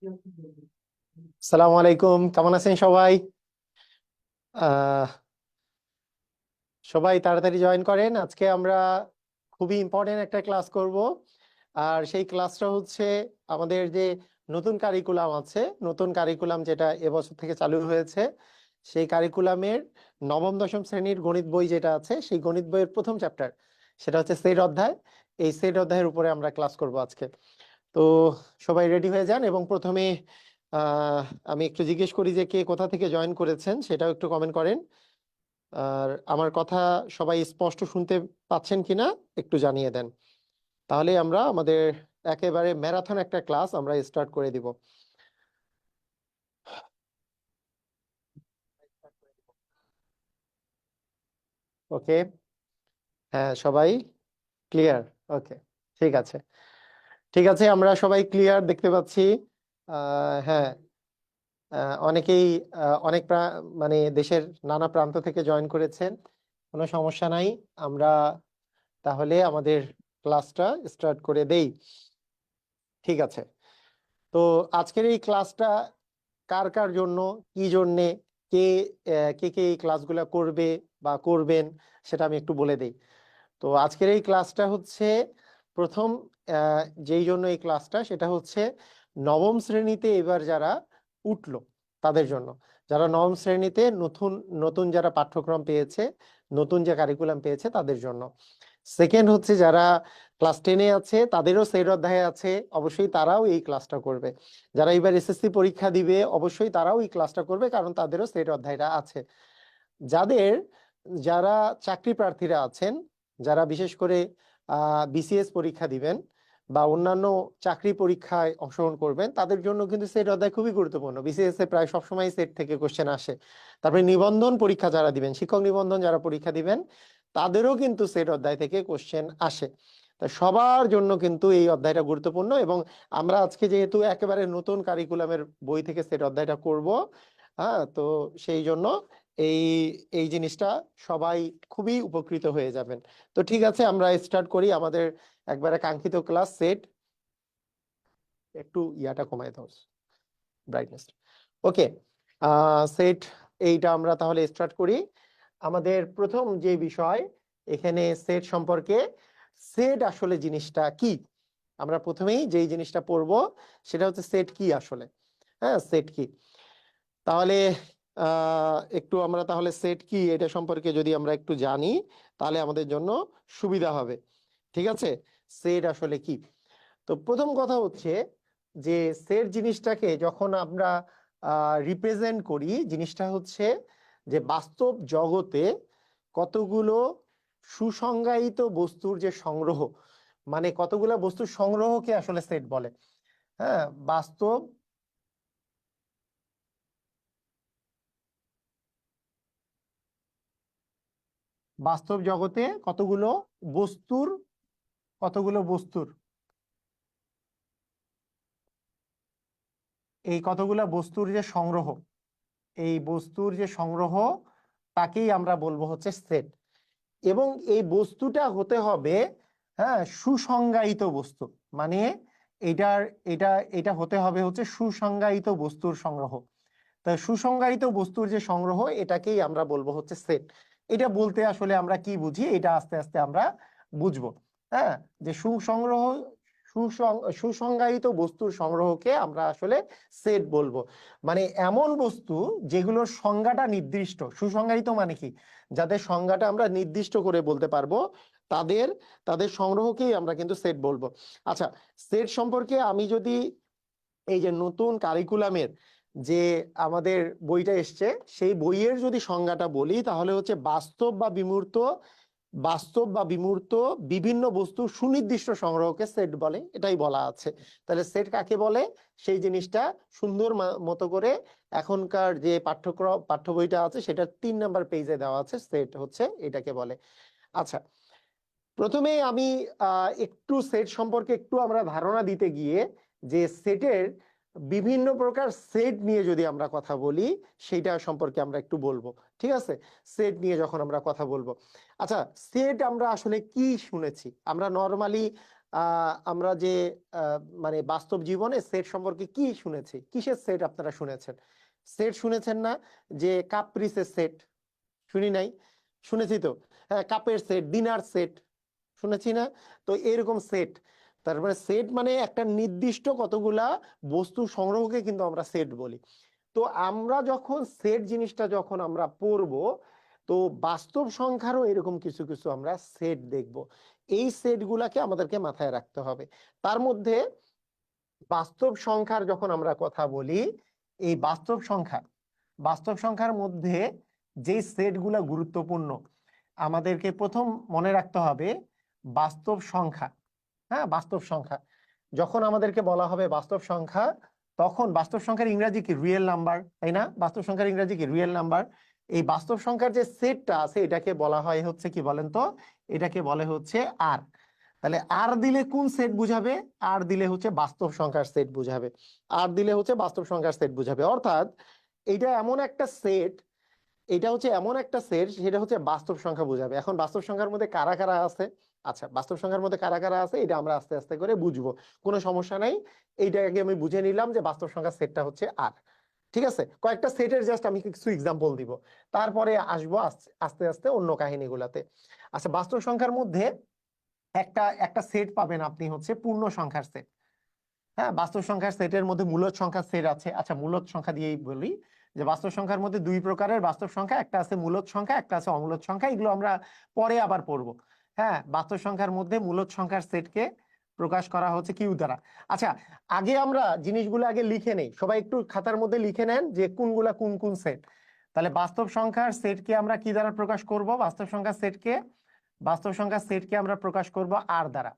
আসসালামু আলাইকুম, কেমন আছেন সবাই? আহ সবাই তাড়াতাড়ি জয়েন করেন। আজকে আমরা খুবই ইম্পর্টেন্ট একটা ক্লাস করব। আর সেই ক্লাসটা হচ্ছে আমাদের যে নতুন কারিকুলাম আছে, নতুন কারিকুলাম যেটা এবছর থেকে চালু হয়েছে, সেই কারিকুলামের নবম দশম শ্রেণীর গণিত বই যেটা আছে, সেই গণিত বইয়ের প্রথম চ্যাপ্টার, সেটা হচ্ছে সেট অধ্যায়। এই সেট অধ্যায়ের উপরে আমরা ক্লাস করব আজকে। তো সবাই রেডি হয়ে যান, এবং প্রথমে আহ আমি একটু জিজ্ঞেস করি যে কে কোথা থেকে জয়েন করেছেন, সেটাও একটু কমেন্ট করেন। আর আমার কথা সবাই স্পষ্ট শুনতে পাচ্ছেন কিনা একটু জানিয়ে দেন। তাহলে আমরা আমাদের একেবারে ম্যারাথন একটা ক্লাস আমরা স্টার্ট করে দিব। ওকে, হ্যাঁ সবাই ক্লিয়ার? ওকে, ঠিক আছে, ঠিক আছে, আমরা সবাই ক্লিয়ার দেখতে পাচ্ছি। হ্যাঁ, অনেকেই অনেক মানে দেশের নানা প্রান্ত থেকে জয়েন করেছেন, কোনো সমস্যা নাই। আমরা তাহলে আমাদের ক্লাসটা স্টার্ট করে দেই। ঠিক আছে, তো আজকের এই ক্লাসটা কার কার জন্য, কি জন্যে, কে কে কে এই ক্লাসগুলো করবে বা করবেন, সেটা আমি একটু বলে দেই। তো আজকের এই ক্লাসটা হচ্ছে প্রথম, যেই জন্য এই ক্লাসটা, সেটা হচ্ছে নবম শ্রেণীতে এবার যারা উঠলো তাদের জন্য, যারা নবম শ্রেণীতে নতুন নতুন যারা পাঠ্যক্রম পেয়েছে, নতুন যে কারিকুলাম পেয়েছে তাদের জন্য। সেকেন্ড হচ্ছে যারা ক্লাস 10-এ আছে, তাদেরও সেট অধ্যায় আছে, অবশ্যই তারাও এই ক্লাসটা করবে। যারা এবার এসএসসি পরীক্ষা দিবে, অবশ্যই তারাও এই ক্লাসটা করবে, কারণ তাদেরও সেট অধ্যায়টা আছে। যাদের যারা চাকরি প্রার্থীরা আছেন, যারা বিশেষ করে বিসিএস পরীক্ষা দিবেন বা অন্যান্য চাকরি পরীক্ষায় অংশগ্রহণ করবেন, তাদের জন্য কিন্তু সেট অধ্যায় খুবই গুরুত্বপূর্ণ। বিসিএস এ প্রায় সবসময় সেট থেকে কোশ্চেন আসে। তারপরে নিবন্ধন পরীক্ষা যারা দিবেন, শিক্ষক নিবন্ধন যারা পরীক্ষা দিবেন, তাদেরও কিন্তু সেট অধ্যায় থেকে কোশ্চেন আসে। তা সবার জন্য কিন্তু এই অধ্যায়টা গুরুত্বপূর্ণ, এবং আমরা আজকে যেহেতু একেবারে নতুন কারিকুলামের বই থেকে সেট অধ্যায়টা করব, হ্যাঁ, তো সেই জন্য এই এই জিনিসটা সবাই খুবই উপকৃত হয়ে যাবেন। তো ঠিক আছে, আমরা স্টার্ট করি আমাদের একবারে কাঙ্ক্ষিত ক্লাস সেট। একটু ইয়াটা কমায় দাও, ব্রাইটনেস। ওকে, সেট এইটা আমরা তাহলে স্টার্ট করি। আমাদের প্রথম যে বিষয় এখানে সেট সম্পর্কে, সেট আসলে জিনিসটা কি, আমরা প্রথমেই যেই জিনিসটা পড়বো সেটা হচ্ছে সেট কি আসলে। হ্যাঁ, সেট কি, তাহলে একটু আমরা তাহলে সেট কি এটা সম্পর্কে যদি আমরা একটু জানি, তাহলে আমাদের জন্য সুবিধা হবে। ঠিক আছে, সেট আসলে কি। তো প্রথম কথা হচ্ছে যে সেট জিনিসটাকে যখন আমরা রিপ্রেজেন্ট করি, জিনিসটা হচ্ছে যে বাস্তব জগতে কতগুলো সুসংজ্ঞায়িত বস্তুর যে সংগ্রহ, মানে কতগুলো বস্তুর সংগ্রহকে আসলে সেট বলে। হ্যাঁ, বাস্তব বাস্তব জগতে বস্তুর কতগুলো বস্তুর এই কতগুলো বস্তুর যে সংগ্রহ, এই বস্তুর যে সংগ্রহ, তাকেই আমরা বলবো হচ্ছে সেট। এবং এই বস্তুটা হতে হবে, হ্যাঁ, সুসংজ্ঞায়িত বস্তু। মানে এটার এটা এটা হতে হবে হচ্ছে সুসংজ্ঞায়িত বস্তুর সংগ্রহ। তা সুসংজ্ঞায়িত বস্তুর যে সংগ্রহ, এটাকেই আমরা বলবো হচ্ছে সেট। এটা বলতে আসলে আমরা কি বুঝি, এটা আস্তে আস্তে আমরা বুঝবো। হ্যাঁ, যে সুসংজ্ঞায়িত বস্তুর সংগ্রহকে আমরা আসলে সেট বলবো। মানে এমন বস্তু যেগুলোর সংজ্ঞাটা নির্দিষ্ট। সুসংজ্ঞায়িত মানে কি, যাদের সংজ্ঞাটা আমরা নির্দিষ্ট করে বলতে পারবো, তাদের তাদের সংগ্রহকেই আমরা কিন্তু সেট বলবো। আচ্ছা, সেট সম্পর্কে আমি যদি এই যে নতুন কারিকুলামের যে আমাদের বইটা এসছে, সেই বইয়ের যদি সংজ্ঞাটা বলি, তাহলে হচ্ছে বাস্তব বা বিমূর্ত বিভিন্ন বস্তুর সুনির্দিষ্ট সংগ্রহকে সেট বলে, এটাই বলা আছে। তাহলে সেট কাকে বলে, সেই জিনিসটা সুন্দর মতো করে এখনকার যে পাঠ্য বইটা আছে, সেটা 3 নম্বর পেজে দেওয়া আছে, সেট হচ্ছে এটাকে বলে। আচ্ছা, প্রথমে আমি একটু সেট সম্পর্কে একটু আমরা ধারণা দিতে গিয়ে, যে সেটের বিভিন্ন প্রকার সেট নিয়ে যদি আমরা কথা বলি, সেইটা সম্পর্কে আমরা একটু বলবো। ঠিক আছে, সেট নিয়ে যখন আমরা কথা বলবো, আচ্ছা, সেট আমরা আসলে কি শুনেছি? আমরা নর্মালি আমরা যে মানে বাস্তব জীবনে সেট সম্পর্কে কি শুনেছি, কিসের সেট আপনারা শুনেছেন? সেট শুনেছেন না? যে কাপ্রিসের সেট শুনি নাই? শুনেছি তো। হ্যাঁ, কাপের সেট, ডিনার সেট শুনেছি না? তো এরকম সেট, তারপরে সেট মানে একটা নির্দিষ্ট কতগুলা বস্তু সংগ্রহকে কিন্তু আমরা সেট বলি। তো আমরা যখন সেট জিনিসটা যখন আমরা পড়বো, তো বাস্তব সংখ্যারও এরকম কিছু কিছু আমরা সেট দেখব। এই সেট গুলাকে আমাদেরকে মাথায় রাখতে হবে। তার মধ্যে বাস্তব সংখ্যার যখন আমরা কথা বলি, এই বাস্তব সংখ্যার মধ্যে যে সেট গুলা গুরুত্বপূর্ণ আমাদেরকে প্রথম মনে রাখতে হবে, বাস্তব সংখ্যা। হ্যাঁ, বাস্তব সংখ্যা যখন আমাদেরকে বলা হবে বাস্তব সংখ্যা, তখন বাস্তব সংখ্যার ইংরেজি কি? রিয়েল নাম্বার, তাই না? বাস্তব সংখ্যার ইংরেজি কি? Real number. এই বাস্তব সংখ্যার যে সেটটা আছে এটাকে বলা হয় হচ্ছে কি বলেন তো? এটাকে বলে হচ্ছে আর। তাহলে আর দিলে কোন সেট বুঝাবে? আর দিলে হচ্ছে বাস্তব সংখ্যার সেট বুঝাবে। আর দিলে হচ্ছে বাস্তব সংখ্যার সেট বুঝাবে। অর্থাৎ এটা এমন একটা সেট, এটা হচ্ছে এমন একটা সেট, সেটা হচ্ছে বাস্তব সংখ্যা বোঝাবে। এখন বাস্তব সংখ্যার মধ্যে কারা কারা আছে, আচ্ছা বাস্তব সংখ্যার মধ্যে কারা কারা আছে এটা আমরা আস্তে আস্তে করে বুঝবো, কোনো সমস্যা নাই। এইটাকে আমি বুঝে নিলাম যে বাস্তব সংখ্যার সেটটা হচ্ছে আর। ঠিক আছে, কয়েকটা সেটের জাস্ট আমি কিছু এক্সাম্পল দিব, তারপরে আসবো আস্তে আস্তে অন্য কাহিনীগুলাতে। আচ্ছা, বাস্তব সংখ্যার মধ্যে একটা একটা সেট পাবেন আপনি, হচ্ছে পূর্ণ সংখ্যার সেট। হ্যাঁ, বাস্তব সংখ্যার সেটের মধ্যে মূলদ সংখ্যার সেট আছে। আচ্ছা, মূলদ সংখ্যা দিয়েই বলি যে বাস্তব সংখ্যার মধ্যে দুই প্রকারের বাস্তব সংখ্যা, একটা আছে মূলদ সংখ্যা, একটা আছে অমূলদ সংখ্যা। এগুলো আমরা পরে আবার পড়বো। হ্যাঁ, বাস্তব সংখ্যার মধ্যে মূলদ সংখ্যার সেটকে প্রকাশ করা হচ্ছে কিউ দ্বারা। আচ্ছা, আগে আমরা জিনিসগুলো আগে লিখে নেই, সবাই একটু খাতার মধ্যে লিখে নেন যে কোনগুলা কোন কোন সেট। তাহলে বাস্তব সংখ্যার সেটকে আমরা কি দ্বারা প্রকাশ করব? বাস্তব সংখ্যার সেটকে আমরা প্রকাশ করব আর দ্বারা।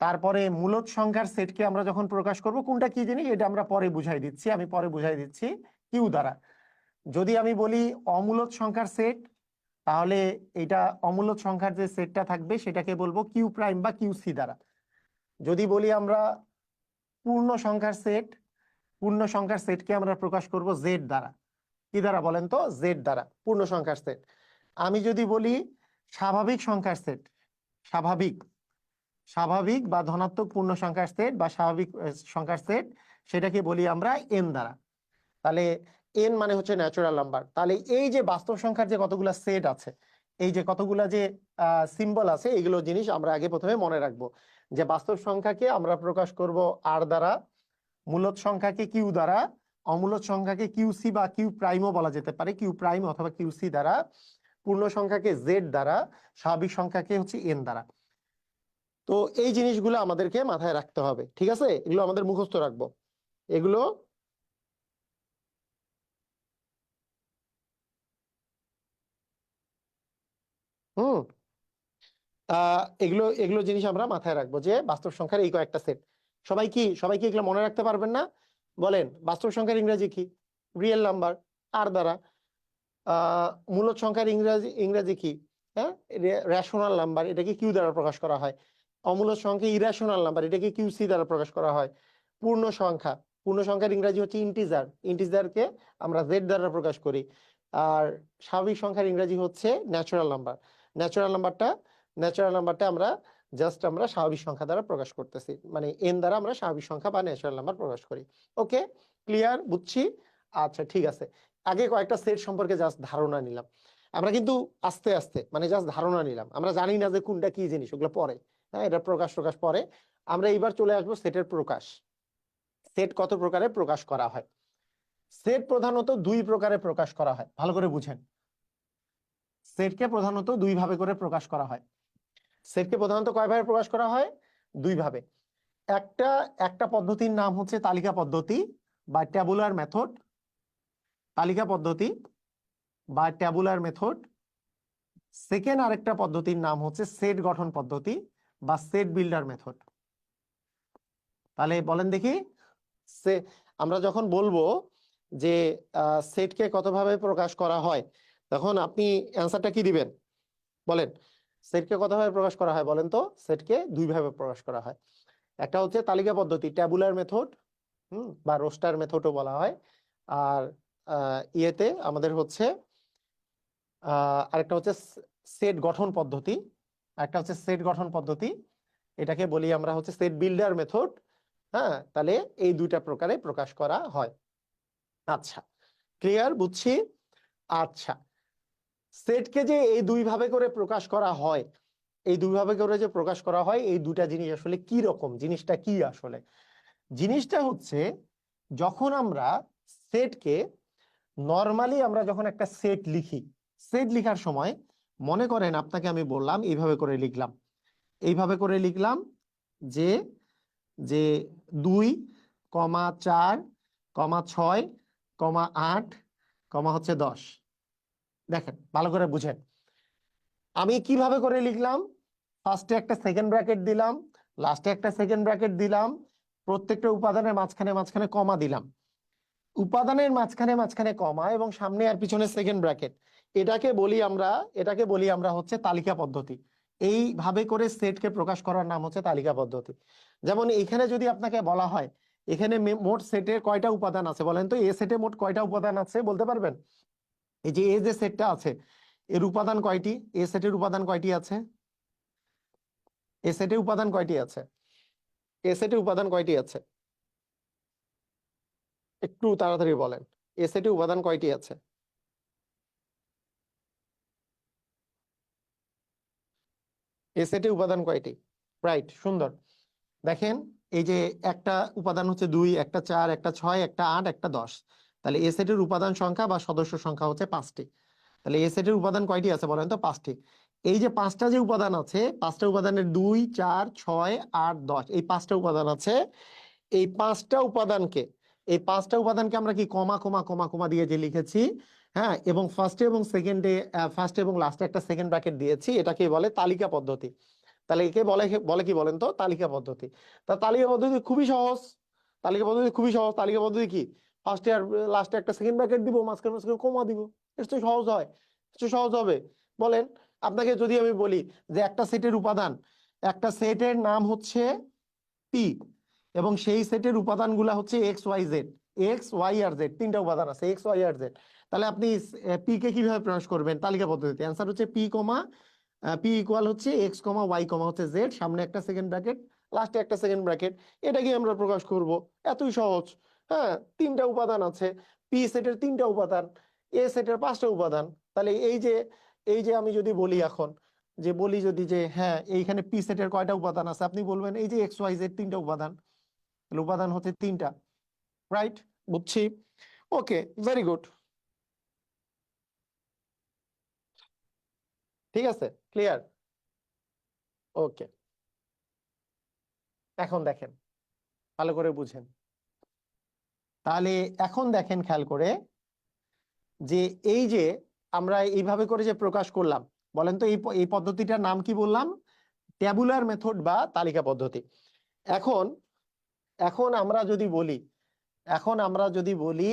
তারপরে মূলদ সংখ্যার সেটকে আমরা যখন প্রকাশ করব, কোনটা কি জিনিস এটা আমরা পরে বুঝাই দিচ্ছি, আমি পরে বুঝাই দিচ্ছি কিউ দ্বারা। যদি আমি বলি অমূলদ সংখ্যার সেট, তাহলে এটা অমূলদ সংখ্যার যে সেটটা থাকবে সেটাকে বলবো কিউ প্রাইম বা কিউ সি দ্বারা। যদি বলি আমরা পূর্ণ সংখ্যার সেট, পূর্ণ সংখ্যার সেটকে আমরা প্রকাশ করব জেড দ্বারা। কি দ্বারা বলেন তো? জেড দ্বারা, পূর্ণ সংখ্যার সেট। আমি যদি বলি স্বাভাবিক সংখ্যার সেট, স্বাভাবিক স্বাভাবিক বা ধনাত্মক পূর্ণ সংখ্যার সেট বা স্বাভাবিক সংখ্যার সেট, সেটাকে বলি আমরা এন দ্বারা। তাহলে এন মানে হচ্ছে ন্যাচুরাল নাম্বার। তাহলে এই যে বাস্তব সংখ্যার যে কতগুলা সেট আছে, এই যে কতগুলা যে সিম্বল আছে, এইগুলো জিনিস আমরা আগে প্রথমে মনে রাখবো যে বাস্তব সংখ্যাকে আমরা প্রকাশ করব আর দ্বারা, মূলদ সংখ্যাকে কিউ দ্বারা, অমূলদ সংখ্যাকে কিউ সি বা কিউ প্রাইমও বলা যেতে পারে, কিউ প্রাইম অথবা কিউ সি দ্বারা, পূর্ণ সংখ্যাকে জেড দ্বারা, স্বাভাবিক সংখ্যাকে হচ্ছে এন দ্বারা। তো এই জিনিসগুলো আমাদেরকে মাথায় রাখতে হবে, ঠিক আছে? এগুলো আমাদের মুখস্থ রাখবো এগুলো। হুম। এগুলো এগুলো জিনিস আমরা মাথায় রাখবো যে বাস্তব সংখ্যার এই কয়েকটা সেট। সবাই কি এগুলো মনে রাখতে পারবেন না? বলেন, বাস্তব সংখ্যার ইংরেজি কি? রিয়েল নাম্বার, আর দ্বারা। আহ মূলদ সংখ্যার ইংরেজি ইংরেজি কি? হ্যাঁ, রেশনাল নাম্বার, এটাকে কিউ দ্বারা প্রকাশ করা হয়। অমূলদ সংখ্যা ইরেশনাল নাম্বার, এটাকে কিউ সি দ্বারা প্রকাশ করা হয়। পূর্ণ সংখ্যা, পূর্ণ সংখ্যার ইংরেজি হচ্ছে ইন্টিজার, ইন্টিজারকে আমরা জেড দ্বারা প্রকাশ করি। আর স্বাভাবিক সংখ্যার ইংরেজি হচ্ছে ন্যাচুরাল নাম্বার। ন্যাচুরাল নাম্বারটা ন্যাচুরাল নাম্বারটা আমরা জাস্ট আমরা স্বাভাবিক সংখ্যা দ্বারা প্রকাশ করতেছি, মানে এন দ্বারা আমরা স্বাভাবিক সংখ্যা বা ন্যাচুরাল নাম্বার প্রকাশ করি। ওকে, ক্লিয়ার? বুঝছি। আচ্ছা, ঠিক আছে। আগে কয়েকটা সেট সম্পর্কে জাস্ট ধারণা নিলাম আমরা, কিন্তু আস্তে আস্তে মানে জাস্ট ধারণা নিলাম, আমরা জানি না যে কোনটা কি জিনিস, ওগুলো পরে। হ্যাঁ, এটা প্রকাশ পরে। আমরা এইবার চলে আসবো সেটের প্রকাশ। সেট কত প্রকারে প্রকাশ করা হয়? সেট প্রধানত দুই প্রকারে প্রকাশ করা হয়, ভালো করে বুঝেন। সেটকে প্রধানত দুই ভাবে করে প্রকাশ করা হয়। সেটকে প্রধানত কয় ভাবে প্রকাশ করা হয়? দুই ভাবে। একটা একটা পদ্ধতির নাম হচ্ছে তালিকা পদ্ধতি বা ট্যাবুলার মেথড। তালিকা পদ্ধতি বা ট্যাবুলার মেথড। সেকেন্ড আরেকটা পদ্ধতির নাম হচ্ছে সেট গঠন পদ্ধতি বা সেট বিল্ডার মেথড। তাহলে বলেন দেখি, সে আমরা যখন বলবো যে সেটকে কতভাবে প্রকাশ করা হয়, তখন আপনি অ্যান্সারটা কি দিবেন বলেন? সেটকে কতভাবে প্রকাশ করা হয় বলেন তো? সেটকে দুই ভাবে প্রকাশ করা হয়। একটা হচ্ছে তালিকা পদ্ধতি, ট্যাবুলার মেথড, বা রোস্টার মেথডও বলা হয়। আর ইয়েতে আমাদের হচ্ছে আরেকটা হচ্ছে সেট গঠন পদ্ধতি। একটা হচ্ছে সেট গঠন পদ্ধতি। এটাকে বলি আমরা হচ্ছে সেট বিল্ডার মেথড। হ্যাঁ, তাহলে এই দুইটা প্রকারে প্রকাশ করা হয়। আচ্ছা, ক্লিয়ার, বুঝছি। আচ্ছা, সেটকে যে এই দুই ভাবে করে প্রকাশ করা হয়, এই দুই ভাবে করে যে প্রকাশ করা হয়, এই দুটা জিনিস আসলে কি রকম, জিনিসটা কি আসলে? জিনিসটা হচ্ছে, যখন আমরা সেটকে নর্মালি আমরা যখন একটা সেট লিখি, সেট লিখার সময় মনে করেন আপনাকে আমি বললাম এইভাবে করে লিখলাম, এইভাবে করে লিখলাম যে যে 2,4,6,8, 10। দেখেন, ভালো করে বুঝেন আমি কিভাবে করে লিখলাম। ফার্স্টে একটা সেকেন্ড ব্র্যাকেট দিলাম, লাস্টে একটা সেকেন্ড ব্র্যাকেট দিলাম, প্রত্যেকটা উপাদানের মাঝখানে মাঝখানে কমা দিলাম, উপাদানের মাঝখানে মাঝখানে কমা এবং সামনে আর পিছনে সেকেন্ড ব্র্যাকেট। এটাকে বলি আমরা হচ্ছে তালিকা পদ্ধতি। এইভাবে করে সেটকে প্রকাশ করার নাম হচ্ছে তালিকা পদ্ধতি। যেমন এইখানে যদি আপনাকে বলা হয় এখানে মোট সেটে কয়টা উপাদান আছে বলেন তো, এ সেটে মোট কয়টা উপাদান আছে বলতে পারবেন? এই যে এ যে সেটটা আছে, এর উপাদান কয়টি? এ সেটের উপাদান কয়টি আছে? এ সেটে উপাদান কয়টি আছে? এ সেটে উপাদান কয়টি আছে? একটু তাড়াতাড়ি বলেন, এ সেটে উপাদান কয়টি আছে? এ সেটে উপাদান কয়টি? রাইট, সুন্দর। দেখেন, এই যে একটা উপাদান হচ্ছে 2, একটা 4, একটা 6, একটা 8, একটা 10। তাহলে এ সেটের উপাদান সংখ্যা বা সদস্য সংখ্যা হচ্ছে 5টি। তাহলে এ সেটের উপাদান কয়টি আছে বলেন তো? 5টি। এই যে পাঁচটা যে উপাদান আছে, পাঁচটা উপাদানের 2, 4, 6, 8, 10, এই পাঁচটা উপাদান আছে। এই পাঁচটা উপাদানকে এই পাঁচটা উপাদানকে আমরা কি কমা কমা কমা কমা দিয়ে যে লিখেছি, হ্যাঁ, এবং ফার্স্টে এবং সেকেন্ডে, ফার্স্টে এবং লাস্টে একটা সেকেন্ড ব্র্যাকেট দিয়েছি, এটাকে বলে তালিকা পদ্ধতি। তাহলে একে বলে বলে কি বলেন তো? তালিকা পদ্ধতি। তা তালিকা পদ্ধতি খুবই সহজ। তালিকা পদ্ধতি কি? ফার্স্টে আর লাস্টে একটা সেকেন্ড ব্র্যাকেট দিব, মাঝখানে মাঝখানে কমা দিব। এটা তো সহজ হয়, একটু সহজ হবে। বলেন, আপনাকে যদি আমি বলি যে একটা সেটের নাম হচ্ছে পি, এবং সেই সেটের উপাদানগুলা হচ্ছে X Y Z. X Y আর জেড, তিনটা উপাদান আছে, এক্স ওয়াই আর জেড। তাহলে আপনি পি কে কিভাবে প্রকাশ করবেন তালিকা পদ্ধতিতে? অ্যান্সার হচ্ছে পি ইকুয়াল হচ্ছে এক্স কমা ওয়াই কমা হচ্ছে জেড, সামনে একটা সেকেন্ড ব্র্যাকেট, লাস্টে একটা সেকেন্ড ব্র্যাকেট। এটাকে আমরা প্রকাশ করব, এতই সহজ। হ্যাঁ, তিনটা উপাদান আছে, পি সেটের তিনটা উপাদান, এ সেটের পাঁচটা উপাদান। তাহলে এই যে আমি যদি বলি এখন, বলি যদি যে হ্যাঁ এইখানে পি সেটের কয়টা উপাদান আছে, আপনি বলবেন এই যে এক্স ওয়াই জেড তিনটা উপাদান। তাহলে উপাদান হচ্ছে তিনটা। রাইট, বুঝছি। ওকে, ভেরি গুড। ঠিক আছে, ক্লিয়ার। ওকে, এখন দেখেন, ভালো করে বুঝেন। তাহলে এখন দেখেন খেয়াল করে, যে এই যে আমরা এইভাবে করে যে প্রকাশ করলাম, বলেন তো এই পদ্ধতিটার নাম কি বললাম? ট্যাবুলার মেথড বা তালিকা পদ্ধতি। এখন এখন আমরা যদি বলি এখন আমরা যদি বলি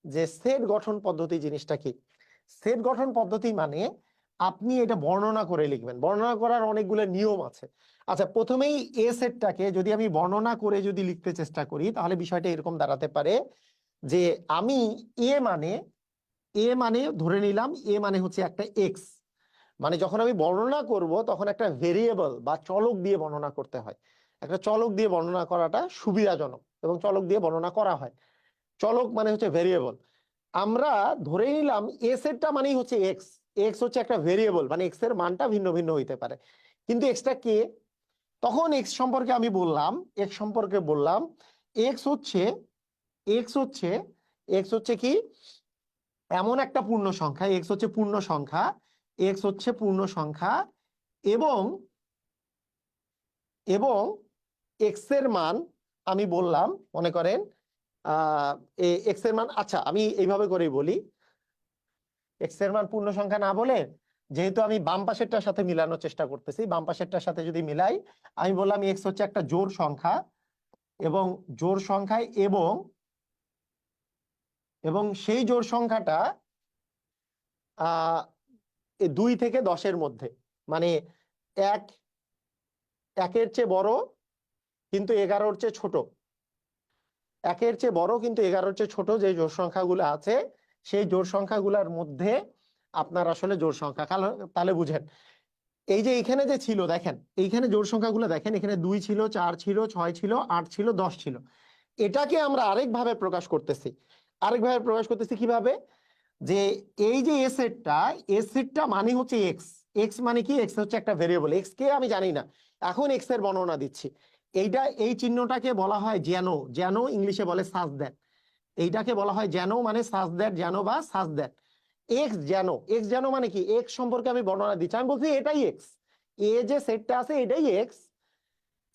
যে সেট গঠন পদ্ধতি জিনিসটা কি? সেট গঠন পদ্ধতি মানে আপনি এটা বর্ণনা করে লিখবেন। বর্ণনা করার অনেকগুলো নিয়ম আছে। আচ্ছা, প্রথমেই এ সেটটাকে যদি আমি বর্ণনা করে যদি লিখতে চেষ্টা করি, তাহলে বিষয়টা এরকম দাঁড়াতে পারে যে আমি এ মানে এ মানে ধরে নিলাম এ মানে হচ্ছে একটা এক্স। মানে যখন আমি বর্ণনা করব তখন একটা ভেরিয়েবল বা চলক দিয়ে বর্ণনা করতে হয়। একটা চলক দিয়ে বর্ণনা করাটা সুবিধাজনক এবং চলক দিয়ে বর্ণনা করা হয়। চলক মানে হচ্ছে ভেরিয়েবল। আমরা ধরে নিলাম এ সেটটা মানেই হচ্ছে এক্স। এক্স হচ্ছে একটা ভেরিয়েবল, মানে এক্স এর মানটা ভিন্ন ভিন্ন হইতে পারে, কিন্তু এক্সটা কে? তখন এক্স সম্পর্কে আমি বললাম, এক্স সম্পর্কে বললাম এক্স হচ্ছে এক্স হচ্ছে এক্স হচ্ছে কি? এমন একটা পূর্ণ সংখ্যা, এক্স হচ্ছে পূর্ণ সংখ্যা, এক্স হচ্ছে পূর্ণ সংখ্যা, এবং এবং এক্স এর মান আমি বললাম, মনে করেন আহ এক্স এর মান, আচ্ছা আমি এইভাবে করেই বলি, এক্স এর মান পূর্ণ সংখ্যা না বলে, যেহেতু আমি বাম পাশেরটার সাথে মিলানোর চেষ্টা করতেছি, বাম পাশেরটার সাথে যদি মিলাই, আমি বললাম এক্স হচ্ছে একটা জোড় সংখ্যা, এবং জোড় সংখ্যায় এবং সেই জোড় সংখ্যাটা আহ 2 থেকে 10-এর মধ্যে, মানে এক একের চেয়ে বড় কিন্তু 11-র চেয়ে ছোট, একের চেয়ে বড় কিন্তু 11-র চেয়ে ছোট যে জোড় সংখ্যাগুলো আছে, সেই জোড় সংখ্যাগুলোর মধ্যে আপনার আসলে জোড় সংখ্যা। তাহলে বুঝেন, এই যে এখানে যে ছিল দেখেন, এইখানে জোড় সংখ্যাগুলো দেখেন, এখানে 2 ছিল, 4 ছিল, 6 ছিল, 8 ছিল, 10 ছিল। এটাকে আমরা আরেকভাবে প্রকাশ করতেছি। আরেকভাবে প্রকাশ করতেছি কিভাবে? যে এই যে এ সেটটা মানে হচ্ছে এক্স। এক্স মানে কি? এক্স হচ্ছে একটা ভেরিয়েবল, এক্স কে আমি জানি না, এখন এক্স এর বর্ণনা দিচ্ছি। এই চিহ্নটাকে বলা হয় যেন। যেন ইংলিশে বলে সাজ দ্যাট। এইটাকে বলা হয় যেন, মানে সাজ দ্যাট, যেন বা সাজ দ্যাট। এক্স যেন, এক্স যেন মানে কি? এক্স সম্পর্কে আমি বর্ণনা দিচ্ছি, আমি বলছি এটাই এক্স, এ যে সেটটা আছে এটাই এক্স,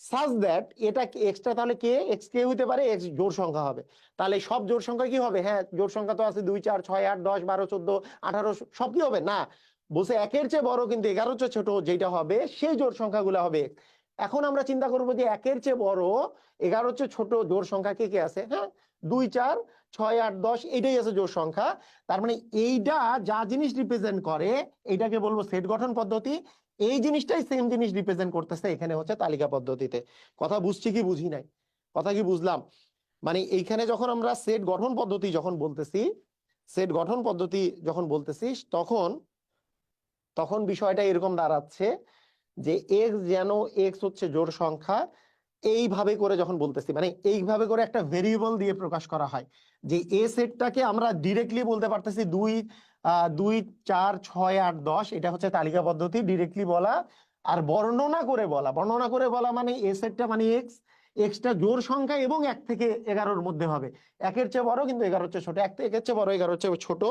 সাজ দ্যাট এটা এক্সটা তাহলে কে? এক্স কে হইতে পারে? এক্স জোড় সংখ্যা হবে। তাহলে সব জোড় সংখ্যা কি হবে? হ্যাঁ, জোড় সংখ্যা তো আছে 2, 4, 6, 8, 10, 12, 14, 18, সব কি হবে না? বলছে একের চেয়ে বড় কিন্তু 11 চেয়ে ছোট যেটা হবে সেই জোড় সংখ্যাগুলো হবে X। এখন আমরা চিন্তা করবো যে একের চেয়ে বড় 11 চেয়ে ছোট জোড় সংখ্যা কে কে আছে? হ্যাঁ, 2, 4, 6, 8, 10 এটাই আছে জোড় সংখ্যা। তার মানে এইটা যা জিনিস রিপ্রেজেন্ট করে এইটাকে বলবো সেট গঠন পদ্ধতি। এই জিনিসটাই সেম জিনিস রিপ্রেজেন্ট করতেছে এখানে হচ্ছে তালিকা পদ্ধতিতে। কথা বুঝছি কি বুঝি নাই? কথা কি বুঝলাম? মানে এইখানে যখন আমরা সেট গঠন পদ্ধতি যখন বলতেছি, সেট গঠন পদ্ধতি যখন বলতেছি, তখন তখন বিষয়টা এরকম দাঁড়াচ্ছে যে এক্স যেন, এক্স হচ্ছে জোড় সংখ্যা, এইভাবে করে যখন বলতেছি, মানে এইভাবে করে একটা ভেরিয়েবল দিয়ে প্রকাশ করা হয় যে এ সেটটাকে আমরা ডিরেক্টলি বলতে পারতেছি 2, 4, 6, 8, 10 এটা হচ্ছে তালিকা পদ্ধতি, ডিরেক্টলি বলা। আর বর্ণনা করে বলা, বর্ণনা করে বলা মানে এ সেটটা মানে এক্স, এক্সটা জোড় সংখ্যা এবং 1 থেকে 11-র মধ্যে হবে। একের চেয়ে বড় কিন্তু 11-র চেয়ে ছোট, একের চেয়ে বড় 11-র চেয়ে ছোট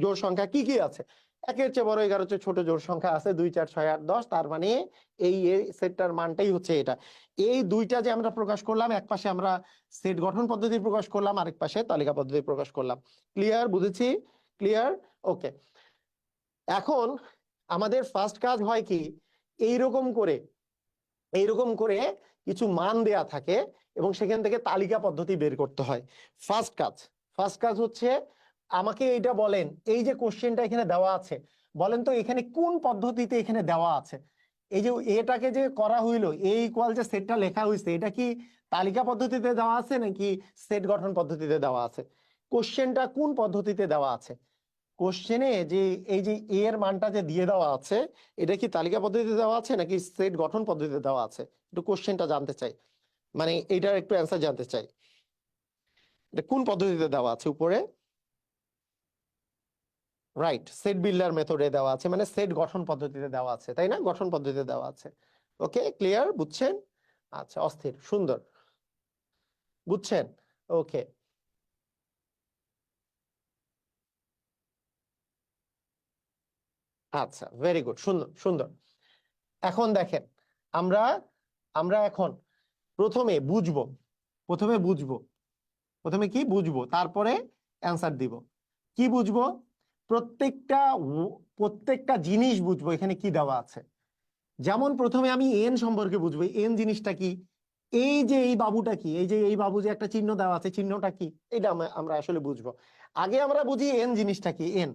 জোড় সংখ্যা কি কি আছে? একের চেয়ে বড় 11-র চেয়ে ছোট জোড় সংখ্যা আছে 2, 4, 6, 8, 10। তার মানে এই সেটটার মানটাই হচ্ছে এটা। এই দুইটা যে আমরা প্রকাশ করলাম, এক পাশে আমরা সেট গঠন পদ্ধতি প্রকাশ করলাম, আরেক পাশে তালিকা পদ্ধতি প্রকাশ করলাম। ক্লিয়ার? বুঝেছি? ক্লিয়ার? ওকে। এখন আমাদের ফার্স্ট কাজ হয় কি, এইরকম করে এইরকম করে কিছু মান দেয়া থাকে এবং সেখান থেকে তালিকা পদ্ধতি বের করতে হয়। ফার্স্ট কাজ, ফার্স্ট কাজ হচ্ছে আমাকে এইটা বলেন, এই যে কোশ্চেনটা এখানে দেওয়া আছে, বলেন তো এখানে কোন পদ্ধতিতে এখানে দেওয়া আছে? এই যে এটাকে যে করা হইলো, এই ইকুয়াল যে সেটটা লেখা হয়েছে, এটা কি তালিকা পদ্ধতিতে দেওয়া আছে নাকি সেট গঠন পদ্ধতিতে দেওয়া আছে? কোশ্চেনটা কোন পদ্ধতিতে দেওয়া আছে? কোশ্চেনে যে এই যে এ এর মানটা যে দিয়ে দেওয়া আছে, এটা কি তালিকা পদ্ধতিতে দেওয়া আছে নাকি সেট গঠন পদ্ধতিতে দেওয়া আছে? একটু কোশ্চেনটা জানতে চাই, মানে এইটার একটু অ্যান্সার জানতে চাই। এটা কোন পদ্ধতিতে দেওয়া আছে উপরে? রাইট, সেট বিল্ডার মেথডে দেওয়া আছে, মানে সেট গঠন পদ্ধতিতে দেওয়া আছে, তাই না? গঠন পদ্ধতিতে দেওয়া আছে। ওকে, ক্লিয়ার? বুঝছেন? আচ্ছা, অস্থির, সুন্দর, বুঝছেন? ওকে, আচ্ছা, ভেরি গুড, সুন্দর সুন্দর। এখন দেখেন, আমরা আমরা এখন প্রথমে বুঝবো, প্রথমে বুঝবো, প্রথমে কি বুঝবো, তারপরে অ্যান্সার দিব। কি বুঝবো? প্রত্যেকটা প্রত্যেকটা জিনিস বুঝবো এখানে কি দেওয়া আছে। যেমন প্রথমে আমি এন সম্পর্কে বুঝবো, এন জিনিসটা কি। এই যে এই বাবুটা কি, এই যে এই বাবু যে একটা চিহ্ন দেওয়া আছে, চিহ্নটা কি, এটা আমরা আসলে বুঝবো। আগে আমরা বুঝি এন জিনিসটা কি। এন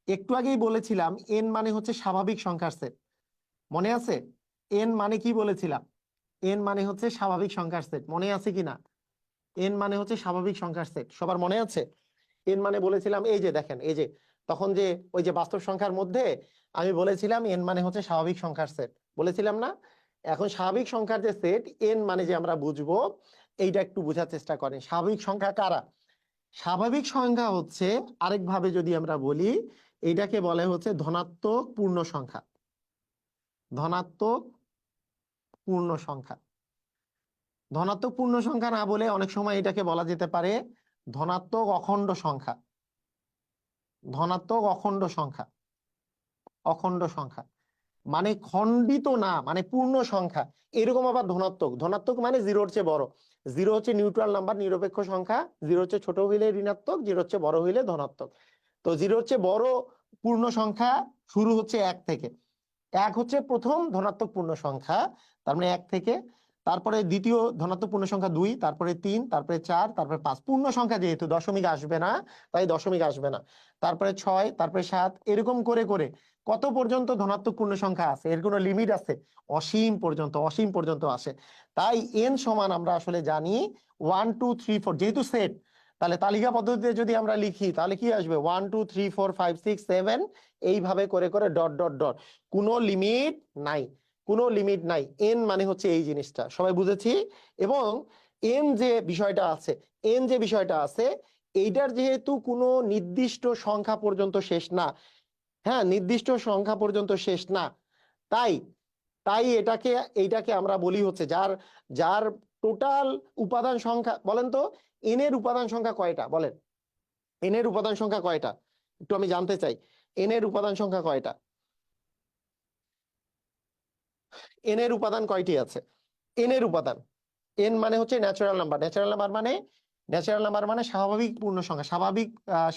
একটু আগেই বলেছিলাম, এন মানে হচ্ছে স্বাভাবিক সংখ্যার সেট। মনে আছে? এন মানে কি বলেছিলাম? এন মানে হচ্ছে স্বাভাবিক সংখ্যার সেট, মনে আছে কিনা? এন মানে হচ্ছে স্বাভাবিক সংখ্যার সেট, সবার মনে আছে? এন মানে বলেছিলাম, এই যে দেখেন, এই যে তখন যে ওই যে বাস্তব সংখ্যার মধ্যে আমি বলেছিলাম এন মানে হচ্ছে স্বাভাবিক সংখ্যার সেট, বলেছিলাম না? এখন স্বাভাবিক সংখ্যার যে সেট, এন মানে যে আমরা বুঝবো, এইটা একটু বোঝার চেষ্টা করেন। স্বাভাবিক সংখ্যা কারা? স্বাভাবিক সংখ্যা হচ্ছে, আরেকভাবে যদি আমরা বলি, এইটাকে বলে হচ্ছে ধনাত্মক পূর্ণ সংখ্যা। ধনাত্মক পূর্ণ সংখ্যা। ধনাত্মক পূর্ণ সংখ্যা না বলে অনেক সময় এটাকে বলা যেতে পারে ধনাত্মক অখণ্ড সংখ্যা। ধনাত্মক অখণ্ড সংখ্যা। অখণ্ড সংখ্যা মানে খণ্ডিত না, মানে পূর্ণ সংখ্যা। এরকম আবার ধনাত্মক, ধনাত্মক মানে জিরোর চেয়ে বড়। জিরো হচ্ছে নিউট্রাল নাম্বার, নিরপেক্ষ সংখ্যা। জিরো হচ্ছে ছোট হইলে ঋণাত্মক, জিরো হচ্ছে বড় হইলে ধনাত্মক। তো জিরো হচ্ছে বড় পূর্ণ সংখ্যা, শুরু হচ্ছে 1 থেকে। 1 হচ্ছে প্রথম ধনাত্মক পূর্ণ সংখ্যা, তার মানে 1 থেকে। তারপরে দ্বিতীয় ধনাত্মক পূর্ণ সংখ্যা 2, তারপরে 3, তারপরে 4, তারপরে 5। পূর্ণ সংখ্যা যেহেতু দশমিক আসবে না, তাই দশমিক আসবে না। তারপরে 6, তারপরে 7, এরকম করে করে কত পর্যন্ত ধনাত্মক পূর্ণ সংখ্যা আছে? এর কোনো লিমিট আছে? অসীম পর্যন্ত, অসীম পর্যন্ত আসে। তাই এন সমান আমরা আসলে জানি 1, 2, 3, 4, যেহেতু সেট, তাহলে তালিকা পদ্ধতিতে যদি আমরা লিখি তাহলে কি আসবে 1 2 3 4 5 6 7 এইভাবে করে করে ডট ডট ডট, কোনো লিমিট নাই, কোনো লিমিট নাই। এন মানে হচ্ছে এই জিনিসটা, সবাই বুঝেছি? এবং এন যে বিষয়টা আছে, এন যে বিষয়টা আছে এইটার যেহেতু কোনো নির্দিষ্ট সংখ্যা পর্যন্ত শেষ না, হ্যাঁ নির্দিষ্ট সংখ্যা পর্যন্ত শেষ না, তাই তাই এইটাকে আমরা বলি হচ্ছে যার যার টোটাল উপাদান সংখ্যা, বলেন তো এন এর উপাদান সংখ্যা কয়টা বলেন, এন এর উপাদান সংখ্যা কয়টা একটু আমি জানতে চাই, এন এর উপাদান সংখ্যা কয়টা, এন এর উপাদান কয়টি আছে? এন এর উপাদান, এন মানে হচ্ছে ন্যাচারাল নাম্বার, ন্যাচারাল নাম্বার মানে স্বাভাবিক পূর্ণ সংখ্যা,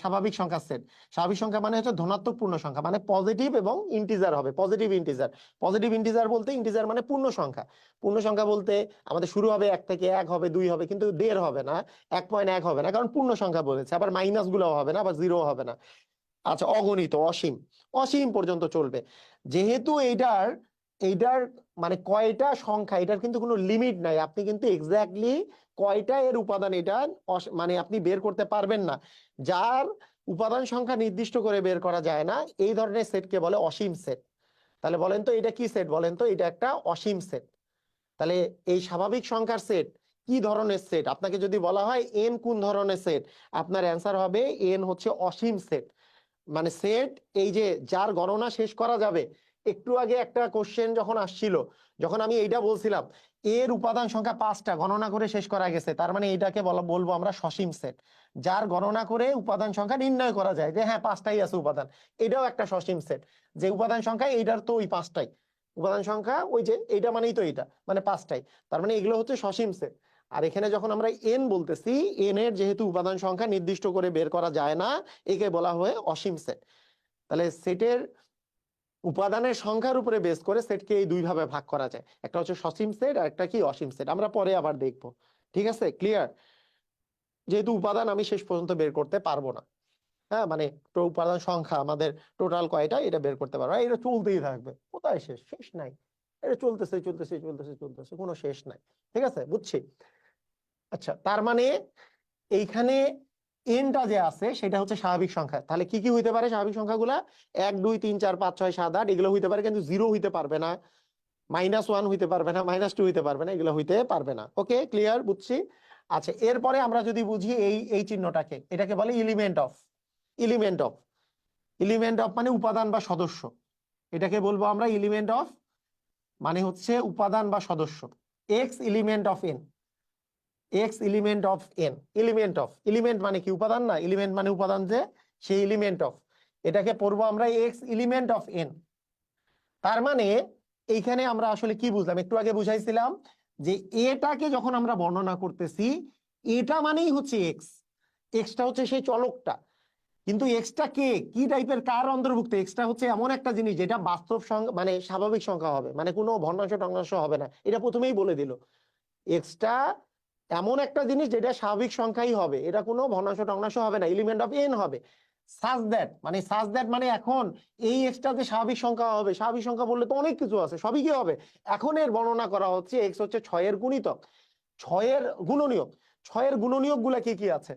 স্বাভাবিক সংখ্যার সেট। স্বাভাবিক সংখ্যা মানে হচ্ছে ধনাত্মক পূর্ণ সংখ্যা, মানে পজিটিভ এবং ইন্টিজার হবে, পজিটিভ ইন্টিজার। পজিটিভ ইন্টিজার বলতে, ইন্টিজার মানে পূর্ণ সংখ্যা, পূর্ণ সংখ্যা বলতে আমাদের শুরু হবে 1 থেকে, 1 হবে, 2 হবে, কিন্তু 1.5 হবে না, 1.1 হবে না, কারণ পূর্ণ সংখ্যা বলেছে। আবার মাইনাস গুলোও হবে না, আবার জিরো হবে না। আচ্ছা, অগণিত, অসীম, অসীম পর্যন্ত চলবে। যেহেতু এইটার এইটার মানে কয়টা সংখ্যা, এটার কিন্তু কোনো লিমিট নাই, আপনি কিন্তু এক্স্যাক্টলি কয়টা এর উপাদান এটা মানে আপনি বের করতে পারবেন না। যার উপাদান সংখ্যা নির্দিষ্ট করে বের করা যায় না, এই ধরনের সেটকে বলে অসীম সেট। তাহলে বলেন তো এটা কি সেট, বলেন তো এটা একটা অসীম সেট। তাহলে এই স্বাভাবিক সংখ্যার সেট কি ধরনের সেট, আপনাকে যদি বলা হয় এন কোন ধরনের সেট, আপনার অ্যান্সার হবে এন হচ্ছে অসীম সেট। মানে সেট এই যে যার গণনা শেষ করা যাবে। একটু আগে একটা কোশ্চেন যখন আসছিল, যখন আমি এইটা বলছিলাম এর উপাদান সংখ্যা 5টা গণনা করে শেষ করা গেছে, তার মানে এটাকে বলবো আমরা সসীম সেট। যার গণনা করে উপাদান সংখ্যা নির্ণয় করা যায় যে হ্যাঁ 5টাই আছে উপাদান, এটাও একটা সসীম সেট। যে উপাদান সংখ্যা এইটার তো ওই 5টাই উপাদান সংখ্যা, ওই যে এইটা মানেই তো এইটা, মানে 5টাই, তার মানে এগুলো হচ্ছে সসীম সেট। আর এখানে যখন আমরা এন বলতেছি, এন এর যেহেতু উপাদান সংখ্যা নির্দিষ্ট করে বের করা যায় না, একে বলা হয় অসীম সেট। তাহলে সেটের উপাদানের সংখ্যার উপরে বেস করে সেটকে এই 2 ভাবে ভাগ করা যায়, একটা হচ্ছে সসীম সেট আর একটা কি অসীম সেট, আমরা পরে আবার দেখবো। ঠিক আছে, ক্লিয়ার? যেহেতু উপাদান আমি শেষ পর্যন্ত বের করতে পারবো না, হ্যাঁ মানে উপাদান সংখ্যা আমাদের টোটাল কয়টা এটা বের করতে পারবো, এটা চলতেই থাকবে, কোথায় শেষ, শেষ নাই, এটা চলতেছে চলতেছে চলতেছে চলতেছে, কোনো শেষ নাই। ঠিক আছে, বুঝছি। আচ্ছা, তার মানে এইখানে এনটা যে আছে সেটা হচ্ছে স্বাভাবিক সংখ্যা। তাহলে কি কি হইতে পারে স্বাভাবিক সংখ্যাগুলা? 1 2 3 4 5 6 7 8 এগুলো হইতে পারে, কিন্তু জিরো হইতে পারবে না, -1 হইতে পারবে না, -2 হইতে পারবে না, এগুলো হইতে পারবে না। ওকে, ক্লিয়ার, বুঝছি। আচ্ছা, এরপরে আমরা যদি বুঝি এই এই চিহ্নটাকে, এটাকে বলে element of, element of, element of মানে উপাদান বা সদস্য। এটাকে বলবো আমরা এলিমেন্ট অফ, মানে হচ্ছে উপাদান বা সদস্য। X element of N, x element of N, element of, element মানে কি উপাদান না, এলিমেন্ট মানে উপাদান, যে সেই এলিমেন্ট অফ, এটাকে পড়বো আমরা এক্স এলিমেন্ট অফ এন। তার মানে এইখানে আমরা আসলে কি বুঝলাম, একটু আগে বুঝাইছিলাম যে এটাকে যখন আমরা বর্ণনা করতেছি, এটা মানেই হচ্ছে এক্স, এক্সটা হচ্ছে সেই চলকটা। কিন্তু এক্সটা কে, কি টাইপের, কার অন্তর্ভুক্ত? এক্সটা হচ্ছে এমন একটা জিনিস যেটা বাস্তব সংখ্যা, মানে স্বাভাবিক সংখ্যা হবে, মানে কোনো ভগ্নাংশ টগ্নাংশ হবে না, এটা প্রথমেই বলে দিল। এক্সটা এমন একটা জিনিস যেটা স্বাভাবিক সংখ্যাই হবে, এটা কোনো ভগ্নাংশ টগ্নাংশ হবে না, এলিমেন্ট অফ এন হবে। সাজ দ্যাট মানে এখন এই এক্সটা যে স্বাভাবিক সংখ্যা হবে, স্বাভাবিক সংখ্যা বললে তো অনেক কিছু আছে, সবই কি হবে, এখন এর বর্ণনা করা হচ্ছে এক্স হচ্ছে 6 এর গুণিতক, 6 এর গুণনীয়ক। 6 এর গুণনীয়ক গুলা কি কি আছে?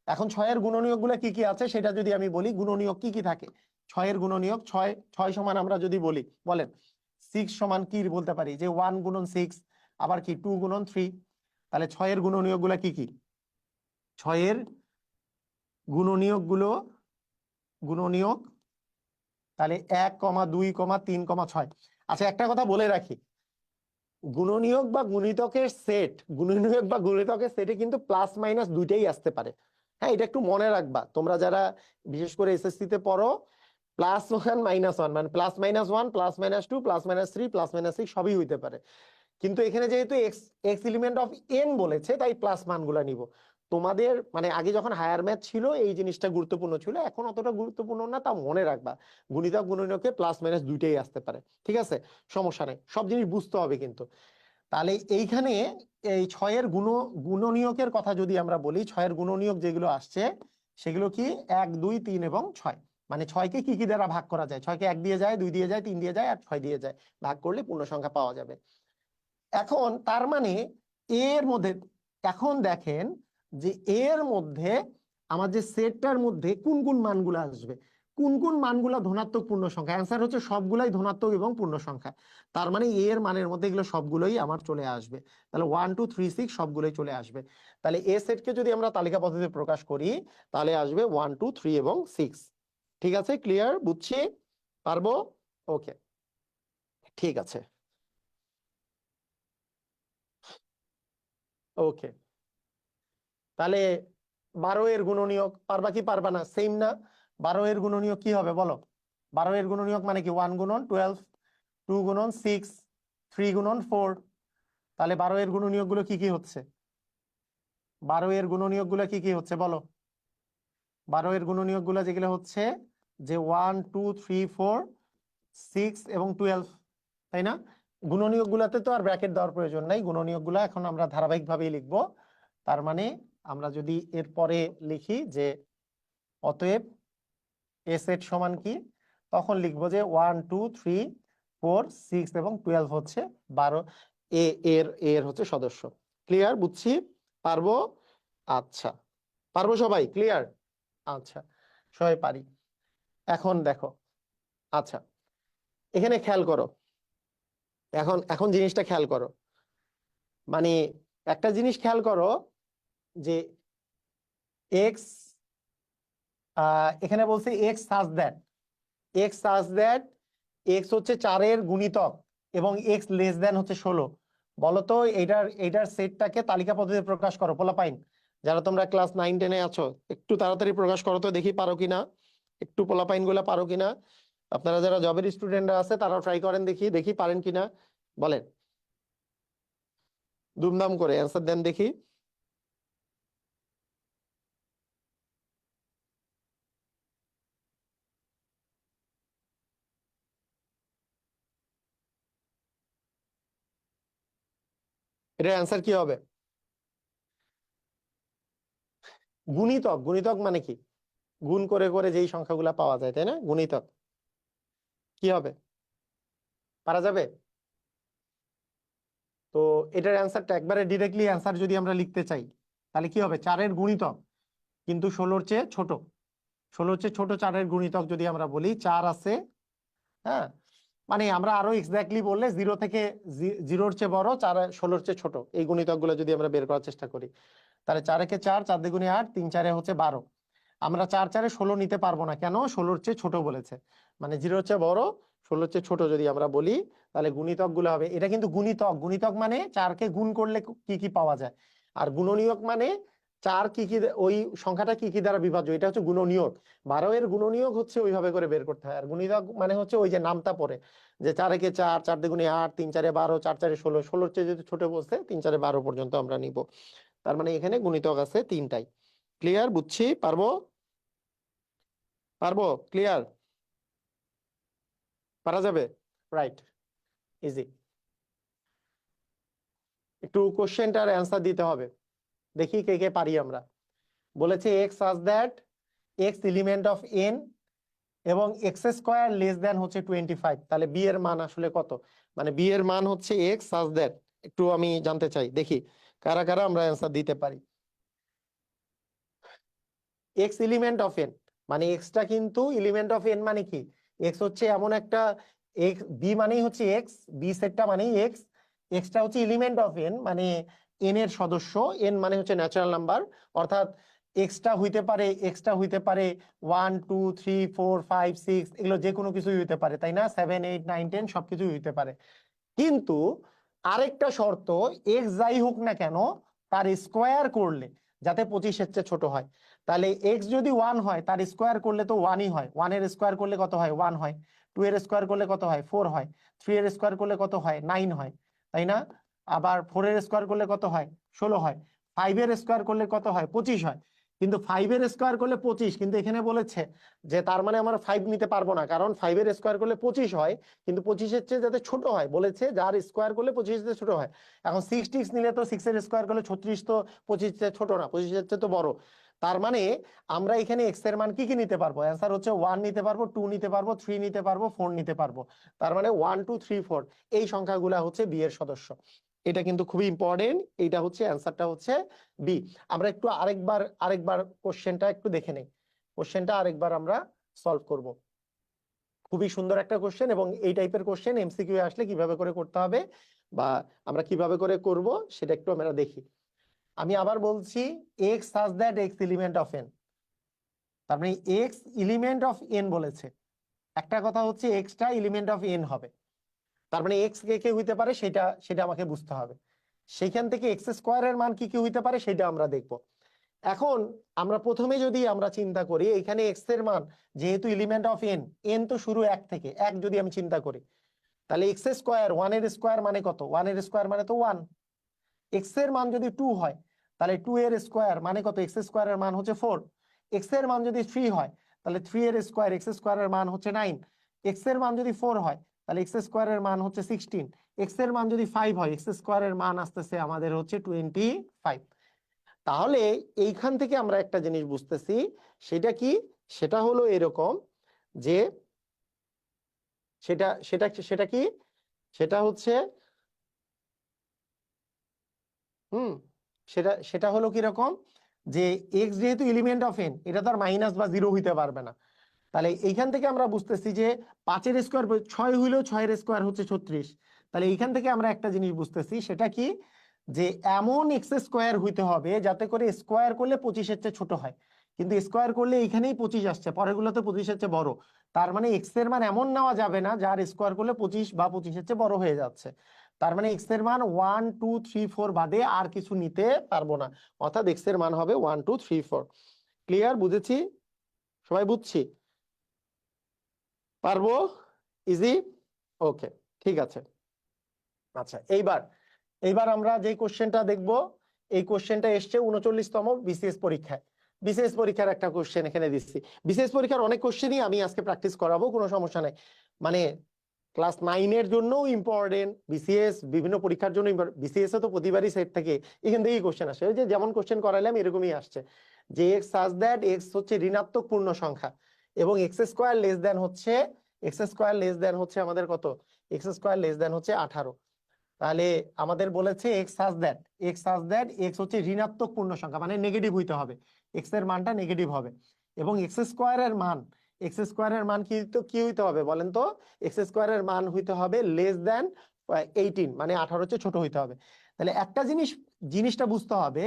এখন 6 এর গুণনীয়ক গুলা কি কি আছে সেটা যদি আমি বলি, গুণনীয়ক কি কি থাকে? 6 এর গুণনীয়ক, 6 6 সমান আমরা যদি বলি, বলেন 6 সমান কি বলতে পারি, যে 1 গুণন 6, আবার কি 2 গুণন 3। তাহলে 6 এর গুণনীয়ক গুলা কি কি? 6 এর গুণনীয়ক গুলো, গুণনীয়ক, তাহলে 1 2 3 6। আচ্ছা, একটা কথা বলে রাখি, গুণনীয়ক বা গুণিতকের সেট, গুণনীয়ক বা গুণিতকের সেটে কিন্তু প্লাস মাইনাস দুইটাই আসতে পারে। হ্যাঁ, এটা একটু মনে রাখবা তোমরা যারা বিশেষ করে এসএসসি তে পড়ো, +1 -1 মানে +-1 +-2 +-3 +-6 সবই হইতে পারে। কিন্তু এখানে যেহেতু x x element of N বলেছে, তাই প্লাস মানগুলা নিব। তোমাদের মানে আগে যখন হায়ার ম্যাথ ছিল এই জিনিসটা গুরুত্বপূর্ণ ছিল, এখন অতটা গুরুত্বপূর্ণ না, তা মনে রাখবা গুণিতক গুণনীয়কে প্লাস মাইনাস দুইটাই আসতে পারে। ঠিক আছে, সমস্যা নেই, সব জিনিস বুঝতে হবে কিন্তু। তাহলে এইখানে এই 6 এর গুণনীয়কের কথা যদি আমরা বলি, 6 এর গুণনীয়ক যেগুলো আসছে সেগুলো কি 1 2 3 এবং 6। মানে 6কে কি কি দ্বারা ভাগ করা যায়? 6কে 1 দিয়ে যায়, 2 দিয়ে যায়, 3 দিয়ে যায় আর 6 দিয়ে যায়, ভাগ করলে পূর্ণ সংখ্যা পাওয়া যাবে। এখন তার মানে এর মধ্যে, এখন দেখেন যে এর মধ্যে আমার যে সেটটার মধ্যে কোন কোন মানগুলো আসবে, কোন কোন মানগুলো ধনাত্মক পূর্ণ সংখ্যা। অ্যান্সার হচ্ছে সবগুলাই ধনাত্মক এবং পূর্ণ সংখ্যা। তার মানে এর মানের মধ্যে এগুলো সবগুলোই আমার চলে আসবে। তাহলে 1 2 3 6 সবগুলোই চলে আসবে। তাহলে এ সেটকে যদি আমরা তালিকা পদ্ধতিতে প্রকাশ করি তাহলে আসবে 1 2 3 এবং 6। ঠিক আছে, ক্লিয়ার, বুঝছি, পারবো? ওকে, ঠিক আছে, ওকে। তাহলে 12 এর গুণনীয়ক পারবা কি পারবা না? সেম না? 12 এর গুণনীয়ক কি হবে বলো? 12 এর গুণনীয়ক মানে কি? 1 গুণন 12, 2 গুণন 6, 3 গুণন 4। তাহলে 12 এর গুণনীয়ক গুলো কি কি হচ্ছে? 12 এর গুণনীয়ক গুলো কি কি হচ্ছে বলো? 12 এর গুণনীয়ক গুলো যেগুলো হচ্ছে যে 1 2 3 4 6 এবং 12, তাই না? গুণনীয়ক গুলাতে তো আর ব্র্যাকেট দেওয়ার প্রয়োজন নাই, গুণনীয়ক গুলা এখন আমরা ধারাবাহিক ভাবেই লিখবো। তার মানে আমরা যদি এর পরে লিখি যে অতএব এ সেট সমান কি, তখন লিখবো যে 1 2 3 4 6 এবং 12 হচ্ছে 12 এ এর এর হচ্ছে সদস্য। ক্লিয়ার, বুঝছি, পারবো? আচ্ছা, পারবো সবাই? ক্লিয়ার? আচ্ছা, সবাই পারি। এখন দেখো, আচ্ছা, এখানে খেয়াল করো, এখন এখন জিনিসটা খেয়াল করো, মানে একটা জিনিস খেয়াল করো যে এক্স, এখানে বলছে x such that, x such that x হচ্ছে 4-এর গুণিতক এবং এক্স লেস দেন হচ্ছে 16। বলতো এইটার এইটার সেটটাকে তালিকা পদ্ধতিতে প্রকাশ করো পোলাপাইন। যারা তোমরা ক্লাস 9 10-এ আছো একটু তাড়াতাড়ি প্রকাশ করো তো, দেখি পারো কিনা, একটু পোলাপাইন গুলা পারো কিনা। আপনারা যারা জবের স্টুডেন্টরা আছে তারাও ট্রাই করেন, দেখি দেখি পারেন কিনা, বলেন দুমদাম করে অ্যান্সার দেন দেখি। এটার অ্যান্সার কি হবে? গুণিতক, গুণিতক মানে কি? গুণ করে করে যেই সংখ্যাগুলা পাওয়া যায়, তাই না? গুণিতক কি হবে? পারা যাবে? তো এটার অ্যান্সারটা একবারে ডিরেক্টলি অ্যান্সার যদি আমরা লিখতে চাই তাহলে কি হবে? 4-এর গুণিতক কিন্তু 16-র চেয়ে ছোট, 16-র চেয়ে ছোট 4-এর গুণিতক যদি আমরা বলি 4 আছে, হ্যাঁ, মানে আমরা আরো এক্স্যাক্টলি বললে 0 থেকে 0-র চেয়ে বড়, 4 16-র চেয়ে ছোট, এই গুণিতক গুলো যদি আমরা বের করার চেষ্টা করি তাহলে 4 একে 4, 4 দুগুণে 8, 3 4-এ হচ্ছে 12। আমরা 4 4-এ 16 নিতে পারবো না, কেন? 16-র চেয়ে ছোট বলেছে, মানে 0-র চেয়ে বড় 16-র চেয়ে ছোট যদি আমরা বলি তাহলে গুণিতক গুলো হবে, এটা কিন্তু গুণিতক, গুণিতক মানে 4-কে গুণ করলে কি কি পাওয়া যায়, আর গুণনীয়ক মানে 4 কি কি ওই সংখ্যাটা কি কি দ্বারা বিভাজ্য, এটা হচ্ছে গুণনীয়ক। 12 এর গুণনীয়ক হচ্ছে ওইভাবে করে বের করতে হয়, আর গুণিতক মানে হচ্ছে ওই যে নামটা পড়ে যে 4 একে 4, 4 দুগুণে 8, 3 4-এ 12, 4 4-এ 16, 16-র চেয়ে যদি ছোট বলছে 3 4-এ 12 পর্যন্ত আমরা নিব। তার মানে এখানে গুণিতক আছে 3টাই। ক্লিয়ার, বুঝছি, পারবো? পারবো? ক্লিয়ার, পারা যাবে? Right, easy. একটু কোশ্চেনটার অ্যান্সার দিতে হবে, দেখি কে কে পারি আমরা। বলেছে x such that x element of N এবং এক্স স্কোয়ার লেস দেন হচ্ছে 25, তাহলে বি এর মান আসলে কত? মানে বি এর মান হচ্ছে এক্স সাজ দ্যাট, একটু আমি জানতে চাই, দেখি কারা কারা আমরা অ্যান্সার দিতে পারি। এক্স এলিমেন্ট অফ এন মানে এক্সটা কিন্তু এলিমেন্ট অফ এন মানে কি? এক্স হচ্ছে এমন একটা, এক্স বি মানেই হচ্ছে এক্স, বি সেটটা মানেই এক্স, এক্সটা হচ্ছে এলিমেন্ট অফ এন মানে এন এর সদস্য, এন মানে হচ্ছে ন্যাচারাল নাম্বার, অর্থাৎ এক্সটা হইতে পারে 1 2 3 4 5 6, এগুলো যে কোনো কিছুই হইতে পারে, তাই না? 7 8 9 10 সবকিছুই হইতে পারে। কিন্তু আরেকটা শর্ত, এক্স যাই হোক না কেন তার স্কোয়ার করলে যাতে 25-এর চেয়ে ছোট হয়। তাহলে এক্স যদি 1 হয় তার স্কোয়ার করলে তো 1-ই হয়, 1-এর স্কোয়ার করলে কত হয়? 1 হয়। 2-এর স্কোয়ার করলে কত হয়? 4 হয়। 3-এর স্কোয়ার করলে কত হয়? 9 হয়, তাই না? আবার 4-এর স্কোয়ার করলে কত হয়? 16 হয়। 5-এর স্কোয়ার করলে কত হয়? 25 হয়। কিন্তু 5-এর স্কোয়ার করলে 25, কিন্তু এখানে বলেছে যে তার মানে আমরা 5 নিতে পারবো না, কারণ 5-এর স্কোয়ার করলে 25 হয়, কিন্তু 25-এর চেয়ে যাতে ছোট হয় বলেছে, যার স্কোয়ার করলে 25-এর চেয়ে ছোট হয়। এখন 6 নিলে তো 6-এর স্কোয়ার করলে 36, তো 25-এর চেয়ে ছোট না, 25-এর চেয়ে তো বড়। তার মানে আমরা এখানে এক্স এর মান কি কি নিতে পারবো? অ্যান্সার হচ্ছে 1 নিতে পারবো, 2 নিতে পারবো, 3 নিতে পারবো, 4 নিতে পারবো। তার মানে 1 2 3 4 এই সংখ্যাগুলা হচ্ছে বি এর সদস্য। এটা কিন্তু খুবই ইম্পর্টেন্ট। এইটা হচ্ছে অ্যান্সারটা হচ্ছে বি। আমরা একটু আরেকবার কোশ্চেনটা একটু দেখে নেই। কোশ্চেনটা আরেকবার আমরা সলভ করব। খুবই সুন্দর একটা কোশ্চেন, এবং এই টাইপের কোশ্চেন এমসিকিউ আসলে কিভাবে করে করতে হবে বা আমরা কিভাবে করে করব সেটা একটু আমরা দেখি। আমি আবার বলছি, x such that x element of N, তার মানে এক্স এলিমেন্ট অফ এন বলেছে। একটা কথা হচ্ছে এক্সটা এলিমেন্ট অফ এন হবে, তার মানে এক্স কে কে হইতে পারে সেটা সেটা আমাকে বুঝতে হবে। সেইখান থেকে এক্স স্কোয়ারের মান কি কি হইতে পারে সেটা আমরা দেখব। এখন আমরা প্রথমে যদি আমরা চিন্তা করি, এখানে এক্স এর মান যেহেতু এলিমেন্ট অফ এন, এন তো শুরু এক থেকে, এক যদি আমি চিন্তা করি, তাহলে এক্স স্কোয়ার, ওয়ানের স্কোয়ার মানে কত? ওয়ানের স্কোয়ার মানে তো ওয়ান। এক্স এর মান যদি টু হয়, তাহলে টু এর স্কোয়ার মানে কত? এক্স স্কোয়ারের মান হচ্ছে ফোর। এক্স এর মান যদি থ্রি হয়, তাহলে থ্রি এর স্কোয়ার, এক্স স্কোয়ারের মান হচ্ছে নাইন। এক্স এর মান যদি ফোর হয়, তাহলে এক্স স্কোয়ারের মান হচ্ছে সিক্সটিন। এক্স এর মান যদি ফাইভ হয়, এক্স স্কোয়ারের মান আসতেছে আমাদের হচ্ছে 25। তাহলে এইখান থেকে আমরা একটা জিনিস বুঝতেছি, সেটা কি? সেটা হলো এরকম যে সেটা সেটা সেটা কি, সেটা হচ্ছে হুম সেটা সেটা হলো কিরকম, যে এক্স যেহেতু এলিমেন্ট অফ এন, এটা তো আর মাইনাস বা জিরো হইতে পারবে না। তাহলে এইখান থেকে আমরা বুঝতেছি যে পাঁচের স্কোয়ার, ছয় হইলেও ছয়ের স্কোয়ার হচ্ছে 36। তাহলে এইখান থেকে আমরা একটা জিনিস বুঝতেছি, সেটা কি, যে এমন এক্স স্কোয়ার হইতে হবে যাতে করে স্কোয়ার করলে 25-এর চেয়ে ছোট হয়। কিন্তু স্কোয়ার করলে এইখানেই 25 আসছে, পরেরগুলোতে 25-এর চেয়ে বড়। তার মানে এক্স এর মান এমন নেওয়া যাবে না যার স্কোয়ার করলে 25 বা 25-এর চেয়ে বড় হয়ে যাচ্ছে। তার মানে এক্স এর মান 1 2 3 4 বাদে আর কিছু নিতে পারবো না, অর্থাৎ এক্স এর মান হবে 1 2 3 4। ক্লিয়ার? বুঝেছি? সবাই বুঝছি? পারবো? ইজি? ওকে, ঠিক আছে। আচ্ছা, এইবার এইবার আমরা যে কোশ্চেনটা দেখব, এই কোশ্চেনটা এসছে 39তম বিসিএস পরীক্ষায়। বিসিএস পরীক্ষার একটা কোশ্চেন এখানে দিচ্ছি। বিসিএস পরীক্ষার অনেক কোশ্চেনই আমি আজকে প্র্যাকটিস করাবো, কোনো সমস্যা নাই। মানে ক্লাস 9-এর জন্যও ইম্পর্টেন্ট, বিসিএস বিভিন্ন পরীক্ষার জন্য বিসিএস এ তো প্রতিবারই সেট থাকে, এখান থেকেই কোশ্চেন আসে। ওই যে যেমন কোশ্চেন করাইলাম এরকমই আসছে, যে এক্স সাজ দ্যাট এক্স হচ্ছে ঋণাত্মক পূর্ণ সংখ্যা এবং এক্স স্কোয়ার লেস দেন হচ্ছে, এক্স স্কোয়ার লেস দেন হচ্ছে আমাদের কত? এক্স স্কোয়ার লেস দেন হচ্ছে 18। তাহলে আমাদের বলেছে x such that, x such that x হচ্ছে ঋণাত্মক পূর্ণ সংখ্যা, মানে নেগেটিভ হইতে হবে, এক্স এর মানটা নেগেটিভ হবে। এবং এক্স স্কোয়ারের মান, এক্স স্কোয়ারের মান কি তো কি হইতে হবে বলেন তো? এক্স স্কোয়ারের মান হইতে হবে লেস দেন 18, মানে 18 হচ্ছে ছোট হইতে হবে। তাহলে একটা জিনিসটা বুঝতে হবে,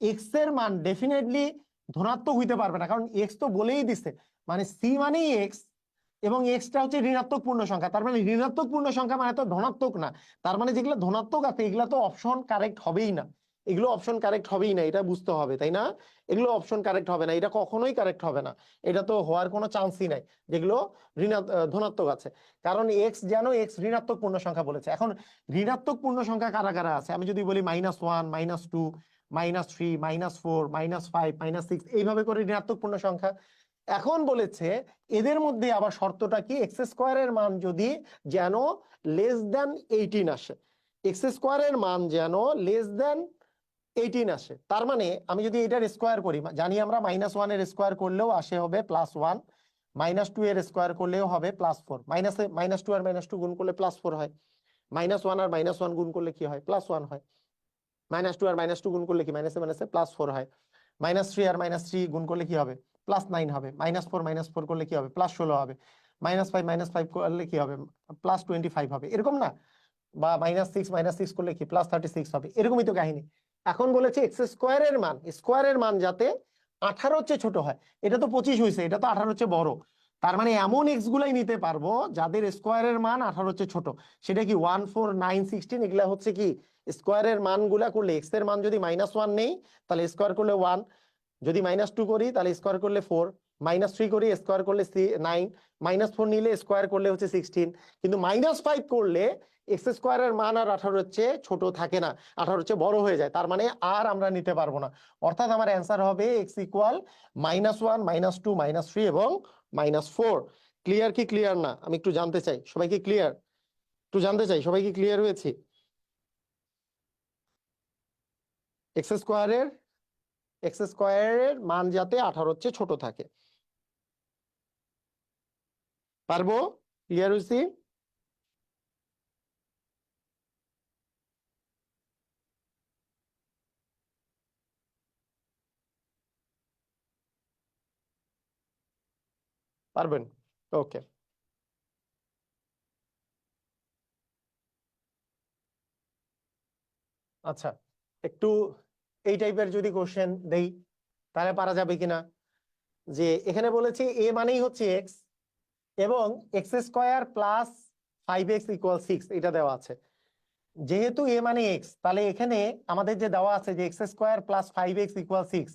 এক্স এর মান ডেফিনেটলি ধনাত্মক হইতে পারবে না, কারণ এক্স তো বলেই দিছে, মানে সি মানেই এক্স, এবং এক্সটা হচ্ছে ঋণাত্মক পূর্ণ সংখ্যা, তার মানে ঋণাত্মক পূর্ণ সংখ্যা মানে তো ধনাত্মক না। তার মানে যেগুলো ধনাত্মক আছে এগুলা তো অপশন কারেক্ট হবেই না, এগুলো অপশন কারেক্ট হবেই না, এটা বুঝতে হবে, তাই না? এগুলো অপশন কারেক্ট হবে না, এটা কখনোই কারেক্ট হবে না, এটা তো হওয়ার কোনো চান্সই নাই যেগুলো ধনাত্মক আছে। কারণ এক্স যেন এক্স ঋণাত্মক পূর্ণ সংখ্যা বলেছে। এখন ঋণাত্মক পূর্ণ সংখ্যা কারা কারা আছে? আমি যদি বলি -1 -2 -3 -4 -5 -6, এইভাবে করে ঋণাত্মক পূর্ণ সংখ্যা। এখন বলেছে এদের মধ্যে আবার শর্তটা কি, এক্স স্কোয়ারের মান যদি যেন লেস দেন 18 আসে, এক্স স্কোয়ারের মান যেন লেস দেন 18 আসে। তার মানে আমি যদি এটার স্কোয়ার করি, জানি আমরা -1 এর স্কোয়ার করলেও আসে হবে +1, -2 এর স্কোয়ার করলেও হবে +4, -2 আর -2 গুণ করলে +4 হয়, -1 আর -1 গুণ করলে কি হয়? +1 হয়। -2 আর -2 গুণ করলে কি? মাইনাসে মাইনাসে +4 হয়। -3 আর -3 গুণ করলে কি হবে? +9 হবে। -4 করলে কি হবে? +16 হবে। -5 করলে কি হবে? +25 হবে, এরকম না? বা -6 করলে কি? +36 হবে, এরকমই তো কাহিনী। এখন বলেছে এক্স স্কোয়ারের মান যাতে 18 চেয়ে ছোট হয়। এটা তো 25 হয়েছে, এটা তো 18 চেয়ে বড়। তার মানে এমন এক্স গুলাই নিতে পারবো যাদের স্কোয়ারের মান 18 চেয়ে ছোট। সেটা কি 1 4 9 16, এগুলা হচ্ছে কি স্কোয়ারের মান গুলা করলে, এক্স এর মান যদি -1 নেই তাহলে স্কোয়ার করলে 1, যদি -2 করি তাহলে স্কোয়ার করলে 4, -3 করি স্কোয়ার করলে 9, -4 নিলে স্কোয়ার করলে হচ্ছে 16। কিন্তু -5 করলে এক্স স্কোয়ারের মান আর 18 চেয়ে ছোট থাকে না, 18 চেয়ে বড় হয়ে যায়, তার মানে আর আমরা নিতে পারবো না। অর্থাৎ আমার অ্যান্সার হবে এক্স ইকুয়াল -1 -2 -3 এবং -4। ক্লিয়ার কি ক্লিয়ার না? আমি একটু জানতে চাই সবাই কি ক্লিয়ার, একটু জানতে চাই সবাই কি ক্লিয়ার হয়েছে? এক্স স্কোয়ারের এক্স স্কোয়ারের মান যাতে 18 চেয়ে ছোট থাকে। পারবো? ক্লিয়ার হয়েছি? পারবেন? ওকে, আচ্ছা, একটু এই টাইপের যদি কোশ্চেন দেই তাহলে পারা যাবে কিনা। যে এখানে বলেছি এ মানেই হচ্ছে এক্স, এবং x square plus 5x equal 6 এটা দেওয়া আছে। যেহেতু এ মানে এক্স, তাহলে এখানে আমাদের যে দেওয়া আছে যে x square plus 5x equal 6,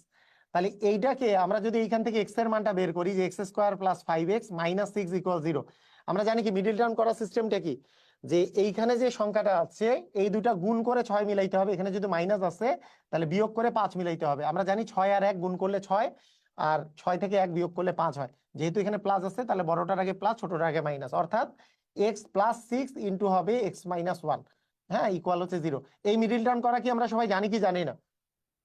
তাহলে এইটাকে আমরা যদি এইখান থেকে এক্স এর মানটা বের করি যে x square plus 5x minus 6 equal 0, আমরা জানি কি মিডিল টার্ম করার সিস্টেমটা কি, যে এইখানে যে সংখ্যাটা আছে এই দুটা গুণ করে 6 মিলাইতে হবে। এখানে যদি মাইনাস আছে তাহলে বিয়োগ করে 5 মিলাইতে হবে। আমরা জানি 6 আর 1 গুণ করলে 6, আর 6 থেকে 1 বিয়োগ করলে 5 হয়। যেহেতু এখানে প্লাস আছে তাহলে বড়টার আগে প্লাস, ছোটটার আগে মাইনাস, অর্থাৎ এক্স প্লাস 6 ইন্টু হবে এক্স মাইনাস 1, হ্যাঁ, ইকুয়াল হচ্ছে 0। এই মিডিল টার্ম করা কি আমরা সবাই জানি কি জানি না?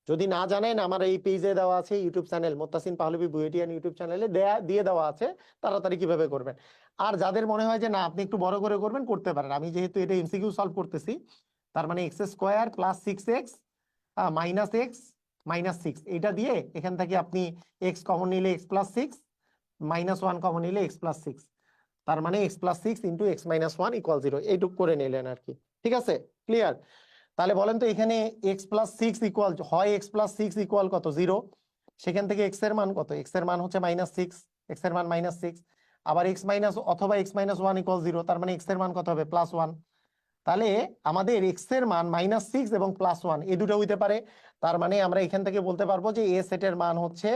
যদি না জানেন, আমার এই পেজে দেওয়া আছে, ইউটিউব চ্যানেল মুত্তাসিন পাহলভী বুয়েটিয়ান ইউটিউব চ্যানেলে দিয়ে দেওয়া আছে তাড়াতাড়ি কিভাবে করবেন। আর যাদের মনে হয় যে না আপনি একটু বড় করে করবেন, করতে পারেন। আমি যেহেতু এটা এমসিকিউ সলভ করতেছি, তার মানে x square plus 6x minus x minus 6, এটা দিয়ে এখান থেকে আপনি এক্স কমন নিলে এক্স প্লাস 6, মাইনাস 1 কমন নিলে এক্স প্লাস 6, তার মানে x plus 6 into x minus 1 equal 0, এইটুক করে নিলেন আর কি। ঠিক আছে, ক্লিয়ার? তাহলে বলেন তো এখানে এক্স প্লাস 6 ইকুয়াল হয়, এক্স প্লাস 6 ইকুয়াল কত? 0। সেখান থেকে এক্স এর মান কত? এক্স এর মান হচ্ছে মাইনাস 6, এক্স এর মান মাইনাস 6। আবার এক্স মাইনাস অথবা এক্স মাইনাস 1 ইকুয়াল 0, তার মানে এক্স এর মান কত হবে? প্লাস 1। তাহলে আমাদের এক্স এর মান মাইনাস 6 এবং প্লাস 1 এই দুটো হইতে পারে। তার মানে আমরা এখান থেকে বলতে পারবো যে এ সেটের মান হচ্ছে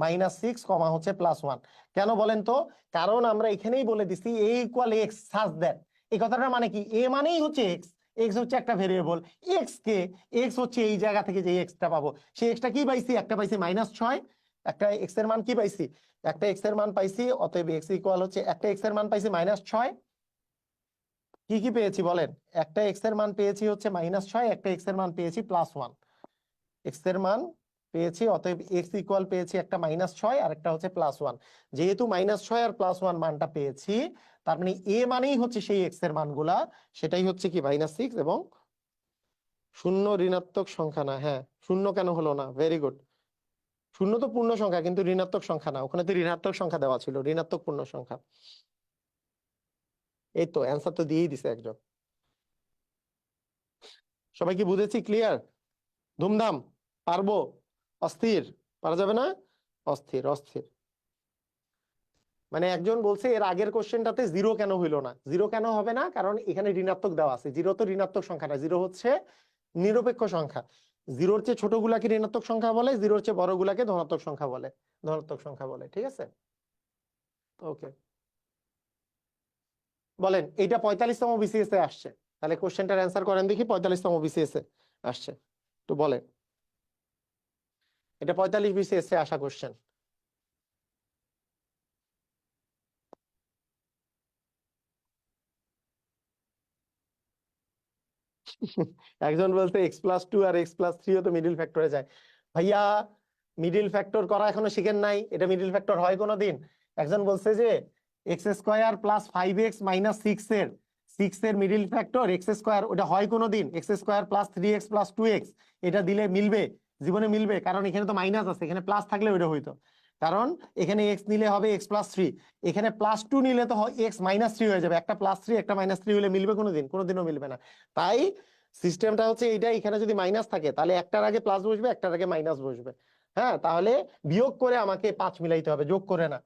মাইনাস 6 কমা হচ্ছে প্লাস 1। কেন বলেন তো? কারণ আমরা এখানেই বলে দিছি এ ইকুয়াল এক্স, সাজ দ্যাট। এই কথাটার মানে কি? এ মানেই হচ্ছে এক্স, এক্স হচ্ছে একটা ভেরিয়েবল। এক্স কে, এক্স হচ্ছে এই জায়গা থেকে যে এক্সটা পাবো, সেই এক্সটা কি পাইছি? একটা পাইছি -6, একটা এক্স এর মান কি পাইছি? একটা এক্স এর মান পাইছি। অতএব এক্স ইকুয়াল হচ্ছে, একটা এক্স এর মান পাইছি -6, কি কি পেয়েছি বলেন? একটা এক্স এর মান পেয়েছি হচ্ছে -6, একটা এক্স এর মান পেয়েছি +1। এক্স এর মান পেয়েছি, অতএব এক্স ইকুয়াল পেয়েছি একটা -6 আর একটা হচ্ছে +1। যেহেতু -6 আর +1 মানটা পেয়েছি, তার মানে এ মানেই হচ্ছে সেই এক্স এর মানগুলা, সেটাই হচ্ছে কি -6 এবং শূন্য। ঋণাত্মক সংখ্যা না, হ্যাঁ, শূন্য কেন হলো না? Very good. শূন্য তো পূর্ণ সংখ্যা, কিন্তু ঋণাত্মক সংখ্যা না, ওখানে তো ঋণাত্মক সংখ্যা দেওয়া ছিল, ঋণাত্মক পূর্ণ সংখ্যা। এই তো অ্যান্সার তো দিয়েই দিছে একজন। সবাই কি বুঝেছি? ক্লিয়ার? ধুমধাম? পারবো? অস্থির? পারা যাবে না? অস্থির অস্থির। মানে একজন বলছে এর আগের কোশ্চেনটাতে 0 কেন হইলো না? 0 কেন হবে না? কারণ এখানে ঋণাত্মক দেওয়া আছে। 0 তো ঋণাত্মক সংখ্যা না, 0 হচ্ছে নিরপেক্ষ সংখ্যা। 0-র চেয়ে ছোট গুলাকে ঋণাত্মক সংখ্যা বলে, 0-র চেয়ে বড় গুলাকে ধনাত্মক সংখ্যা বলে, ধনাত্মক সংখ্যা বলে। ঠিক আছে, ওকে। বলেন, এইটা 45তম বিসিএস এ আসছে, তাহলে কোশ্চেনটার অ্যান্সার করেন দেখি। 45তম বিসিএস এ আসছে, তো বলেন। এটা 45 বিসিএস এ আসা কোশ্চেন। একজন বলছে x+2 আর x+3 ও তো মিডিল ফ্যাক্টরে যায়। ভাইয়া, মিডিল ফ্যাক্টর করা এখনো শিখেন নাই? এটা মিডিল ফ্যাক্টর হয় কোনোদিন? একজন বলছে যে x square plus 5x minus 6 এর মিডিল ফ্যাক্টর এক্স স্কোয়ার, ওটা হয় কোনোদিন? X square plus 3x plus 2x, এটা দিলে মিলবে? জীবনে মিলবে? কারণ এখানে তো মাইনাস আছে, এখানে প্লাস থাকলে ওইটা হইতো। কারণ এখানে এক্স নিলে হবে x+3, এখানে +2 নিলে তো x-3 হয়ে যাবে। একটা +3 একটা -3 হলে মিলবে কোনোদিন? কোনোদিনও মিলবে না। তাই সিস্টেমটা হচ্ছে এইটা, এখানে যদি মাইনাস থাকে তাহলে একটার আগে প্লাস বসবে, একটার আগে মাইনাস বসবে। হ্যাঁ, তাহলে বিয়োগ করে আমাকে 5 মিলাইতে হবে, যোগ করে না।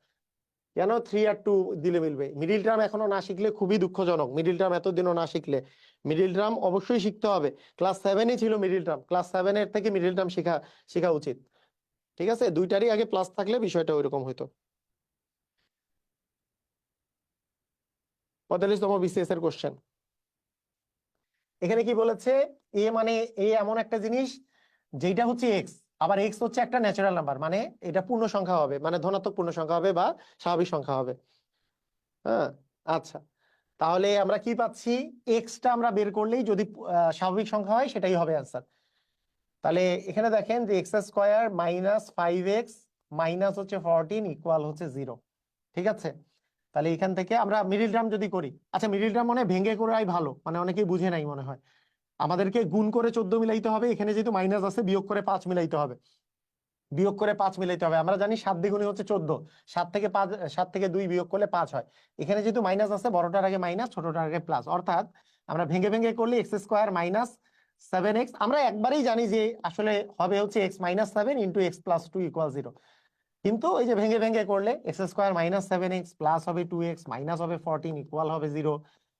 কেন 3 আর 2 দিলে মিলবে? মিডিল টার্ম এখনো না শিখলে খুবই দুঃখজনক। মিডিল টার্ম এতদিনও না শিখলে, মিডিল টার্ম অবশ্যই শিখতে হবে। ক্লাস 7-ই ছিল মিডিল টার্ম, ক্লাস 7-এর থেকে মিডিল টার্ম শেখা শেখা উচিত। ঠিক আছে, দুইটারই আগে প্লাস থাকলে বিষয়টা ওইরকম হইতো। 45তম বিসিএস এর কোশ্চেন। এখানে কি বলেছে? এ মানে এ এমন একটা জিনিস যেটা হচ্ছে এক্স, আবার এক্স হচ্ছে একটা ন্যাচারাল নাম্বার, মানে এটা পূর্ণ সংখ্যা হবে, মানে ধনাত্মক পূর্ণ সংখ্যা হবে বা স্বাভাবিক সংখ্যা হবে। হ্যাঁ, আচ্ছা, তাহলে আমরা কি পাচ্ছি? এক্সটা আমরা বের করলেই যদি স্বাভাবিক সংখ্যা হয় সেটাই হবে অ্যান্সার। তাহলে এখানে দেখেন যে এক্স স্কোয়ার -5x মাইনাস হচ্ছে 14 ইকুয়াল হচ্ছে 0। ঠিক আছে, তাহলে এখান থেকে আমরা মিডিল টার্ম যদি করি, আচ্ছা মিডিল টার্ম মনে হয় ভেঙে করাই ভালো, মানে অনেকেই বুঝে নাই মনে হয়। আমাদেরকে গুণ করে 14 মিলাইতে হবে, এখানে যেহেতু মাইনাস আছে বিয়োগ করে 5 মিলাইতে হবে। বিয়োগ করে 5 মিলাইতে হবে। আমরা জানি 7 দ্বিগুণী হচ্ছে 14, 7 থেকে 2 বিয়োগ করলে 5 হয়। এখানে যেহেতু মাইনাস আছে, বড়টার আগে মাইনাস, ছোটটার আগে প্লাস, অর্থাৎ আমরা ভেঙে ভেঙে করলে এক্স স্কোয়ার মাইনাস 7x, আমরা একবারেই জানি যে আসলে হবে হচ্ছে x minus 7 into x plus 2 equal 0। কিন্তু এই যে ভেঙে ভেঙে করলে x square minus 7x plus হবে 2x মাইনাস হবে 14 ইকুয়াল হবে 0।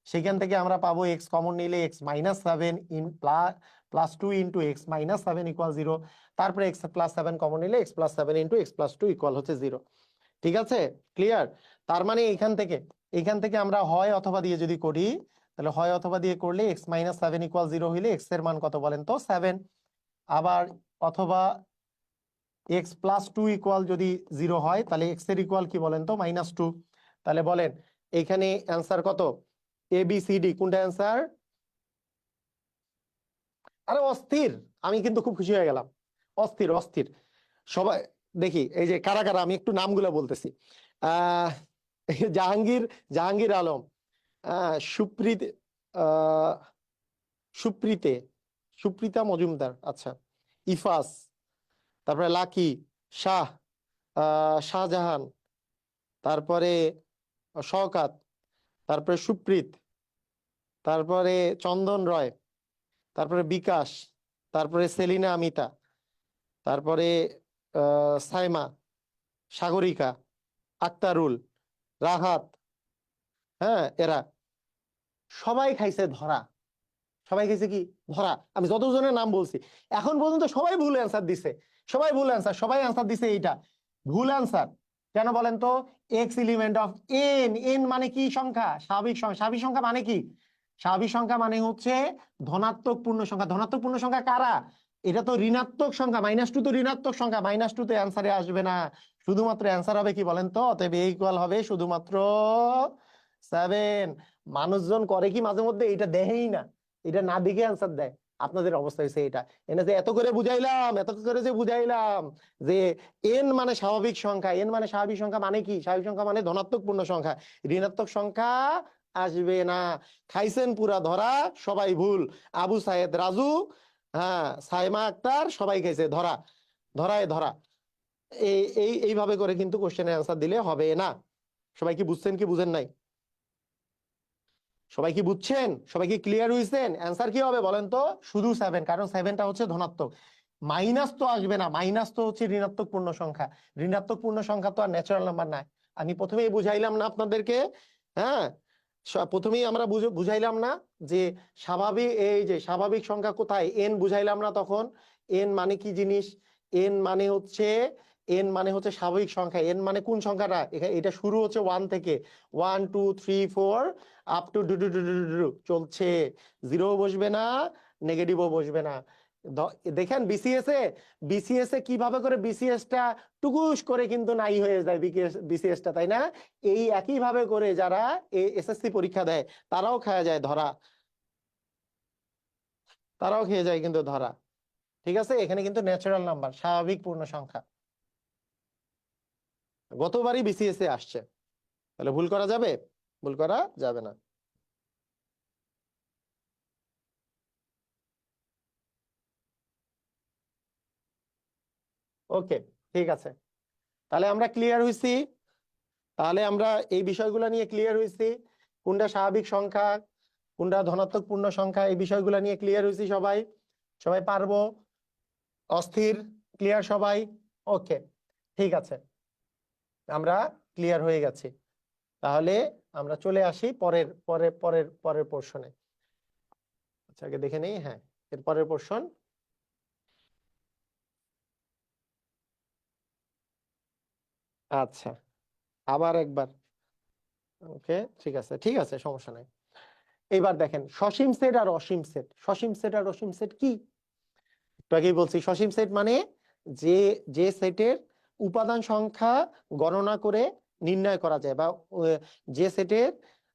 সেখান থেকে আমরা পাবো এক্স কমন নিলে x minus 7 in plus 2 into x minus 7 equal 0। তারপরে এক্স প্লাস 7 কমন নিলে x plus 7 into x plus 2 equal হচ্ছে 0। ঠিক আছে, ক্লিয়ার? তার মানে এইখান থেকে আমরা হয় অথবা দিয়ে যদি করি, তাহলে হয় অথবা দিয়ে করলে এক্স মাইনাস 7 ইকুয়াল 0 হইলে এক্স এর মান কত বলেন তো? 7। আবার অথবা এক্স প্লাস 2 ইকুয়াল যদি 0 হয়, তাহলে এক্স এর ইকুয়াল কি বলেন তো? -2। তাহলে বলেন এইখানে অ্যান্সার কত? এ বি সি ডি কোনটা অ্যান্সার? আরে অস্থির, আমি কিন্তু খুব খুশি হয়ে গেলাম। অস্থির অস্থির সবাই। দেখি এই যে কারা কারা, আমি একটু নামগুলো বলতেছি। আহ জাহাঙ্গীর, জাহাঙ্গীর আলম, সুপ্রীত, আহ সুপ্রীতে, সুপ্রিতা মজুমদার, আচ্ছা, ইফাস, তারপরে লাকি, শাহ, শাহজাহান, তারপরে শওকাত, তারপরে সুপ্রীত, তারপরে চন্দন রয়, তারপরে বিকাশ, তারপরে সেলিনা আমিতা, তারপরে সাইমা, সাগরিকা, আক্তারুল, রাহাত, হ্যাঁ, এরা সবাই খাইছে ধরা। সবাই খাইছে কি? ধরা। আমি যতজনের নাম বলছি এখন পর্যন্ত সবাই ভুল অ্যান্সার দিছে। সবাই ভুল অ্যান্সার, সবাই অ্যান্সার দিছে এইটা ভুল অ্যান্সার। কেন বলেন তো? X element of N. N মানে কি? সংখ্যা, স্বাভাবিক সংখ্যা। স্বাভাবিক সংখ্যা মানে কি? স্বাভাবিক সংখ্যা মানে হচ্ছে ধনাত্মক পূর্ণ সংখ্যা। ধনাত্মক পূর্ণ সংখ্যা কারা? এটা তো ঋণাত্মক সংখ্যা। -2 তো ঋণাত্মক সংখ্যা, -2 তো অ্যান্সারে আসবে না। শুধুমাত্র অ্যান্সার হবে কি বলেন তো? অতএব এ ইকুয়াল হবে শুধুমাত্র 7। মানুষজন করে কি মাঝে মধ্যে এটা দেখেই না, এটা না দেখে অ্যান্সার দেয়। আপনাদের অবস্থা হয়েছে এটা। এনে যে এত করে বুঝাইলাম, এত করে যে বুঝাইলাম যে এন মানে স্বাভাবিক সংখ্যা। এন মানে স্বাভাবিক সংখ্যা মানে কি? স্বাভাবিক সংখ্যা মানে ধনাত্মক পূর্ণ সংখ্যা, ঋণাত্মক সংখ্যা আসবে না। খাইছেন পুরা ধরা, সবাই ভুল। আবু সায়েদ রাজু, হ্যাঁ, সাইমা আক্তার, সবাই খাইছে ধরা। ধরায় ধরা। এইভাবে করে কিন্তু কোশ্চেনের অ্যান্সার দিলে হবে না। সবাই কি বুঝছেন কি বুঝেন নাই? সবাই কি বুঝছেন? সবাই কি ক্লিয়ার হয়েছেন? অ্যান্সার কি হবে বলেন তো? শুধু 7, কারণ 7টা হচ্ছে ধনাত্মক। মাইনাস তো আসবে না, মাইনাস তো হচ্ছে ঋণাত্মক পূর্ণ সংখ্যা। ঋণাত্মক পূর্ণ সংখ্যা তো আর ন্যাচারাল নাম্বার নাই। আমি প্রথমেই বুঝাইলাম না আপনাদেরকে? হ্যাঁ, প্রথমেই আমরা বুঝাইলাম না যে স্বাভাবিক, এই যে স্বাভাবিক সংখ্যা কোথায়? এন বুঝাইলাম না তখন? এন মানে কি জিনিস? এন মানে হচ্ছে স্বাভাবিক সংখ্যা। এন মানে কোন সংখ্যাটা? এটা শুরু হচ্ছে 1 থেকে, 1 2 3 4 up to do do do do do চলছে। জিরো বসবে না, নেগেটিভও বসবে না। দেখেন বিসিএস এ কিভাবে করে বিসিএস টা টুকুস করে কিন্তু নাই হয়ে যায় বিসিএস টা, তাই না? এই একই ভাবে করে যারা এসএসসি পরীক্ষা দেয় তারাও খাওয়া যায় ধরা, তারাও খেয়ে যায় কিন্তু ধরা। ঠিক আছে, এখানে কিন্তু ন্যাচারাল নাম্বার, স্বাভাবিক পূর্ণ সংখ্যা। গতবারই বিসিএস এ আসছে, তাহলে ভুল করা যাবে? ভুল করা যাবে না। ওকে, ঠিক আছে, তাহলে আমরা ক্লিয়ার হইছি। তাহলে আমরা এই বিষয়গুলো নিয়ে ক্লিয়ার হইছি, কোনটা স্বাভাবিক সংখ্যা, কোনটা ধনাত্মক পূর্ণ সংখ্যা, এই বিষয়গুলো নিয়ে ক্লিয়ার হইছি সবাই। সবাই পারবো? অস্থির? ক্লিয়ার সবাই? ওকে, ঠিক আছে, আমরা ক্লিয়ার হয়ে গেছি। তাহলে আমরা চলে আসি পরের পরের পরের পরের পোর্শনে। আচ্ছা, আগে দেখে নেই, হ্যাঁ, এর পরের পোর্শন। আচ্ছা, আবার একবার। ওকে, ঠিক আছে, ঠিক আছে, সমস্যা নাই। এইবার দেখেন সসীম সেট আর অসীম সেট। সসীম সেট আর অসীম সেট কি? একটু আগেই বলছি, সসীম সেট মানে যে যে সেটের উপাদান সংখ্যা গণনা করে নির্ণয় করা যায়, বা যে সেটের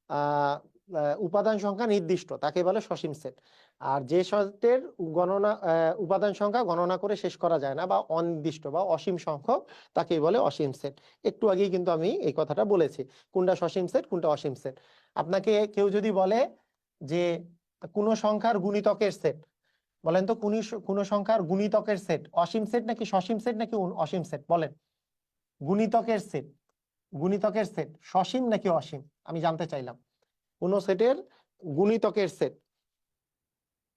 আহ উপাদান সংখ্যা নির্দিষ্ট, তাকে বলে সসীম সেট। আর যে সেটের উপাদান সংখ্যা গণনা করে শেষ করা যায় না, বা অনির্দিষ্ট বা অসীম সংখ্যক, তাকে বলে অসীম সেট। একটু আগেই কিন্তু আমি এই কথাটা বলেছি, কোনটা সসীম সেট কোনটা অসীম সেট। আপনাকে কেউ যদি বলে যে কোন সংখ্যার গুণিতকের সেট, বলেন তো কোন সংখ্যার গুণিতকের সেট অসীম সেট নাকি সসীম সেট নাকি অসীম সেট বলেন? গুণিতকের সেট, গুণিতকের সেট সসীম নাকি অসীম আমি জানতে চাইলাম। কোন সেটের গুণিতকের সেট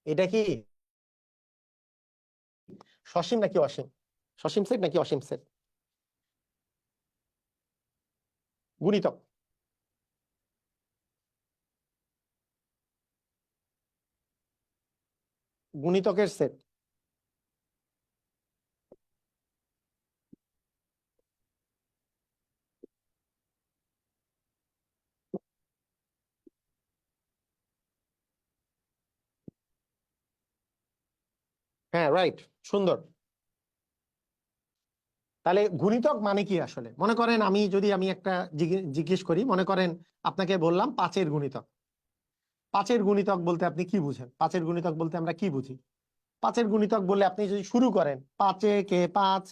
এটা কি সসীম নাকি অসীম? সসীম সেট নাকি অসীম সেট? গুণিতক। গুণিতকের সেট। হ্যাঁ, রাইট, সুন্দর। তাহলে গুণিতক মানে কি আসলে? মনে করেন আমি একটা জিজ্ঞেস করি, মনে করেন আপনাকে বললাম 5-এর গুণিতক। 5-এর গুণিতক বলতে আপনি কি বুঝেন? 5-এর গুণিতক বলতে আমরা কি বুঝি? 5-এর গুণিতক বলে আপনি যদি শুরু করেন 5 কে 5,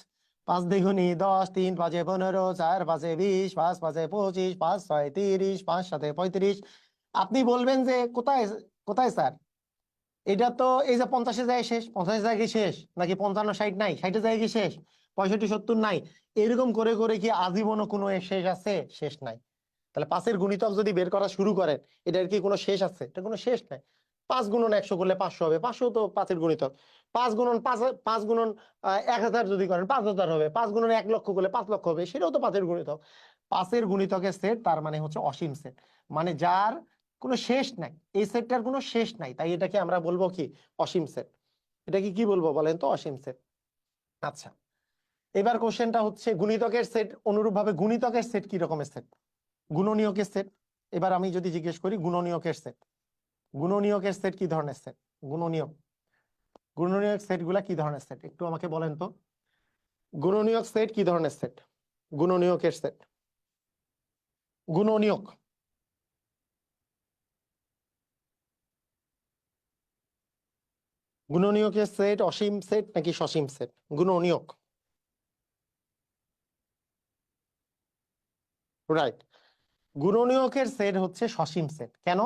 5 দ্বিগুণী 10, 3 5 15, 4 5 20, 5 5 25, 5 6 30, 5 7 35, আপনি বলবেন যে কোথায়, কোথায় স্যার? এটা তো এই যে 50-এ যায় শেষ, 50 জায়গায় শেষ, নাকি 55 60 নাই, 60-এ জায়গায় শেষ, 65 70 নাই, এরকম করে করে কি আজীবনও কোনো শেষ আছে? শেষ নাই। তাহলে 5-এর গুণিতক যদি বের করা শুরু করেন, এটার কি কোনো শেষ আছে? এটা কোনো শেষ নাই। 5 গুণন 100 করলে 500 হবে, 500 তো 5-এর গুণিতক। 5 গুণন 5, 5 গুণন 1000 যদি করেন 5000 হবে, 5 গুণন 1 লক্ষ করলে 5 লক্ষ হবে, সেটাও তো 5-এর গুণিতক। 5-এর গুণিতকের সেট তার মানে হচ্ছে অসীম সেট, মানে যার কোনো শেষ নাই, এই সেটটার কোনো শেষ নাই, তাই এটাকে আমরা বলবো কি? অসীম সেট। এটাকে কি বলবো বলেন তো? অসীম সেট। আচ্ছা, এবার কোশ্চেনটা হচ্ছে গুণিতকের সেট অনুরূপভাবে গুণিতকের সেট কি রকমের সেট? গুণনীয়কের সেট। এবার আমি যদি জিজ্ঞেস করি গুণনীয়কের সেট, গুণনীয়কের সেট কি ধরনের সেট? গুণনীয়ক, গুণনীয়ক সেট গুলা কি ধরনের সেট একটু আমাকে বলেন তো? গুণনীয়ক সেট কি ধরনের সেট? গুণনীয়কের সেট, গুণনীয়ক। গুণনীয়কের সেট অসীম সেট নাকি সসীম সেট? গুণনীয়ক, রাইট। গুণনীয়কের সেট হচ্ছে সসীম সেট। কেন?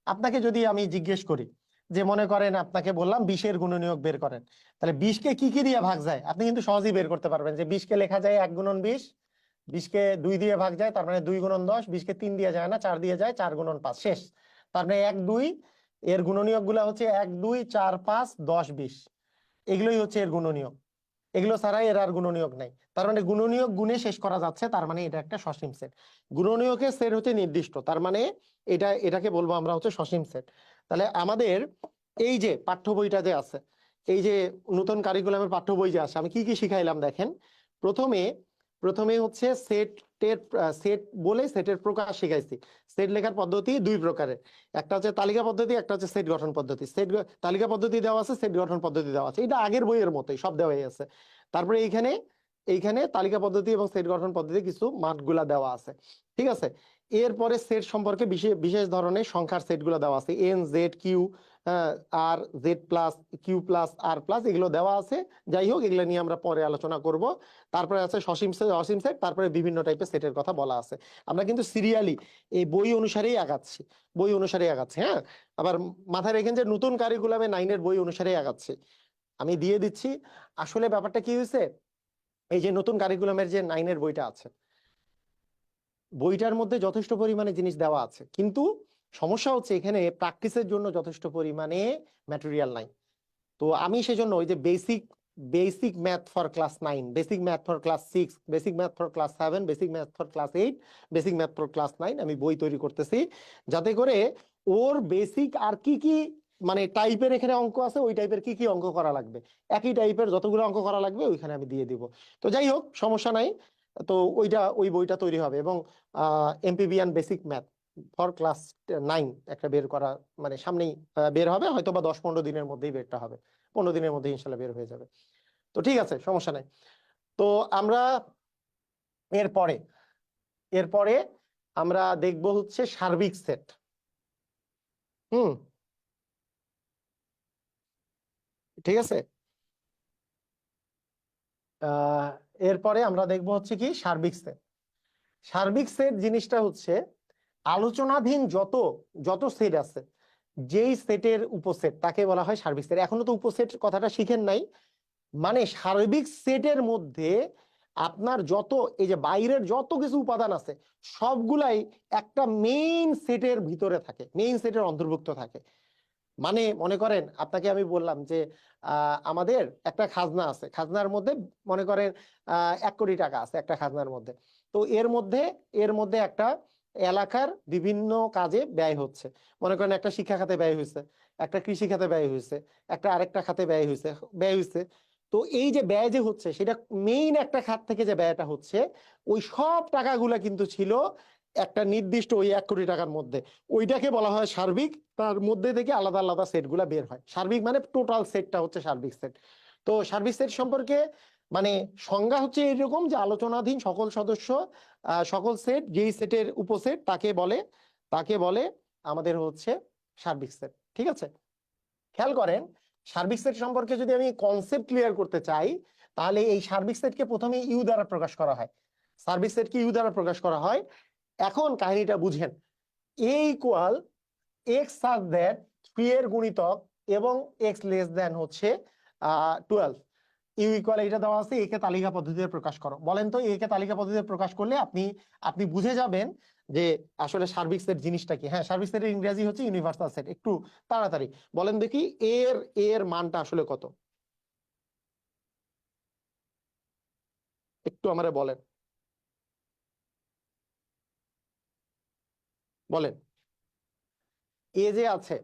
আপনাকে যদি আমি জিজ্ঞেস করি যে মনে করেন আপনাকে বললাম 20-এর গুণনীয়ক বের করেন, তাহলে 20-কে কি কি দিয়ে ভাগ যায় আপনি কিন্তু সহজেই বের করতে পারবেন। যে 20-কে লেখা যায় 1 গুণন 20, 20-কে 2 দিয়ে ভাগ যায় তার মানে 2 গুণন 10, 20-কে 3 দিয়ে যায় না, 4 দিয়ে যায়, 4 গুণন 5, শেষ। তার মানে 1 2 এর গুণনীয়ক গুলা হচ্ছে 1 2 4 5 10 20, এগুলোই হচ্ছে এর গুণনীয়ক। এগুলো ছাড়াই এর আর গুণনীয়ক নাই, তার মানে গুণনীয়ক গুণে শেষ করা যাচ্ছে, তার মানে এটা একটা সসীম সেট। গুণনীয়কের সেট হচ্ছে নির্দিষ্ট, তার মানে এটাকে বলবো আমরা হচ্ছে সসীম সেট। তাহলে আমাদের এই যে পাঠ্য বইটা যে আছে, এই যে নতুন কারিকুলামের পাঠ্য বই যে আছে, আমি কি কি শিখাইলাম দেখেন। প্রথমে প্রথমে হচ্ছে সেটের সেট বলে সেটের প্রকার শিখাইছি। সেট লেখার পদ্ধতি দুই প্রকারের, একটা হচ্ছে তালিকা পদ্ধতি, একটা হচ্ছে সেট গঠন পদ্ধতি। তালিকা পদ্ধতি দেওয়া আছে, সেট গঠন পদ্ধতি দেওয়া আছে, এটা আগের বইয়ের মতোই সব দেওয়াই আছে। তারপরে এইখানে এইখানে তালিকা পদ্ধতি এবং সেট গঠন পদ্ধতি কিছু মানগুলা দেওয়া আছে, ঠিক আছে। এরপরে সেট সম্পর্কে বিশেষ বিশেষ ধরনের সংখ্যার সেট গুলো দেওয়া আছে, N Z Q R Z plus Q plus আর প্লাস, এগুলো দেওয়া আছে। যাই হোক, এগুলো নিয়ে আমরা পরে আলোচনা করব। তারপরে আছে সসীম সেট, অসীম সেট, তারপরে বিভিন্ন টাইপের সেটের কথা বলা আছে। আমরা কিন্তু সিরিয়ালি এই বই অনুসারেই আগাচ্ছি, বই অনুসারে আগাচ্ছি। হ্যাঁ, আবার মাথায় রেখেন যে নতুন কারিকুলামে 9-এর বই অনুসারেই আগাচ্ছি। আমি দিয়ে দিচ্ছি। আসলে ব্যাপারটা কি হয়েছে, এই যে নতুন কারিকুলামের যে 9-এর বইটা আছে, বইটার মধ্যে যথেষ্ট পরিমাণে জিনিস দেওয়া আছে, কিন্তু সমস্যা হচ্ছে এখানে প্র্যাকটিসের জন্য যথেষ্ট পরিমাণে ম্যাটেরিয়াল নাই। তো আমি সেজন্য ওই যে basic basic math for class 9, basic math for class 6, basic math for class 7, basic math for class 8, basic math for class 9 আমি বই তৈরি করতেছি, যাতে করে ওর বেসিক আর কি কি মানে টাইপের এখানে অঙ্ক আছে, ওই টাইপের কি কি অঙ্ক করা লাগবে, একই টাইপের যতগুলো অঙ্ক করা লাগবে ওইখানে আমি দিয়ে দিব। তো যাই হোক, সমস্যা নাই। তো ওই বইটা তৈরি হবে, এবং এমপিবিএন বেসিক ম্যাথ ফর ক্লাস 9 একটা বের করা, মানে সামনেই বের হবে, হয়তো বা 10-15 দিনের মধ্যেই বেরটা হবে, 15 দিনের মধ্যে ইনশাল্লাহ বের হয়ে যাবে। তো ঠিক আছে, সমস্যা নাই। তো আমরা এরপরে এরপরে আমরা দেখব হচ্ছে সার্বিক সেট। হুম, ঠিক আছে। আহ এরপরে আমরা দেখব হচ্ছে কি সার্বিক সেট। সার্বিক সেট জিনিসটা হচ্ছে আলোচনাধীন যত যত সেট আছে, যেই সেটের উপসেট তাকে বলা হয় সার্বিক সেট। এখনো তো উপসেট কথাটা শিখেন নাই। মানে সার্বিক সেটের মধ্যে আপনার যত এই যে বাইরের যত কিছু উপাদান আছে সবগুলাই একটা মেইন সেটের ভিতরে থাকে, মেইন সেটের অন্তর্ভুক্ত থাকে। মানে মনে করেন আপনাকে আমি বললাম যে আমাদের একটা খাজনা আছে, খাজনার মধ্যে মনে করেন 1 কোটি টাকা আছে একটা খাজনার মধ্যে। তো এর মধ্যে একটা এলাকার বিভিন্ন কাজে ব্যয় হচ্ছে। মনে করেন একটা শিক্ষা খাতে ব্যয় হয়েছে, একটা কৃষি খাতে ব্যয় হয়েছে, একটা আরেকটা খাতে ব্যয় হয়েছে। তো এই যে ব্যয় যে হচ্ছে সেটা মেইন একটা খাত থেকে যে ব্যয়টা হচ্ছে, ওই সব টাকাগুলা কিন্তু ছিল একটা নির্দিষ্ট ওই 1 কোটি টাকার মধ্যে। ওইটাকে বলা হয় সার্বিক। তার মধ্যে থেকে আলাদা আলাদা সেট গুলা বের হয়। সার্বিক মানে টোটাল সেটটা হচ্ছে সার্বিক সেট। তো সার্বিক সেট সম্পর্কে মানে সংজ্ঞা হচ্ছে এরকম যে আলোচনাধীন সকল সদস্য সকল সেট, যেই সেটের উপসেট তাকে বলে আমাদের হচ্ছে সার্বিক সেট। ঠিক আছে, খেয়াল করেন সার্বিক সেট সম্পর্কে যদি আমি কনসেপ্ট ক্লিয়ার করতে চাই, তাহলে এই সার্বিক সেটকে প্রথমে ইউ দ্বারা প্রকাশ করা হয়। সার্বিক সেটকে ইউ দ্বারা প্রকাশ করা হয়। এখন কাহিনীটা বুঝেন। এ ইকুয়াল এক্স সাজ দ্যাট 3 এর গুণিতক এবং এক্স লেস দেন হচ্ছে 12। ইউ ইকুয়াল এটা দেওয়া আছে, একে তালিকা পদ্ধতিতে প্রকাশ করো। বলেন তো একে তালিকা পদ্ধতিতে প্রকাশ করলে আপনি আপনি বুঝে যাবেন যে আসলে সার্বিক সেট জিনিসটা কি। হ্যাঁ, সার্বিক সেটের ইংরেজি হচ্ছে ইউনিভার্সাল সেট। একটু তাড়াতাড়ি বলেন দেখি এর এর মানটা আসলে কত, একটু আমারে বলেন, বলেন। এ যে আছে,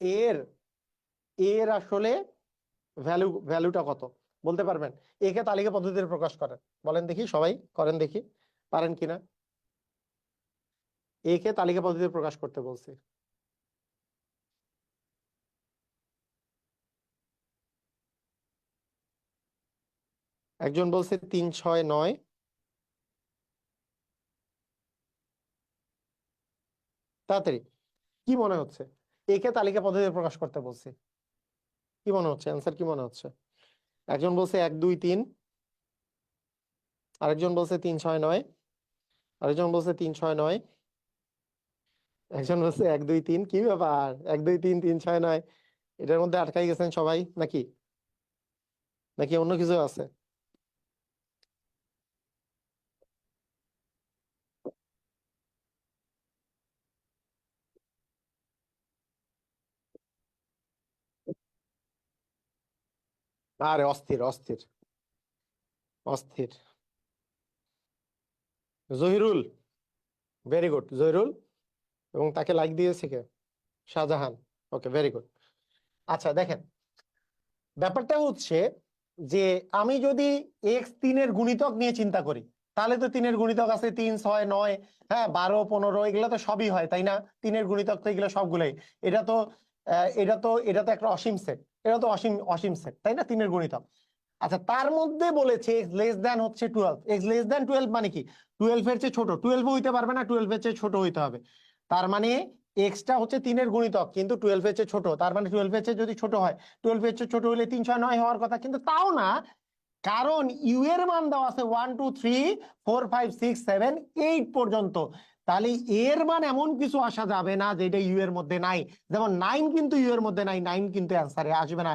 এর এর আসলে ভ্যালুটা কত বলতে পারবেন? একে তালিকা পদ্ধতিতে প্রকাশ করেন, বলেন দেখি, সবাই করেন দেখি পারেন কিনা। একে তালিকা পদ্ধতিতে প্রকাশ করতে বলছি। একজন বলছে 3, 6, 9। তাড়াতাড়ি, কি মনে হচ্ছে? একে তালিকা পদ্ধতিতে প্রকাশ করতে বলছি, কি মনে হচ্ছে? অ্যান্সার কি মনে হচ্ছে? একজন বলছে 1, 2, 3, আরেকজন বলছে 3, 6, 9, আরেকজন বলছে 3, 6, 9, একজন বলছে 1, 2, 3। কি ব্যাপার 1, 2, 3, 3, 6, 9? এটার মধ্যে আটকাই গেছেন সবাই নাকি? নাকি অন্য কিছু আছে? আরে অস্থির অস্থির অস্থির। Zahirul, very good Zahirul. এবং তাকে লাইক দিয়েছে কে? শাহজাহান। ওকে, ভেরি গুড। আচ্ছা দেখেন, ব্যাপারটা হচ্ছে যে আমি যদি এক্স 3-এর গুণিতক নিয়ে চিন্তা করি, তাহলে তো 3-এর গুণিতক আছে 3, 6, 9, হ্যাঁ 12, 15, এগুলো তো সবই হয় তাই না? 3-এর গুণিতক তো এগুলো সবগুলোই। এটা তো এটা তো একটা অসীম সেট। এটা তো অসীম অসীম সেট তাই না, 3-এর গুণিতক। আচ্ছা, তার মধ্যে বলেছে এক্স লেস দেন হচ্ছে 12। এক্স লেস দেন 12 মানে কি? 12-এর চেয়ে ছোট। 12 হইতে পারবে না, 12-এর চেয়ে ছোট হইতে হবে। তার মানে এক্সটা হচ্ছে 3-এর গুণিতক কিন্তু 12-এর চেয়ে ছোট। তার মানে 12-এর চেয়ে যদি ছোট হয়, 12-এর চেয়ে ছোট হলে 3, 6, 9 হওয়ার কথা, কিন্তু তাও না। কারণ ইউ এর মান দেওয়া আছে 1, 2, 3, 4, 5, 6, 7, 8 পর্যন্ত। তাহলে এর মান এমন কিছু আসা যাবে না যেটা ইউ এর মধ্যে নাই। যেমন 9 কিন্তু ইউ এর মধ্যে নাই, 9 কিন্তু অ্যান্সারে আসবে না,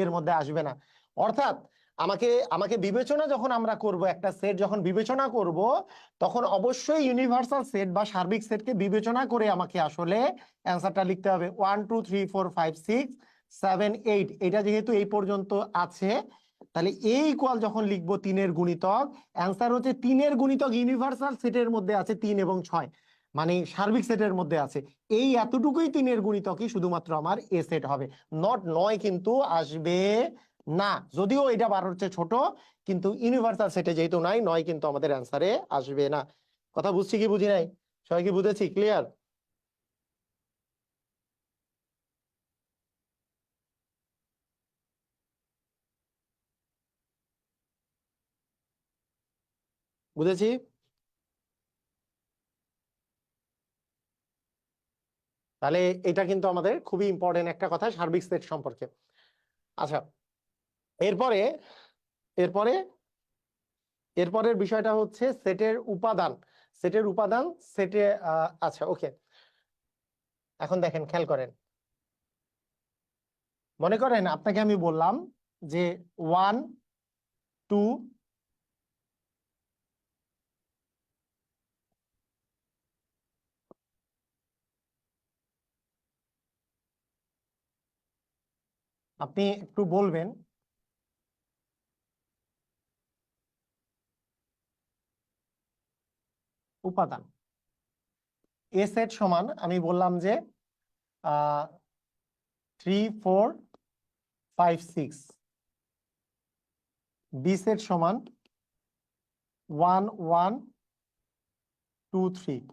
এর মধ্যে আসবে না। অর্থাৎ আমাকে আমাকে বিবেচনা যখন আমরা করব, একটা সেট যখন বিবেচনা করব, তখন অবশ্যই ইউনিভার্সাল সেট বা সার্বিক সেটকে বিবেচনা করে আমাকে আসলে অ্যান্সারটা লিখতে হবে। 1, 2, 3, 4, 5, 6, 7, 8, এটা যেহেতু এই পর্যন্ত আছে, তাহলে এই ইকুয়াল যখন লিখবো 3-এর গুণিতক, অ্যান্সার হচ্ছে 3-এর গুণিতক ইউনিভার্সাল সেটের মধ্যে আছে 3 এবং 6, মানে সার্বিক সেটের মধ্যে আছে। এই এতটুকুই 3-এর গুণিতকই শুধুমাত্র আমার এ সেট হবে। নট 9 কিন্তু আসবে না, যদিও এটা 12-এর চেয়ে ছোট, কিন্তু ইউনিভার্সাল সেটে যেহেতু নাই, 9 কিন্তু আমাদের অ্যান্সারে আসবে না। কথা বুঝছি কি বুঝি নাই? সবাই কি বুঝেছি? ক্লিয়ার? বুঝেছি। তাহলে এটা কিন্তু আমাদের খুবই ইম্পর্টেন্ট একটা কথা সার্বিক সেট সম্পর্কে। আচ্ছা, এরপরে এরপরে এরপরের বিষয়টা হচ্ছে সেটের উপাদান। সেটের উপাদান সেটে আচ্ছা ওকে, এখন দেখেন খেয়াল করেন। মনে করেন আপনাকে আমি বললাম যে 1 2 আপনি একটু বলবেন উপাদান। এ সেট সমান আমি বললাম যে 3 4 5 6। বি সেট সমান 1 1 2 3।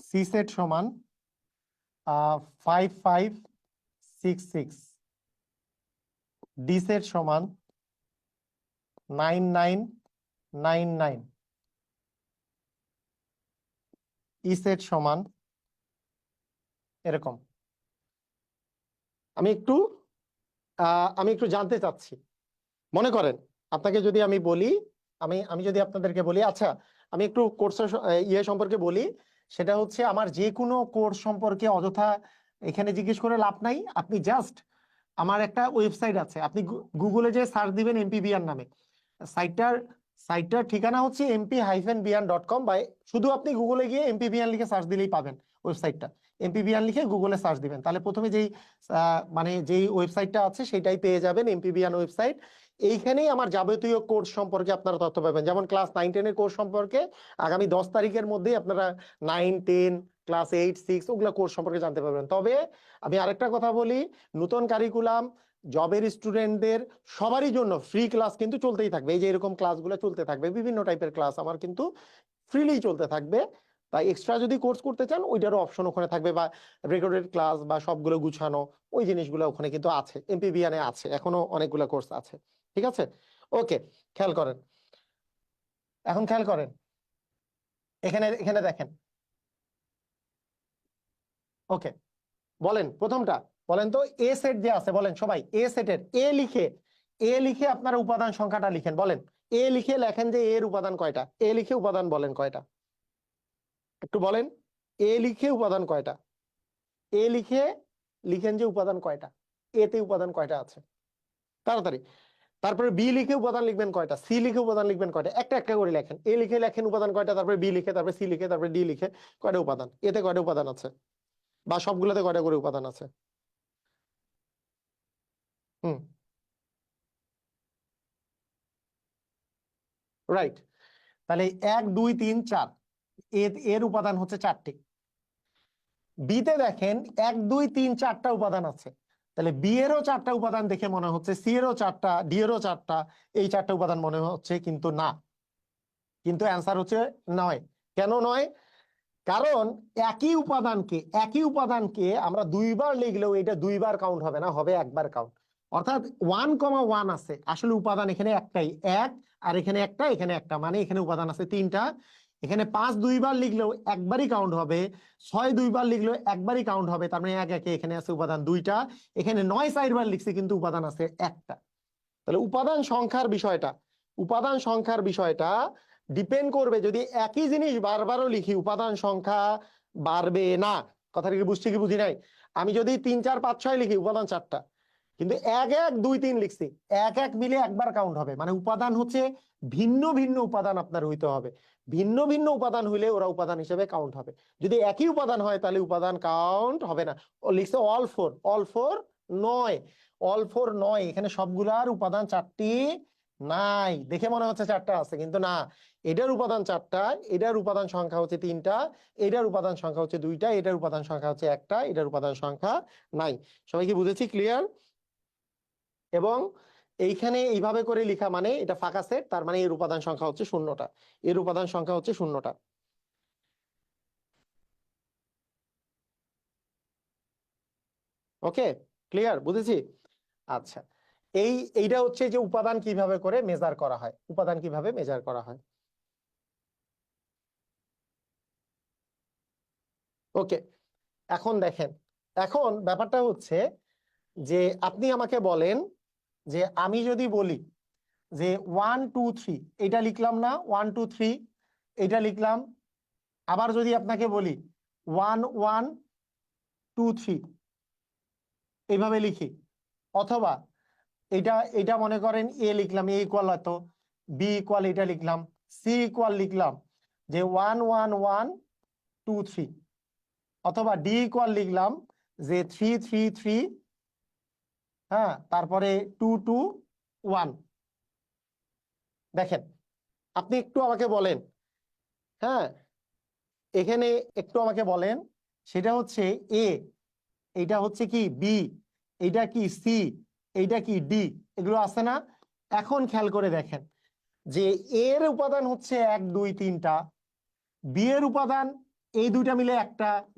সি সেট সমান 5 5 6 6। ডি সেট সমান 9 9 9 9। ই সেট সমান এরকম। আমি একটু আমি একটু জানতে চাচ্ছি, মনে করেন আপনাকে যদি আমি বলি, আমি আমি যদি আপনাদেরকে বলি, আচ্ছা আমি একটু কোর্সের ইয়ে সম্পর্কে বলি। সেটা হচ্ছে আমার যে কোনো কোর্স সম্পর্কে অযথা এখানে জিজ্ঞেস করে লাভ নাই। আপনি জাস্ট আমার একটা ওয়েবসাইট আছে, আপনি গুগলে যে সার্চ দিবেন এমপিবিআর নামে। সাইটটার সাইটটার ঠিকানা হচ্ছে mp-bian.com, বা শুধু আপনি গুগলে গিয়ে এমপিবিআন লিখে সার্চ দিলেই পাবেন ওয়েবসাইটটা। এমপিবিআন লিখে গুগলে সার্চ দিবেন, তাহলে প্রথমে যেই মানে যেই ওয়েবসাইটটা আছে সেটাই পেয়ে যাবেন, এমপিবিআন ওয়েবসাইট। এইখানেই আমার যাবতীয় কোর্স সম্পর্কে আপনারা তথ্য পাবেন। যেমন ক্লাস 9 10 এর কোর্স সম্পর্কে আগামী 10 তারিখের মধ্যেই আপনারা 9 10 ক্লাস 8 6 ওগুলা কোর্স সম্পর্কে জানতে পারবেন। তবে আমি আরেকটা কথা বলি, নতুন কারিকুলাম জবের স্টুডেন্টদের সবারই জন্য ফ্রি ক্লাস কিন্তু চলতেই থাকবে। এই যে এরকম ক্লাসগুলো চলতে থাকবে, বিভিন্ন টাইপের ক্লাস আমার কিন্তু ফ্রিলি চলতে থাকবে। তাই এক্সট্রা যদি কোর্স করতে চান ওইটারও অপশন ওখানে থাকবে, বা রেকর্ডেড ক্লাস বা সবগুলো গুছানো ওই জিনিসগুলো ওখানে কিন্তু আছে, এমপিবিএনে আছে, এখনো অনেকগুলো কোর্স আছে। ঠিক আছে, ওকে। খেয়াল করেন, এখন খেয়াল করেন, এখানে এখানে দেখেন। ওকে, বলেন প্রথমটা, বলেন তো এ সেট যে আছে, বলেন সবাই এ সেটের এ লিখে আপনারা উপাদান সংখ্যাটা লিখেন। বলেন এ লিখে লেখেন যে এর উপাদান কয়টা, এ লিখে উপাদান বলেন কয়টা, একটু বলেন। এ লিখে উপাদান কয়টা, এ লিখে লিখেন যে উপাদান কয়টা, এতে উপাদান কয়টা আছে তাড়াতাড়ি। তারপরে বি লিখে উপাদান লিখবেন কয়টা, সি লিখে উপাদান লিখবেন কয়টা, একটা একটা করে লেখেন। এ লিখে লেখেন উপাদান কয়টা, তারপরে বি লিখে, তারপরে সি লিখে, তারপরে ডি লিখে কয়টা উপাদান, এতে কয়টা উপাদান আছে, বা সবগুলোতে কয়টা করে উপাদান আছে। হুম, রাইট। তাহলে 1 2 3 4, এর উপাদান হচ্ছে 4টি। বিতে দেখেন 1 2 3 4টা উপাদান আছে, তাহলে বি এরও 4টা উপাদান দেখে মনে হচ্ছে, সি এরও 4টা, ডি এরও 4টা, এই 4টা উপাদান মনে হচ্ছে, কিন্তু না, কিন্তু অ্যান্সার হচ্ছে নয়। কেন নয়? কারণ একই উপাদানকে আমরা দুইবার লিখলেও এটা দুইবার কাউন্ট হবে না, হবে একবার কাউন্ট। অর্থাৎ 1,1 আছে, আসলে উপাদান এখানে একটাই, এক, আর এখানে একটা, এখানে একটা, মানে এখানে উপাদান আছে 3টা। এখানে 5 দুইবার লিখলেও একবারই কাউন্ট হবে, 6 দুইবার লিখলেও একবারই কাউন্ট হবে, তার মানে এক একে এখানে আছে উপাদান 2টা। এখানে 9 4বার লিখছে কিন্তু উপাদান আছে একটা। তাহলে উপাদান সংখ্যার বিষয়টা ডিপেন্ড করবে, যদি একই জিনিস বারবারও লিখি উপাদান সংখ্যা বাড়বে না। কথাটা কি বুঝছি কি বুঝি নাই? আমি যদি 3 4 5 6 লিখি উপাদান 4টা, কিন্তু 1 1 2 3 লিখছি, 1 1 মিলে একবার কাউন্ট হবে। মানে উপাদান হচ্ছে ভিন্ন ভিন্ন উপাদান আপনার হইতে হবে, ভিন্ন ভিন্ন উপাদান হইলে ওরা উপাদান হিসেবে কাউন্ট হবে। যদি একই উপাদান হয় তাহলে উপাদান কাউন্ট হবে না। ও লিখছে অল ফোর 9, অল 4 9, এখানে সবগুলার উপাদান 4টি নাই। দেখে মনে হচ্ছে 4টা আছে, কিন্তু না, এটার উপাদান 4টা, এটার উপাদান সংখ্যা হচ্ছে 3টা, এটার উপাদান সংখ্যা হচ্ছে 2টা, এটার উপাদান সংখ্যা হচ্ছে একটা, এটার উপাদান সংখ্যা নাই। সবাই কি বুঝেছি? ক্লিয়ার? এবং এইখানে এইভাবে করে লেখা মানে এটা ফাঁকা সেট, তার মানে এর উপাদান সংখ্যা হচ্ছে 0টা, এর উপাদান সংখ্যা হচ্ছে 0টা। ওকে, ক্লিয়ার? বুঝেছি? আচ্ছা, এইটা হচ্ছে যে উপাদান কিভাবে করে মেজার করা হয়, উপাদান কিভাবে মেজার করা হয়। ওকে, এখন দেখেন, এখন ব্যাপারটা হচ্ছে যে আপনি আমাকে বলেন যে আমি যদি বলি যে 1 2 3, এটা লিখলাম না, 1 2 3 এটা লিখলাম। আবার যদি আপনাকে বলি 1 1 2 3, এইভাবে লিখি, অথবা এটা এটা মনে করেন এ লিখলাম, এ ইকুয়াল এত, বি ইকুয়াল এটা লিখলাম, সি ইকুয়াল লিখলাম যে 1 1 1 2 3, অথবা ডি ইকুয়াল লিখলাম যে 3 3 3, হ্যাঁ, তারপরে 2 2 1। দেখেন, আপনি একটু আমাকে বলেন, হ্যাঁ, এখানে একটু আমাকে বলেন, সেটা হচ্ছে এ, এইটা হচ্ছে কি বি, এইটা কি সি, এইটা কি ডি, এগুলো আছে না? এখন খেয়াল করে দেখেন যে এর উপাদান হচ্ছে 1 2 3টা, বি এর উপাদান এই দুইটা মিলে 1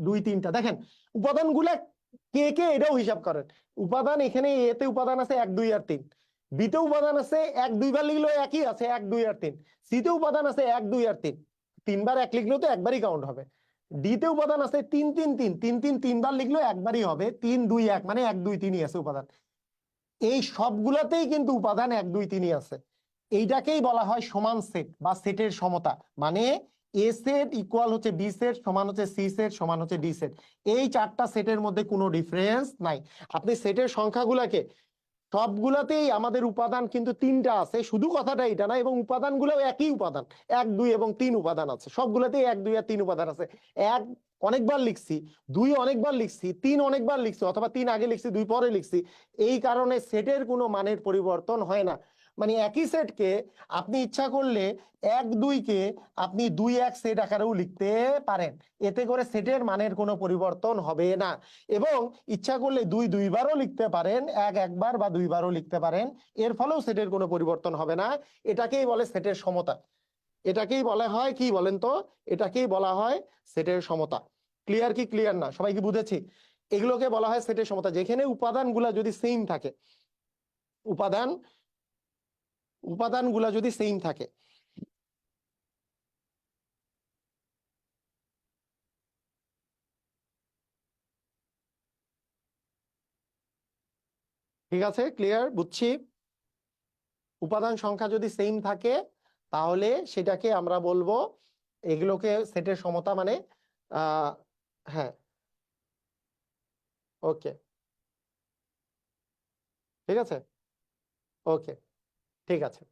2 3টা। দেখেন উপাদানগুলা কে কে, এটাও হিসাব করেন। উপাদান এখানে এ তে উপাদান আছে 1 2 আর 3, বি তে উপাদান আছে 1 2 বার লিখলেও একই আছে 1 2 আর 3, সি তে উপাদান আছে 1 2 আর 3, 3 বার 1 লিখলেও তো একবারই কাউন্ট হবে। ডি তে উপাদান আছে 3 3 3, 3 3 3 বার লিখলেও একবারই হবে, 3 2 1 মানে 1 2 3ই আছে উপাদান। এই সবগুলাতেই কিন্তু উপাদান 1 2 3ই আছে। এইটাকেই বলা হয় সমান সেট বা সেটের সমতা। মানে এ সেট ইকুয়াল হচ্ছে বি সেট, সমান হচ্ছে সি সেট, সমান হচ্ছে ডি সেট। এই 4টা সেটের মধ্যে কোনো ডিফারেন্স নাই। আপনি সেটের সংখ্যাগুলাকে, সবগুলাতেই আমাদের উপাদান কিন্তু 3টা আছে, শুধু কথাটা এটা না, এবং উপাদানগুলোও একই উপাদান, 1 2 এবং 3 উপাদান আছে, সবগুলাতেই 1 2 আর 3 উপাদান আছে। 1 অনেকবার লিখছি, 2 অনেকবার লিখছি, 3 অনেকবার লিখছি, অথবা 3 আগে লিখছি 2 পরে লিখছি। এই কারণে সেটের কোনো মানের পরিবর্তন হয় না। মানে একই সেটকে আপনি ইচ্ছা করলে 1 2 কে আপনি 2 1 সেট আকারেও লিখতে পারেন, এতে করে সেটের মানের কোনো পরিবর্তন হবে না। এবং ইচ্ছা করলে 2 2 বারও লিখতে পারেন, 1 1 বার বা 2 বারও লিখতে পারেন, এর ফলেও সেটের কোনো পরিবর্তন হবে না। এটাকেই বলে সেটের সমতা। এটাকেই বলা হয় কি বলেন তো? এটাকেই বলা হয় সেটের সমতা। ক্লিয়ার কি ক্লিয়ার না? সবাই কি বুঝেছি? এগুলোকে বলা হয় সেটের সমতা, যেখানে উপাদানগুলা যদি সেম থাকে, উপাদানগুলা যদি সেম থাকে। ঠিক আছে, ক্লিয়ার, বুঝছি। উপাদান সংখ্যা যদি সেম থাকে তাহলে সেটাকে আমরা বলবো, এগুলোকে সেটের সমতা মানে আহ হ্যাঁ, ওকে, ঠিক আছে, ওকে, ঠিক আছে,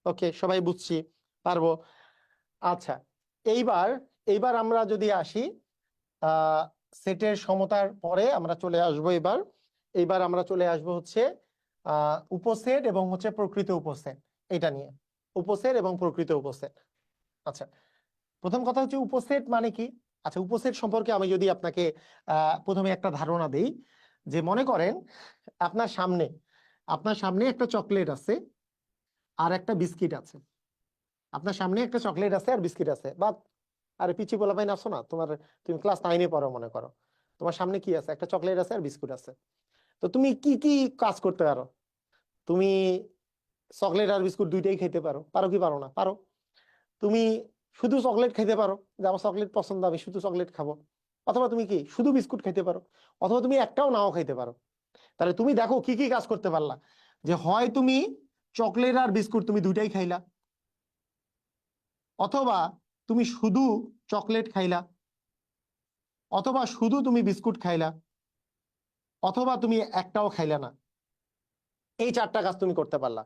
ওকে, সবাই বুঝছি, পারবো। আচ্ছা, এইবার এইবার আমরা যদি আসি আহ সেটের সমতার পরে আমরা চলে আসবো এবার, এইবার আমরা চলে আসবো হচ্ছে উপসেট এবং হচ্ছে প্রকৃত উপসেট, এটা নিয়ে, উপসেট এবং প্রকৃত উপসেট। আচ্ছা, প্রথম কথা হচ্ছে উপসেট মানে কি। আচ্ছা, উপসেট সম্পর্কে আমি যদি আপনাকে প্রথমে একটা ধারণা দেই, যে মনে করেন আপনার সামনে আপনার সামনে একটা চকলেট আছে আর একটা বিস্কিট আছে। আপনার সামনে একটা চকলেট আছে আর বিস্কিট আছে, বা আরে পিচি পোলাপাইন আসো না তোমার, তুমি ক্লাস 9-এ পড়ো মনে করো, তোমার সামনে কি আছে? একটা চকলেট আছে আর বিস্কুট আছে। তো তুমি কি কি কাজ করতে পারো? তুমি চকলেট আর বিস্কুট দুইটাই খেতে পারো, পারো কি পারো না? পারো। তুমি শুধু চকলেট খেতে পারো, যে আমার চকলেট পছন্দ, আমি শুধু চকলেট খাবো। অথবা তুমি কি শুধু বিস্কুট খেতে পারো, অথবা তুমি একটাও নাও খাইতে পারো। তাহলে তুমি দেখো কি কি কাজ করতে পারলা, যে হয় তুমি চকলেট আর বিস্কুট তুমি দুইটাই খাইলা, অথবা তুমি শুধু চকলেট খাইলা, অথবা শুধু তুমি বিস্কুট খাইলা, অথবা তুমি একটাও খাইলা না। এই 4টা কাজ তুমি করতে পারলা।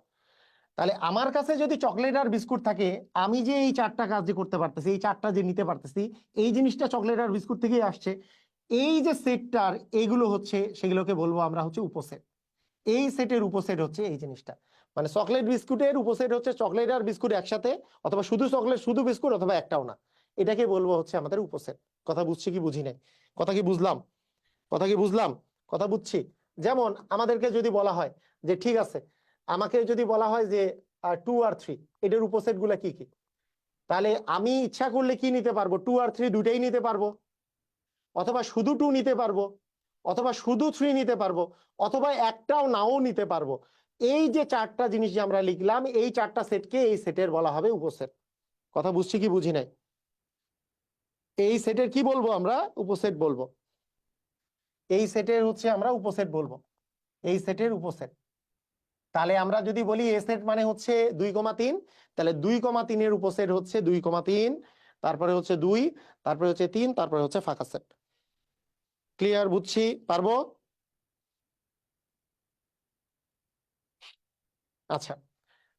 তাহলে আমার কাছে যদি চকলেট আর বিস্কুট থাকে, আমি যে এই 4টা কাজ যে করতে পারতেছি, এই 4টা যে নিতে পারতেছি, এই জিনিসটা চকলেট আর বিস্কুট থেকেই আসছে। এই যে সেটটার এইগুলো হচ্ছে, সেগুলোকে বলবো আমরা হচ্ছে উপসেট। এই সেটের উপসেট হচ্ছে এই জিনিসটা। মানে চকলেট বিস্কুটের উপসেট হচ্ছে চকলেট আর বিস্কুট একসাথে, অথবা শুধু চকলেট শুধু বিস্কুট, অথবা একটাও না। এটাকে বলবো হচ্ছে আমাদের উপসেট। কথা বুঝছি কি বুঝি নাই? কথা কি বুঝলাম? কথা কি বুঝলাম? কথা বুঝছি। যেমন আমাদেরকে যদি বলা হয় যে ঠিক আছে, আমাকে যদি বলা হয় যে 2 আর 3 এটার উপসেট গুলা কি কি, তাহলে আমি ইচ্ছা করলে কি নিতে পারবো? 2 আর 3 দুইটাই নিতে পারবো, অথবা শুধু 2 নিতে পারবো, অথবা শুধু 3 নিতে পারবো, অথবা একটাও নাও নিতে পারবো। এই যে 4টা জিনিস যে আমরা লিখলাম, এই 4টা সেটকে এই সেটের বলা হবে উপসেট। কথা বুঝছি কি বুঝি নাই? এই সেটের কি বলবো আমরা? উপসেট বলবো। এই সেটের হচ্ছে আমরা উপসেট বলবো, এই সেটের উপসেট। তাহলে আমরা যদি বলি এ সেট মানে হচ্ছে 2,3, তাহলে 2,3 এর উপসেট হচ্ছে 2,3, তারপরে হচ্ছে 2, তারপরে হচ্ছে 3, তারপরে হচ্ছে ফাঁকা সেট। ক্লিয়ার? বুঝছি, পারবো। আচ্ছা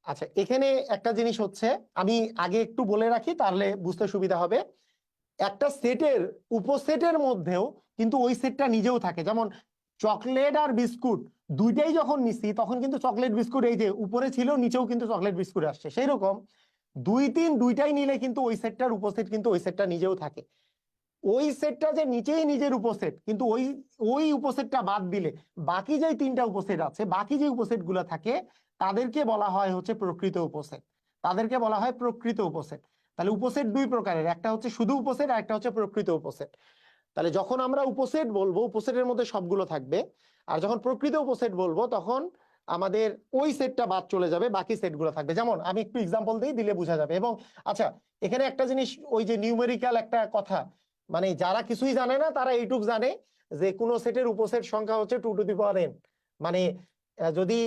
আচ্ছা, এখানে একটা জিনিস হচ্ছে, আমি আগে একটু বলে রাখি তাহলে বুঝতে সুবিধা হবে। একটা সেটের উপসেটের মধ্যেও কিন্তু ওই সেটটা নিজেও থাকে। যেমন চকলেট আর বিস্কুট দুইটাই যখন নিছি তখন কিন্তু চকলেট বিস্কুট এই যে উপরে ছিল নিচেও কিন্তু চকলেট বিস্কুট আসছে, সেই রকম 2 3 দুইটাই নিলে কিন্তু ওই সেটটার উপসেট কিন্তু ওই সেটটা নিজেও থাকে। ওই সেটটা যে নিচেই নিজের উপসেট, কিন্তু ওই ওই উপসেটটা বাদ দিলে বাকি যে 3টা উপসেট আছে, বাকি যে উপসেট গুলো থাকে তাদেরকে বলা হয় হচ্ছে প্রকৃত উপসেট। তাদেরকে বলা হয় প্রকৃত উপসেট। তাহলে উপসেট 2 প্রকারের, একটা হচ্ছে শুধু উপসেট আর একটা হচ্ছে প্রকৃত উপসেট। তাহলে যখন আমরা উপসেট বলবো উপসেটের মধ্যে সবগুলো থাকবে, আর যখন প্রকৃত উপসেট বলবো তখন আমাদের ওই সেটটা বাদ চলে যাবে, বাকি সেটগুলো থাকবে। যেমন আমি একটু এক্সাম্পল দিই, দিলে বোঝা যাবে। এবং আচ্ছা, এখানে একটা জিনিস, ওই যে নিউমেরিক্যাল একটা কথা, মানে যারা কিছুই জানে না তারা এইটুক জানে যে কোন সেটের উপসেট সংখ্যা হচ্ছে 2n। মানে যদি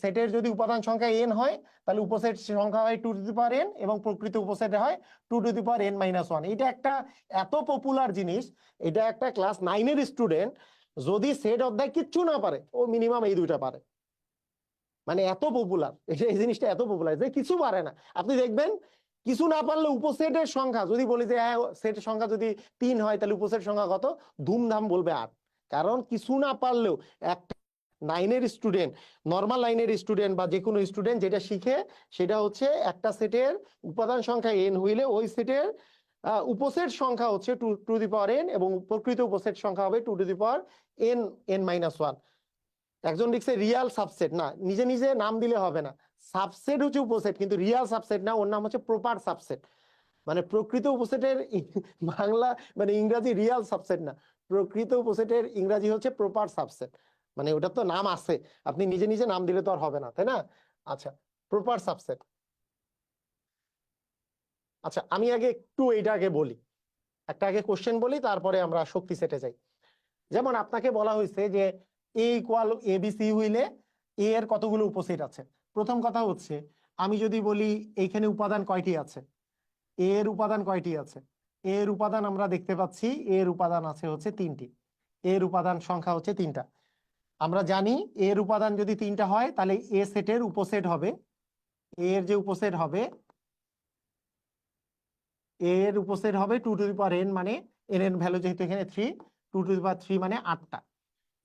সেটের যদি উপাদান সংখ্যা n হয় তাহলে উপসেট সংখ্যা হয় 2n, এবং প্রকৃত উপসেটে হয় 2n-1। এটা একটা এত পপুলার জিনিস, এটা একটা ক্লাস 9-এর স্টুডেন্ট যদি সেট অধ্যায় কিচ্ছু না পারে, ও মিনিমাম এই দুইটা পারে। মানে এত পপুলার, এই জিনিসটা এত পপুলার যে কিছু পারে না। আপনি দেখবেন কিছু না পারলে উপসেটের সংখ্যা যদি বলি যে হ্যাঁ সেটের সংখ্যা যদি 3 হয় তাহলে উপসেট সংখ্যা কত, ধুমধাম বলবে 8। কারণ কিছু না পারলেও একটা 9-এর স্টুডেন্ট, নর্মাল লাইনের স্টুডেন্ট বা যে কোনো স্টুডেন্ট যেটা শিখে সেটা হচ্ছে একটা সেটের উপাদান সংখ্যা n হইলে ওই সেটের উপসেট সংখ্যা হচ্ছে 2n, এবং প্রকৃত উপসেট সংখ্যা হবে 2n-1। একজন লিখছে রিয়াল সাবসেট, না, নিজে নিজে নাম দিলে হবে না। সাবসেট হচ্ছে উপসেট, কিন্তু রিয়াল সাবসেট না, ওর নাম হচ্ছে প্রপার সাবসেট। মানে প্রকৃত উপসেটের বাংলা মানে ইংরাজি রিয়াল সাবসেট না, প্রকৃত উপসেটের ইংরাজি হচ্ছে প্রপার সাবসেট। মানে ওটার তো নাম আছে, আপনি নিজে নিজে নাম দিলে তো আর হবে না, তাই না? আচ্ছা, প্রপার সাবসেট। আচ্ছা, আমি আগে একটু এইটা আগে বলি, একটা আগে কোশ্চেন বলি, তারপরে আমরা শক্তি সেটে যাই। যেমন আপনাকে বলা হয়েছে যে এ ইকুয়াল এবিসি হইলে এ এর কতগুলো উপসেট আছে। প্রথম কথা হচ্ছে, আমি যদি বলি এইখানে উপাদান কয়টি আছে, এ এর উপাদান কয়টি আছে, এর উপাদান আমরা দেখতে পাচ্ছি এর উপাদান আছে হচ্ছে 3টি। এর উপাদান সংখ্যা হচ্ছে 3টা। আমরা জানি এর উপাদান যদি 3টা হয় তাহলে এ সেটের উপসেট হবে, এর যে উপসেট হবে, এর উপসেট হবে 2n, মানে এন এর ভ্যালু যেহেতু এখানে 3, 2 টু দি পাওয়ার 3 মানে 8টা।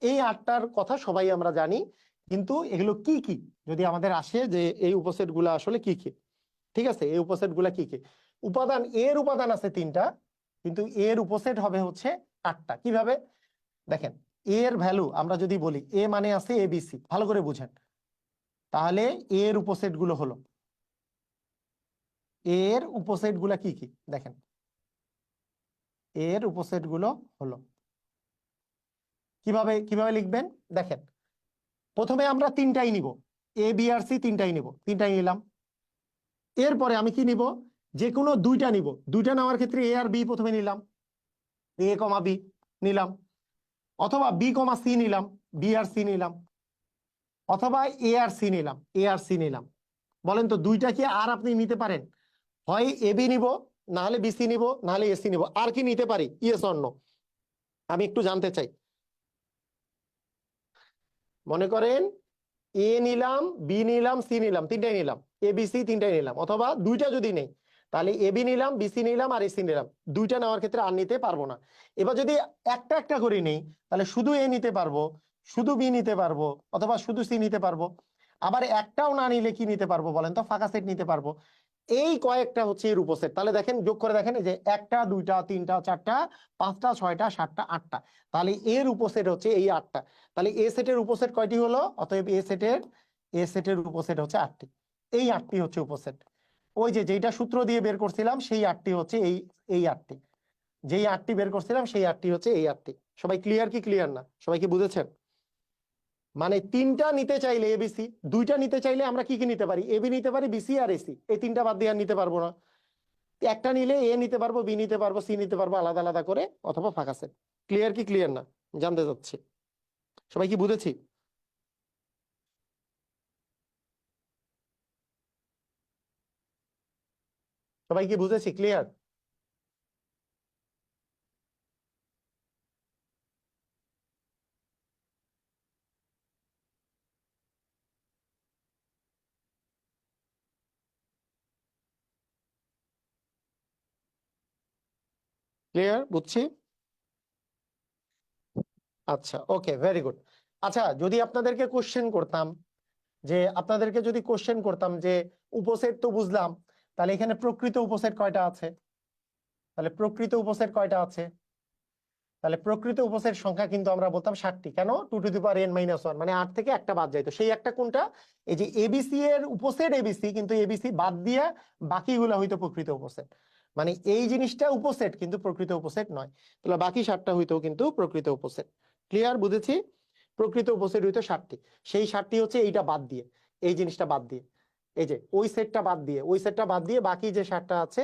এই 8টার কথা সবাই আমরা জানি, কিন্তু এগুলো কি কি যদি আমাদের আসে যে এই উপসেট গুলা আসলে কি কি। ঠিক আছে, এই উপসেট গুলা কি কি? উপাদান এর উপাদান আছে 3টা, কিন্তু এর উপসেট হবে হচ্ছে 8টা। কিভাবে দেখেন, এর ভ্যালু আমরা যদি বলি এ মানে আছে এবিসি, ভালো করে বুঝেন, তাহলে এর উপসেট গুলো হলো, এর উপসেট গুলা কি কি দেখেন, এর উপসেট গুলো হলো কিভাবে কিভাবে লিখবেন দেখেন। প্রথমে আমরা 3টাই নিব, এ বি আর সি 3টাই নিব, 3টাই নিলাম। এরপরে আমি কি নিব, যে কোনো 2টা নিব। 2টা নেওয়ার ক্ষেত্রে এ আর বি প্রথমে নিলাম, এ কমা বি নিলাম, অথবা বি কমা সি নিলাম, বি আর সি নিলাম, অথবা এ আর সি নিলাম, এ আর সি নিলাম। বলেন তো 2টা কি আর আপনি নিতে পারেন? হয় এ বি নিব, না হলে বিসি নিব, না হলে এসি নিব। আর কি নিতে পারি? ইয়েস অর নো, আমি একটু জানতে চাই। মনে করেন এ নিলাম, বি নিলাম, সি নিলাম, 3টাই নিলাম, এ বি সি 3টাই নিলাম, অথবা 2টা যদি নেই তাহলে এ বি নিলাম, বিসি নিলাম আর এসি নিলাম। 2টা নেওয়ার ক্ষেত্রে আর নিতে পারবো না। এবার যদি একটা একটা করে নেই তাহলে শুধু এ নিতে পারবো, শুধু বি নিতে পারবো, অথবা শুধু সি নিতে পারবো। আবার একটাও না নিলে কি নিতে পারবো বলেন তো? ফাঁকা সেট নিতে পারবো। এই কয়েকটা হচ্ছে এর উপসেট। তাহলে দেখেন, যোগ করে দেখেন, এই যে 1টা 2টা 3টা 4টা 5টা 6টা 7টা 8টা, তাহলে এর উপসেট হচ্ছে এই 8টা। তাহলে এ সেটের উপসেট কয়টি হলো? অতএব এ সেটের উপসেট হচ্ছে 8টি। এই 8টি হচ্ছে উপসেট। ওই যে যেটা সূত্র দিয়ে বের করছিলাম সেই 8টি হচ্ছে এই 8টি, যেই 8টি বের করছিলাম সেই 8টি হচ্ছে এই 8টি। সবাই ক্লিয়ার কি ক্লিয়ার না? সবাই কি বুঝেছেন? মানে 3টা নিতে চাইলে এবিসি, 2টা নিতে চাইলে আমরা কি কি নিতে পারি? এবি নিতে পারি, বিসি আর এসি, এই 3টা বাদ দিয়ে আর নিতে পারবো না। একটা নিলে এ নিতে পারবো, বি নিতে পারবো, সি নিতে পারবো আলাদা আলাদা করে, অথবা ফাঁকা সেট। ক্লিয়ার কি ক্লিয়ার না জানতে চাচ্ছি। সবাই কি বুঝেছি? সবাই কি বুঝেছি? ক্লিয়ার? ক্লিয়ার? বুঝছি। আচ্ছা, ওকে, ভেরি গুড। আচ্ছা, যদি আপনাদেরকে কোশ্চেন করতাম যে উপসেট তো বুঝলাম, তাহলে এখানে প্রকৃত উপসেট কয়টা আছে? তাহলে প্রকৃত উপসেট সংখ্যা কিন্তু আমরা বলতাম 60টি। কেন? 2n-1, মানে 8 থেকে একটা বাদ যায়। তো সেই একটা কোনটা? এই যে এবিসি এর উপসেট এবিসি, কিন্তু এবিসি বাদ দিয়ে বাকিগুলো হয়তো প্রকৃত উপসেট। মানে এই জিনিসটা উপসেট কিন্তু প্রকৃত উপসেট নয়। তাহলে বাকি 7টা হইতো কিন্তু প্রকৃত উপসেট। ক্লিয়ার? বুঝেছি। প্রকৃত উপসেট হইতো 7টি। সেই 7টি হচ্ছে এইটা বাদ দিয়ে, এই জিনিসটা বাদ দিয়ে, এই যে ওই সেটটা বাদ দিয়ে বাকি যে 7টা আছে,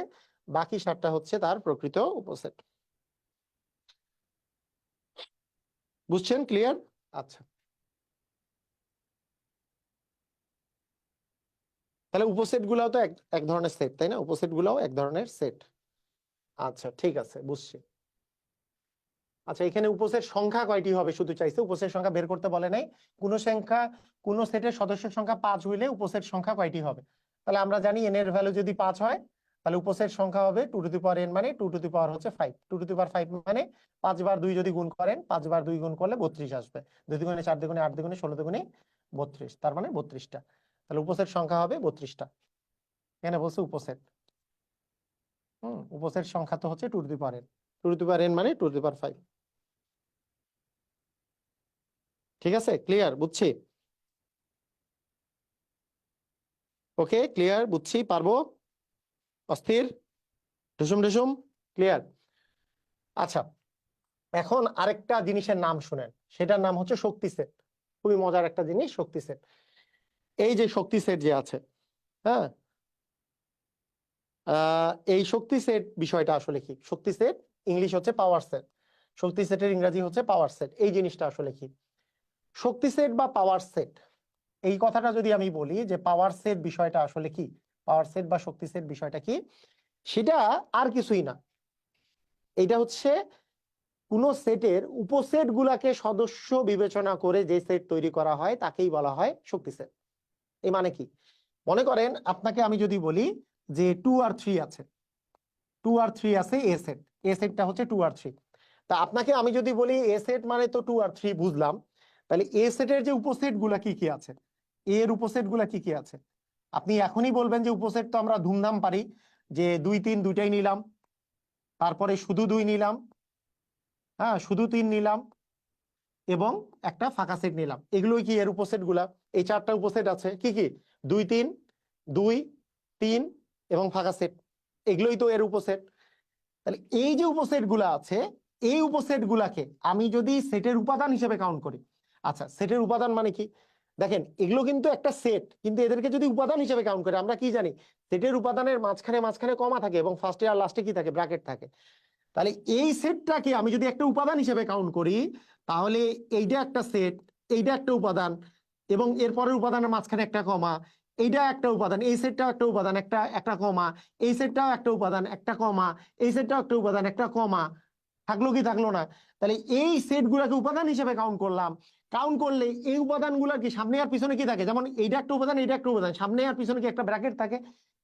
বাকি 7টা হচ্ছে তার প্রকৃত উপসেট। বুঝছেন? ক্লিয়ার? আচ্ছা, তাহলে উপসেট গুলাও তো এক এক ধরনের সেট, তাই না? উপসেট গুলাও এক ধরনের সেট। আচ্ছা, ঠিক আছে, বুঝছি। আচ্ছা, এখানে উপসেট সংখ্যা কয়টি হবে শুধু চাইছে, উপসেট সংখ্যা বের করতে বলে নাই। কোন সেটের সদস্যের সংখ্যা 5 হইলে উপসেট সংখ্যা কয়টি হবে? তাহলে আমরা জানি n এর ভ্যালু যদি 5 হয়, তাহলে উপসেট সংখ্যা হবে 2n, মানে 2 5 মানে 5 বার 2 যদি গুণ করেন, 5 বার 2 গুণ করলে 32 আসবে। 2 দুগুণে 4 দুগুণে 8 দুগুণে 16 দুগুণে 32, তার মানে 32টা। তাহলে উপসেট সংখ্যা হবে 32টা। এখানে বলছে উপসেট। উপসেট সংখ্যা তো হচ্ছে 2n, মানে 2 5। ঠিক আছে, ক্লিয়ার? বুঝছি। ওকে, ক্লিয়ার, বুঝছি, পারবো। অস্থির, ঢুসুম ঢুসুম, ক্লিয়ার। আচ্ছা, এখন আরেকটা জিনিসের নাম শুনেন, সেটার নাম হচ্ছে শক্তি সেট। খুবই মজার একটা জিনিস, শক্তি সেট। এই যে শক্তি সেট যে আছে, হ্যাঁ, এই শক্তি সেট বিষয়টা আসলে কি? শক্তি সেট ইংলিশ হচ্ছে পাওয়ার সেট, শক্তি সেটের ইংরেজি হচ্ছে পাওয়ার সেট। এই জিনিসটা আসলে কি? শক্তি সেট বা পাওয়ার সেট, এই কথাটা যদি আমি বলি যে পাওয়ার সেট বিষয়টা আসলে কি, পাওয়ার সেট বা শক্তি সেট বিষয়টা কি, সেটা আর কিছুই না। এটা হচ্ছে কোন সেটের উপসেট গুলাকে সদস্য বিবেচনা করে যে সেট তৈরি করা হয় তাকেই বলা হয় শক্তি সেট। এই মানে কি? মনে করেন আপনাকে আমি যদি বলি যে 2 আর 3 আছে, 2 আর 3 আছে এ সেটটা হচ্ছে 2 আর 3। তা আপনাকে আমি যদি বলি এ সেট মানে তো 2 আর 3 বুঝলাম, তাহলে এ সেটের যে উপসেট গুলা কি কি আছে, এর উপসেট গুলা কি কি আছে? আপনি এখনই বলবেন যে উপসেট তো আমরা ধুমধাম পারি, যে 2 3 দুইটাই নিলাম, তারপরে শুধু 2 নিলাম, হ্যাঁ শুধু 3 নিলাম, এবং একটা ফাঁকা সেট নিলাম। এগুলোই কি এর উপসেট গুলা? এই 4টা উপসেট আছে, কি কি? 2 3, 2 3 এবং ফাঁকা সেট, এগুলোই তো এর উপসেট। তাহলে এই যে উপসেট গুলা আছে, এই উপসেট গুলাকে আমি যদি সেটের উপাদান হিসেবে কাউন্ট করি, আচ্ছা সেটের উপাদান মানে কি? দেখেন এগুলো কিন্তু একটা সেট, কিন্তু এদেরকে যদি উপাদান হিসেবে কাউন্ট করি, আমরা কি জানি? সেটের উপাদানের মাঝখানে মাঝখানে কমা থাকে এবং ফার্স্টে আর লাস্টে কি থাকে? ব্র্যাকেট থাকে। তাহলে এই সেটটাকে আমি যদি একটা উপাদান হিসেবে কাউন্ট করি, তাহলে এইটা একটা সেট, এইটা একটা উপাদান, এবং এরপরের উপাদানের মাঝখানে একটা কমা, এইটা একটা উপাদান, এই সেটটাও একটা উপাদান, একটা একটা কমা, এই সেটটাও একটা উপাদান, একটা কমা, এই সেটটাও একটা উপাদান, একটা কমা, থাকলো কি থাকলো না? তাহলে এই সেট গুলাকে উপাদান হিসেবে কাউন্ট করলাম। কাউন্ট করলে এই উপাদানগুলোর কি সামনে আর পিছনে কি থাকে? যেমন এইটা একটা উপাদান, এইটা একটা উপাদান, সামনে আর পিছনে কি একটা ব্র্যাকেট থাকে?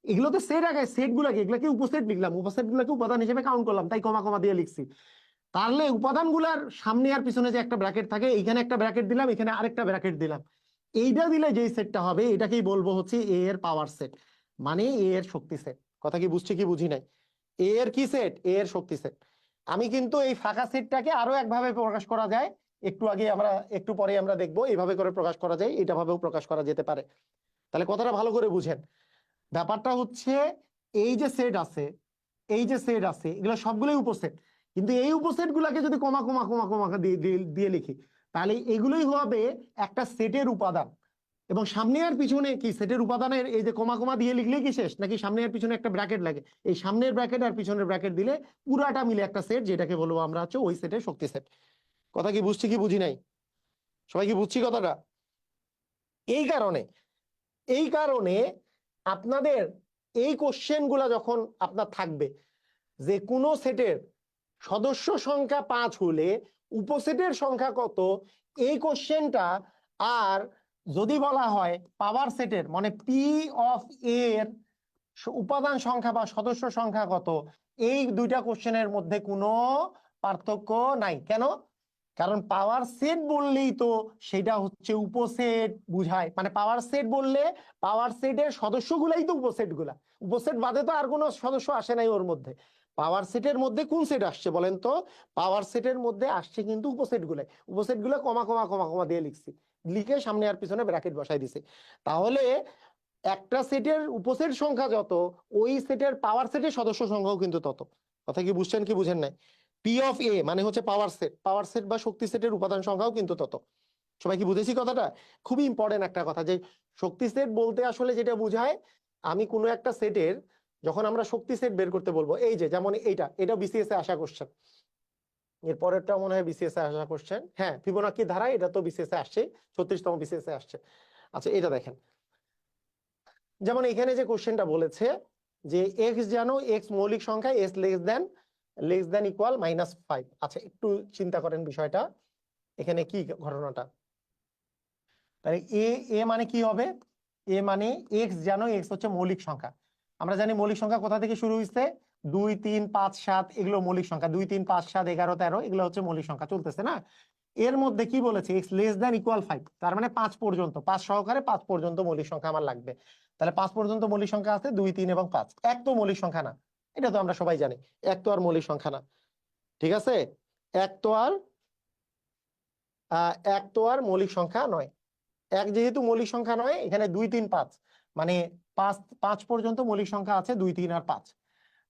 এগুলো তো সেট আগে, সেট গুলাকে এগুলাকে উপসেট লিখলাম, উপসেট গুলাকে উপাদান হিসেবে কাউন্ট করলাম, তাই কমা কমা দিয়ে লিখছি। তাহলে উপাদানগুলার সামনে আর পিছনে যে একটা ব্র্যাকেট থাকে, এইখানে একটা ব্র্যাকেট দিলাম, এখানে আরেকটা ব্র্যাকেট দিলাম, এইটা দিলে যেই সেটটা হবে এটাকেই বলবো হচ্ছে এ এর পাওয়ার সেট, মানে এ এর শক্তি সেট। কথা কি বুঝছি কি বুঝি নাই? এ এর কি সেট? এ এর শক্তি সেট। আমি কিন্তু এই ফাঁকা সেটটাকে আরো একভাবে প্রকাশ করা যায়, একটু পরে আমরা দেখবো এইভাবে করে প্রকাশ করা যায়, এটা ভাবেও প্রকাশ করা যেতে পারে। তাহলে কথাটা ভালো করে বুঝেন। ব্যাপারটা হচ্ছে এই যে সেট আছে, এগুলো সবগুলোই উপসেট, কিন্তু এই উপসেট গুলাকে যদি কমা কমা কমা কমা দিয়ে দিয়ে দিয়ে লিখি, তাহলে এগুলোই হবে একটা সেটের উপাদান। এবং সামনে আর পিছনে কি সেটের উপাদানের এই যে কমা কমা দিয়ে লিখলেই কি শেষ, নাকি সামনে আর পিছনে একটা ব্র্যাকেট লাগে? এই সামনের ব্র্যাকেট আর পিছনের ব্র্যাকেট দিলে পুরাটা মিলে একটা সেট, যেটাকে বলবো আমরা হচ্ছে ওই সেটের শক্তি সেট। কথা কি বুঝছি কি বুঝি নাই? সবাই কি বুঝছি কথাটা? এই কারণে এই কারণে আপনাদের এই কোশ্চেন গুলা যখন আপনার থাকবে যে কোন সেটের সদস্য সংখ্যা 5 হলে উপসেটের সংখ্যা কত, এই কোশ্চেনটা, আর যদি বলা হয় পাওয়ার সেটের মানে পি অফ এর উপাদান সংখ্যা বা সদস্য সংখ্যা কত, এই দুইটা কোশ্চেনের মধ্যে কোনো পার্থক্য নাই। কেন? কারণ পাওয়ার সেট বললেই তো সেটা হচ্ছে উপসেট বুঝায়, মানে পাওয়ার সেট বললে পাওয়ার সেটের সদস্যগুলাই তো উপসেট গুলা, উপসেট বাদে তো আর কোনো সদস্য আসে নাই ওর মধ্যে। পাওয়ার সেটের মধ্যে কোন সেট আসছে বলেন তো? পাওয়ার সেটের মধ্যে আসছে কিন্তু উপসেট গুলাই। উপসেট গুলো কমা কমা কমা কমা দিয়ে লিখছি, লিখে সামনে আর পিছনে ব্র্যাকেট বসাই দিছি। তাহলে একটা সেটের উপসেট সংখ্যা যত, ওই সেটের পাওয়ার সেটের সদস্য সংখ্যাও কিন্তু তত। কথা কি বুঝছেন কি বুঝেন নাই? পি অফ এ মানে হচ্ছে পাওয়ার সেট, পাওয়ার সেট বা শক্তি সেটের উপাদান সংখ্যাও কিন্তু তত। সবাই কি বুঝেছি কথাটা? খুবই ইম্পর্টেন্ট একটা কথা, যে শক্তি সেট বলতে আসলে যেটা বোঝায়, আমি কোনো একটা সেটের যখন আমরা শক্তি সেট বের করতে বলবো, এই যে যেমন এটা বিসিএস এ আসা কোশ্চেন, এর পরেরটা মনে হয় বিসিএস এ আসা কোশ্চেন, হ্যাঁ ফিবোনাকি ধারা, এটা তো বিসিএস এ আসছে, 36তম বিসিএস এ আসছে। আচ্ছা এটা দেখেন, যেমন এখানে যে কোশ্চেনটা বলেছে যে এক্স জানো এক্স মৌলিক সংখ্যা, এস লেস দেন ইকুয়াল -5। আচ্ছা একটু চিন্তা করেন বিষয়টা, এখানে কি ঘটনাটা, তাহলে এ এ মানে কি হবে? এ মানে এক্স জানো এক্স হচ্ছে মৌলিক সংখ্যা। আমরা জানি মৌলিক সংখ্যা কোথা থেকে শুরু হয়েছে, 2 3 5 7, এগুলো মৌলিক সংখ্যা, 2 3 5 7 11 13, এগুলো হচ্ছে মৌলিক সংখ্যা চলতেছে না। এর মধ্যে কি বলেছে, এক্স লেস দেন ইকুয়াল 5, তার মানে 5 পর্যন্ত, 5 সহকারে 5 পর্যন্ত মৌলিক সংখ্যা আমার লাগবে। তাহলে 5 পর্যন্ত মৌলিক সংখ্যা আছে 2 3 এবং 5, এক তো মৌলিক সংখ্যা না, এটা তো আমরা সবাই জানি, এক তো আর মৌলিক সংখ্যা না। ঠিক আছে, এক তো আর এক তো আর মৌলিক সংখ্যা নয়। এক যেহেতু মৌলিক সংখ্যা নয়, এখানে 2 3 5 মানে 5 5 পর্যন্ত মৌলিক সংখ্যা আছে, 2 3 আর 5।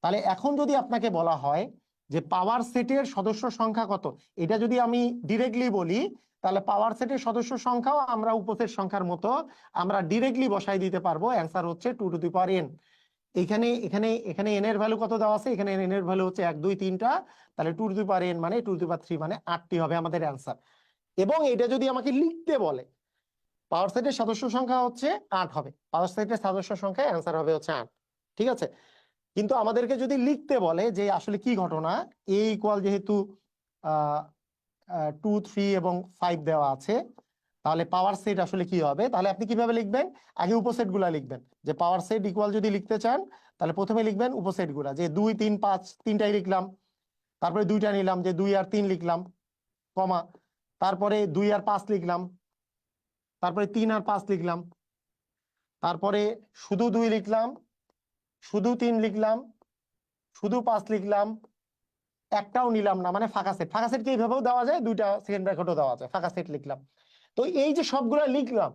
তাহলে এখন যদি আপনাকে বলা হয় যে পাওয়ার সেটের সদস্য সংখ্যা কত, এটা যদি আমি ডিরেক্টলি বলি, তাহলে পাওয়ার সেটের সদস্য সংখ্যাও আমরা উপসেট সংখ্যার মতো আমরা ডিরেক্টলি বসাই দিতে পারবো। অ্যান্সার হচ্ছে 2 টু দি পাওয়ার n। এখানে এখানে এখানে n এর ভ্যালু কত দেওয়া আছে, এখানে n এর ভ্যালু হচ্ছে 1 2 3টা, তাহলে 2 টু দি পাওয়ার n মানে 2 টু দি পাওয়ার 3 মানে 8টি হবে আমাদের অ্যান্সার। এবং এটা যদি আমাকে লিখতে বলে, পাওয়ার সেটের সদস্য সংখ্যা হচ্ছে 8 হবে, পাওয়ার সেটের সদস্য সংখ্যা অ্যান্সার হবে হচ্ছে 8। ঠিক আছে, কিন্তু আমাদেরকে যদি লিখতে বলে যে আসলে কি ঘটনা, এ ইকুয়াল যেহেতু 2 3 এবং 5 দেওয়া আছে, তাহলে পাওয়ার সেট আসলে কি হবে, তাহলে আপনি কিভাবে লিখবেন? আগে উপসেট গুলা লিখবেন, যে পাওয়ার সেট ইকুয়াল যদি লিখতে চান, তাহলে প্রথমে লিখবেন উপসেট গুলা, যে 2 3 5 তিনটাই লিখলাম, তারপরে দুইটা নিলাম, যে 2 আর 3 লিখলাম, কমা, তারপরে 2 আর 5 লিখলাম, তারপরে 3 আর 5 লিখলাম, তারপরে শুধু 2 লিখলাম, শুধু 3 লিখলাম, শুধু 5 লিখলাম, একটাও নিলাম না, মানে ফাঁকা সেট। ফাঁকা সেটকে এইভাবেও দেওয়া যায়, দুইটা সেকেন্ড ব্র্যাকেটও দেওয়া যায়, ফাঁকা সেট লিখলাম। তো এই যে সবগুলা লিখলাম,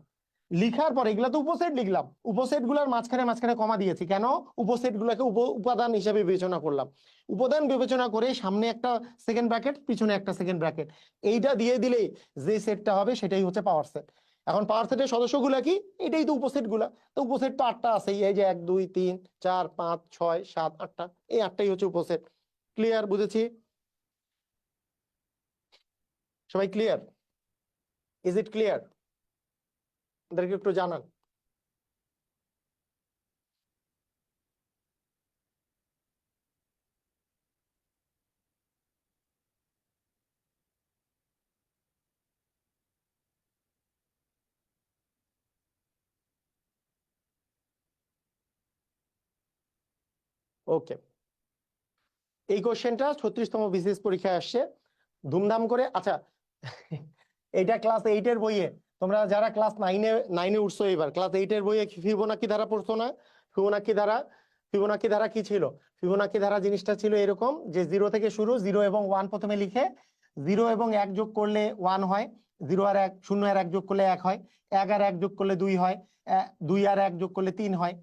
লিখার পরে এগুলা তো উপসেট লিখলাম, উপসেট গুলার মাঝখানে মাঝখানে কমা দিয়েছি কেন? উপসেট গুলাকে উপাদান হিসেবে বিবেচনা করলাম। উপাদান বিবেচনা করে সামনে একটা সেকেন্ড ব্র্যাকেট, পিছনে একটা সেকেন্ড ব্র্যাকেট, এইটা দিয়ে দিলে যে সেটটা হবে সেটাই হচ্ছে পাওয়ার সেট। এখন পাওয়ার সেটের সদস্যগুলা কি? এটাই তো উপসেট গুলা। তো উপসেট তো 8টা আছে, এই যে 1 2 3 4 5 6 7 8টা, এই 8টাই হচ্ছে উপসেট। ক্লিয়ার? বুঝেছি? সবাই ক্লিয়ার? Is it clear? আমাদেরকে একটু জানান। ওকে, এই কোশ্চেনটা 36তম বিসিএস পরীক্ষায় আসছে ধুমধাম করে। আচ্ছা এইটা ক্লাস 8 এর বইয়ে, তোমরা যারা ক্লাস 9-এ উঠছো, এবার ক্লাস 8 এর বইয়ে ফিবোনাকি ধারা পড়ছো না? ফিবোনাকি ধারা, ফিবোনাকি ধারা কি ছিল? ফিবোনাকি ধারা জিনিসটা ছিল এরকম, যে 0 থেকে শুরু, 0 এবং 1 প্রথমে লিখে, 0 এবং 1 যোগ করলে 1 হয়, 0 আর 1 0 আর 1 যোগ করলে 1 হয়, 1 আর 1 যোগ করলে 2 হয়, 2 আর 1 যোগ করলে 3 হয়,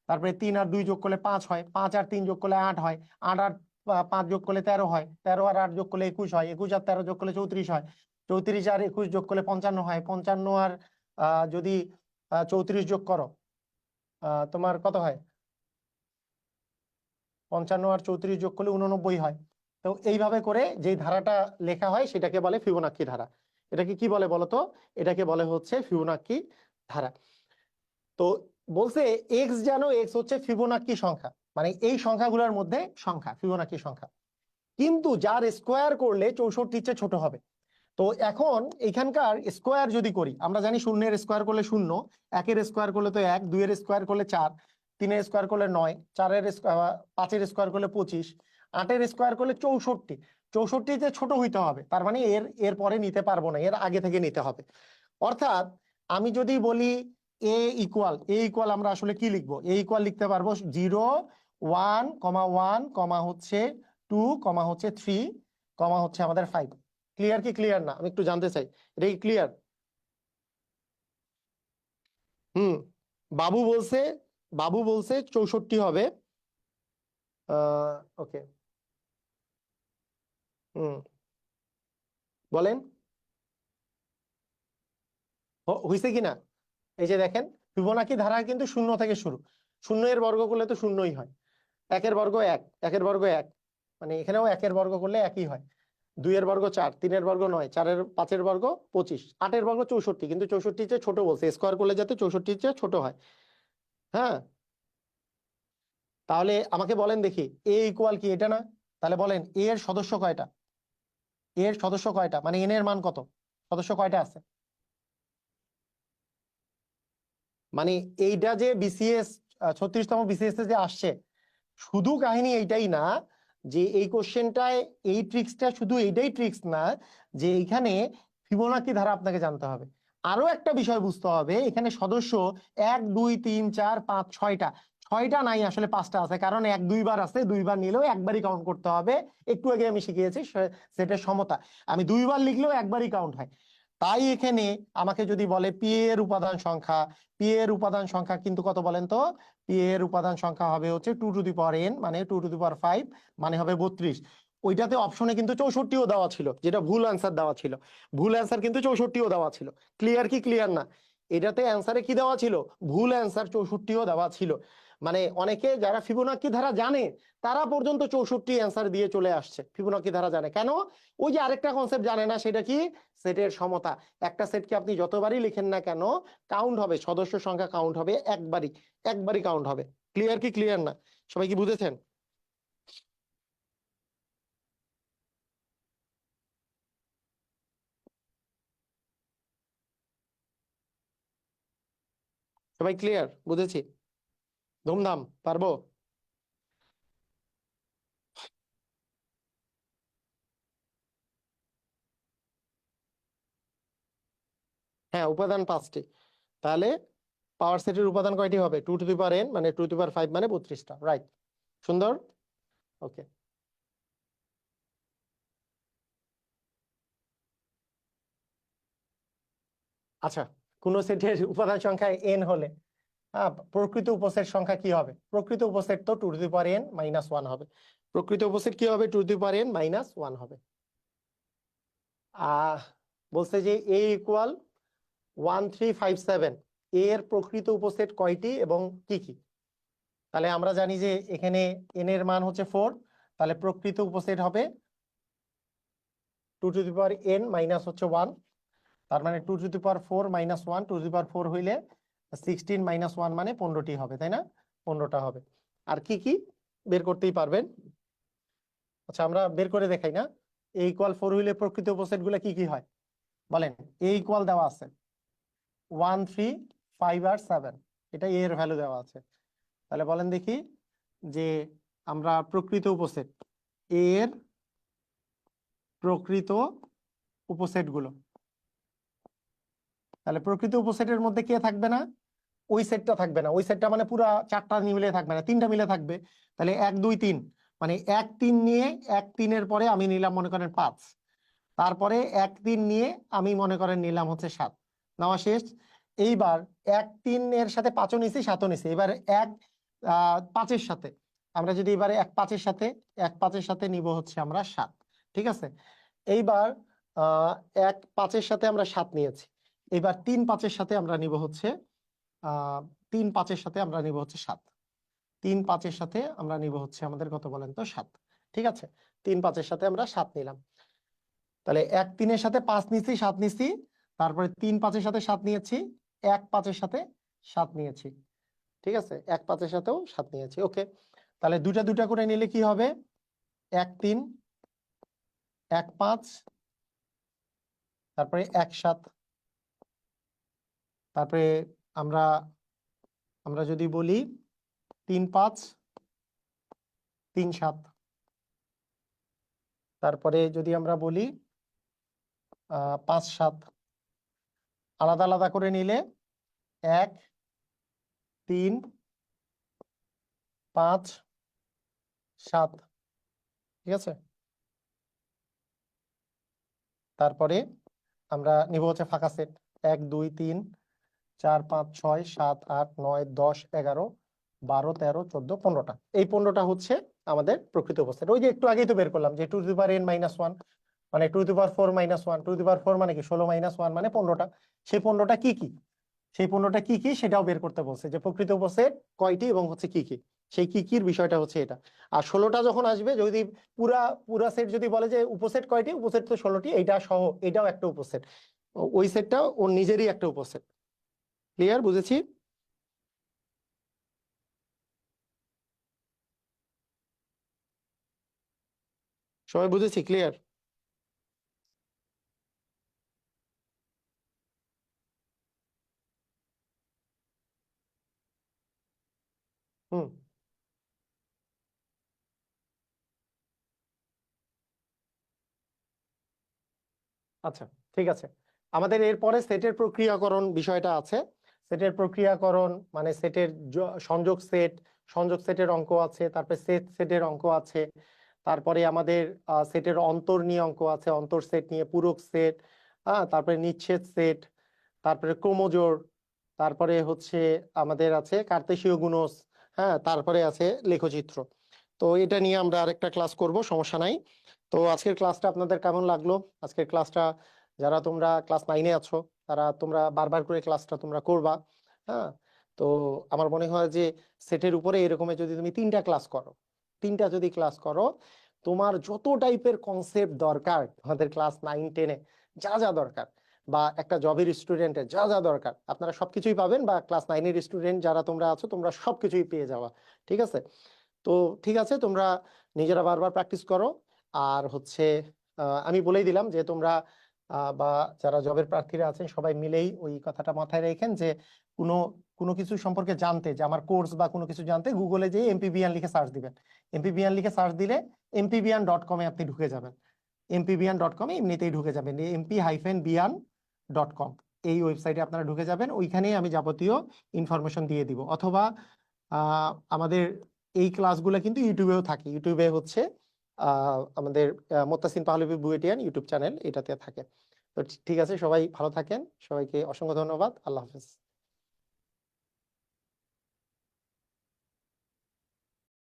তারপরে 3 আর 2 যোগ করলে 5 হয়, 5 আর 3 যোগ করলে 8 হয়, 8 আর 5 যোগ করলে 13 হয়, 13 আর 8 যোগ করলে 21 হয়, 21 আর 13 যোগ করলে 34 হয়, 34 আর 21 যোগ করলে 55 হয়, 55 আর যদি 34 যোগ করো, তোমার কত হয়? 55 আর 34 যোগ করলে 89 হয়। তো এইভাবে করে যে ধারাটা লেখা হয় সেটাকে বলে ফিবোনাক্কি ধারা। এটাকে কি বলে বলতো? এটাকে বলে হচ্ছে ফিবোনাক্কি ধারা। তো বলছে এক্স জানো এক্স হচ্ছে ফিবোনাক্কি সংখ্যা, মানে এই সংখ্যাগুলোর মধ্যে সংখ্যা, ফিবোনাক্কি সংখ্যা, কিন্তু যার স্কোয়ার করলে 64 চেয়ে ছোট হবে। তো এখন এখানকার স্কোয়ার যদি করি, আমরা জানি 0-এর স্কোয়ার করলে 0, 1-এর স্কোয়ার করলে তো 1, 2-এর স্কোয়ার করলে 4, 3-এর স্কোয়ার করলে 9, 5-এর স্কোয়ার করলে 25, 8-এর স্কোয়ার করলে 64। 64 ছোট হইতে হবে, তার মানে এর পরে নিতে পারবো না, এর আগে থেকে নিতে হবে। অর্থাৎ আমি যদি বলি এ ইকুয়াল আমরা আসলে কি লিখবো? এ ইকুয়াল লিখতে পারবো 0, 1, 1, হচ্ছে 2, হচ্ছে 3, হচ্ছে আমাদের 5। ক্লিয়ার কি ক্লিয়ার না? আমি একটু জানতে চাই, এটা কি ক্লিয়ার? হুম। বাবু বলছে বাবু বলছে 64 হবে। ওকে। হুম, বলেন হয়েছে কিনা। এই যে দেখেন, ফিবোনাকি ধারা কিন্তু 0 থেকে শুরু। 0 এর বর্গ করলে তো শূন্যই হয়। 1-এর বর্গ 1, 1-এর বর্গ 1, মানে এখানেও 1-এর বর্গ করলে একই হয়। 2-এর বর্গ 4, 3-এর বর্গ 9, 5-এর বর্গ 25, 8-এর বর্গ 64, কিন্তু 64 চেয়ে ছোট বলছে, স্কোয়ার করলে যাতে 64 চেয়ে ছোট হয়। হ্যাঁ, তাহলে আমাকে বলেন দেখি এ ইকুয়াল কি এটা না? তাহলে বলেন এর সদস্য কয়টা? এর সদস্য কয়টা, মানে এন এর মান কত? সদস্য কয়টা আছে? মানে এইটা যে বিসিএস 36তম বিসিএস যে আসছে, শুধু কাহিনী এইটাই না যে এই কোশ্চেনটায় এই ট্রিক্সটা শুধু এইটাই ট্রিক্স না, যে এখানে ফিবোনাকি ধারা আপনাকে জানতে হবে। আরো একটা বিষয় বুঝতে হবে, এখানে সদস্য 1, 2, 3, 4, 5, 6টা। 6টা নাই, আসলে 5টা আছে, কারণ 1 2বার আছে, 2বার নিলেও একবারই কাউন্ট করতে হবে। একটু আগে আমি শিখিয়েছি সেটের সমতা, আমি 2বার লিখলেও একবারই কাউন্ট হয়। তাই এখানে আমাকে যদি বলে পি এর উপাদান সংখ্যা, পি এর উপাদান সংখ্যা কিন্তু কত বলেন তো? পি এর উপাদান সংখ্যা হবে হচ্ছে 2n, মানে 2^5, মানে হবে 32। ওইটাতে অপশনে কিন্তু 64ও দেওয়া ছিল, যেটা ভুল অ্যান্সার দেওয়া ছিল। ভুল অ্যান্সার কিন্তু 64ও দেওয়া ছিল। ক্লিয়ার কি ক্লিয়ার না? এটাতে অ্যান্সারে কি দেওয়া ছিল? ভুল অ্যান্সার 64ও দেওয়া ছিল। মানে অনেকে যারা ফিবোনাকি ধারা জানে, তারা পর্যন্ত 64 অ্যান্সার দিয়ে চলে আসছে। ফিবোনাকি ধারা জানে কেন? ওই যে আরেকটা কনসেপ্ট জানে না, সেটা কি? সেটের সমতা। একটা সেটকে আপনি যতবারই লিখেন না কেন, কাউন্ট হবে, সদস্য সংখ্যা কাউন্ট হবে একবারই, একবারই কাউন্ট হবে। ক্লিয়ার কি ক্লিয়ার না? সবাই কি বুঝেছেন? সবাই ক্লিয়ার? বুঝেছি? ধুমধাম পারবো? হ্যাঁ, উপাদান 5টি। তাহলে পাওয়ার সেটের উপাদান কয়টি হবে? 2n, মানে 2^5, মানে 32টা। রাইট, সুন্দর। ওকে, আচ্ছা। কোন সেটের উপাদান সংখ্যা n হলে প্রকৃত উপসেট সংখ্যা কি হবে? প্রকৃত উপসেট তো 2n-1 হবে। প্রকৃত উপসেট কি হবে? 2n-1 হবে। আহ বলছে যে এ ইকুয়াল 1357, এর প্রকৃত উপসেট কয়টি এবং কি কি? তাহলে আমরা জানি যে এখানে n এর মান হচ্ছে 4, তাহলে প্রকৃত উপসেট হবে 2n-1, তার মানে 2^4 - 1, 2^4 হইলে 16 - 1, মানে 15টি হবে, তাই না? 15টা হবে। আর কি কি বের করতেই পারবেন? আচ্ছা, আমরা বের করে দেখাই না? এ ইকুয়াল 4 হইলে প্রকৃত উপসেট গুলা কি কি হয় বলেন? এ ইকুয়াল দেওয়া আছে 1, 3, 5 আর 7, এটা এর ভ্যালু দেওয়া আছে। তাহলে বলেন দেখি যে আমরা প্রকৃত উপসেট, এর প্রকৃত উপসেট গুলো, তাহলে প্রকৃত উপসেটের মধ্যে কে থাকবে না? ওই সেটটা থাকবে না। ওই সেটটা মানে পুরা 4টা মিলে থাকবে না, 3টা মিলে থাকবে। তাহলে 1, 2, 3, মানে 1, 3 নিয়ে 1, 3-এর পরে আমি নিলাম মনে করেন 5, তারপরে 1, 3 নিয়ে আমি মনে করেন নিলাম হচ্ছে 7, নেওয়া শেষ। এইবার 1, 3 এর সাথে 5ও নিছি, 7ও নিছি। এবার 1, 5-এর সাথে আমরা যদি এবারে 1, 5-এর সাথে 1, 5-এর সাথে নিব হচ্ছে আমরা 7। ঠিক আছে? এইবার 1, 5-এর সাথে আমরা 7 নিয়েছি। এবার 3, 5-এর সাথে আমরা নিব হচ্ছে 3, 5-এর সাথে আমরা নিব হচ্ছে 7। 3, 5-এর সাথে আমরা নিব হচ্ছে আমাদের কত বলেন তো? 7। ঠিক আছে, 3, 5-এর সাথে আমরা 7 নিলাম। তাহলে 1, 3-এর সাথে 5 নিছি, 7 নিছি, তারপরে 3, 5-এর সাথে 7 নিয়েছি, 1, 5-এর সাথে 7 নিয়েছি। ঠিক আছে, 1, 5-এর সাথেও 7 নিয়েছি। ওকে, তাহলে দুটা দুটা করে নিলে কি হবে? 1, 3, 1, 5, তারপরে 1, 7। তারপরে আমরা আমরা যদি বলি 3 5 3 7। তারপরে যদি আমরা বলি 5 7, আলাদা আলাদা করে নিলে 1 3 5 7, ঠিক আছে। তারপরে আমরা নিব হচ্ছে ফাঁকা সেট 1 2 3 4 5 6 7 8 9 10 11 12 13 14 15টা। এই 15টা হচ্ছে আমাদের প্রকৃত উপসেট। ওই যে একটু আগেই তো বের করলাম যে টু দি পাওয়ার n - 1 মানে to the power 4 - 1, to the পাওয়ার 4 মানে কি 16 - 1 মানে 15টা। সেই 15টা কি কি, সেই 15টা কি কি সেটাও বের করতে বলছে, যে প্রকৃত উপসেট কয়টি এবং হচ্ছে কি কি, সেই কি কির বিষয়টা হচ্ছে এটা। আর 16টা যখন আসবে, যদি পুরা পুরা সেট যদি বলে যে উপসেট কয়টি, উপসেট তো 16টি, এইটা সহ এটাও একটা উপসেট, ওই সেটটাও ওর নিজেরই একটা উপসেট। ক্লিয়ার, বুঝেছি? সবাই বুঝেছি? ক্লিয়ার? হুম, আচ্ছা, ঠিক আছে। আমাদের এরপরে সেটের প্রক্রিয়াকরণ বিষয়টা আছে। সেটের প্রক্রিয়াকরণ মানে সেটের সংযোগ সেট, সংযোগ সেটের অঙ্ক আছে, তারপরে সেট সেটের অঙ্ক আছে, তারপরে আমাদের সেটের অন্তর নিয়ে অঙ্ক আছে, অন্তর সেট নিয়ে, পূরক সেট, তারপরে নিচ্ছেদ সেট, তারপরে ক্রমজোড়, তারপরে হচ্ছে আমাদের আছে কার্তেশীয় গুণজ, হ্যাঁ, তারপরে আছে লেখচিত্র। তো এটা নিয়ে আমরা আরেকটা ক্লাস করব, সমস্যা নাই। তো আজকের ক্লাসটা আপনাদের কেমন লাগলো? আজকের ক্লাসটা, যারা তোমরা ক্লাস 9-এ আছো, তারা তোমরা বারবার করে ক্লাসটা তোমরা করবা। হ্যাঁ, তো আমার মনে হয় যে সেটের উপরে এরকমের যদি তুমি 3টা ক্লাস করো, 3টা যদি ক্লাস করো, তোমার যত টাইপের কনসেপ্ট দরকার আমাদের ক্লাস 9 10-এ, যা যা দরকার, বা একটা জবের স্টুডেন্টের যা যা দরকার, আপনারা সবকিছুই পাবেন, বা ক্লাস 9-এর স্টুডেন্ট যারা তোমরা আছো, তোমরা সবকিছুই পেয়ে যাওয়া। ঠিক আছে? তো ঠিক আছে, তোমরা নিজেরা বারবার প্র্যাকটিস করো। আর হচ্ছে আমি বলেই দিলাম যে তোমরা বা যারা জবের প্রার্থীরা আছেন সবাই মিলেই ওই কথাটা মাথায় রেখেন যে কোনো কোনো কিছু সম্পর্কে জানতে, যে আমার কোর্স বা কোনো কিছু জানতে, গুগলে যে এমপিবিয়ান লিখে সার্চ দিবেন। এমপিবিয়ান লিখে সার্চ দিলে mpibian.com-এ আপনি ঢুকে যাবেন। mpibian.com-এ এমনিতেই ঢুকে যাবেন, mp-bian.com, এই ওয়েবসাইটে আপনারা ঢুকে যাবেন। ওইখানেই আমি যাবতীয় ইনফরমেশন দিয়ে দিব। অথবা আমাদের এই ক্লাসগুলো কিন্তু ইউটিউবেও থাকে, ইউটিউবে হচ্ছে আমাদের মোত্তাসিন পাহলভী বুয়েটিয়ান ইউটিউব চ্যানেল, এটাতে থাকে। তো ঠিক আছে, সবাই ভালো থাকেন, সবাইকে অসংখ্য ধন্যবাদ, আল্লাহ হাফেজ।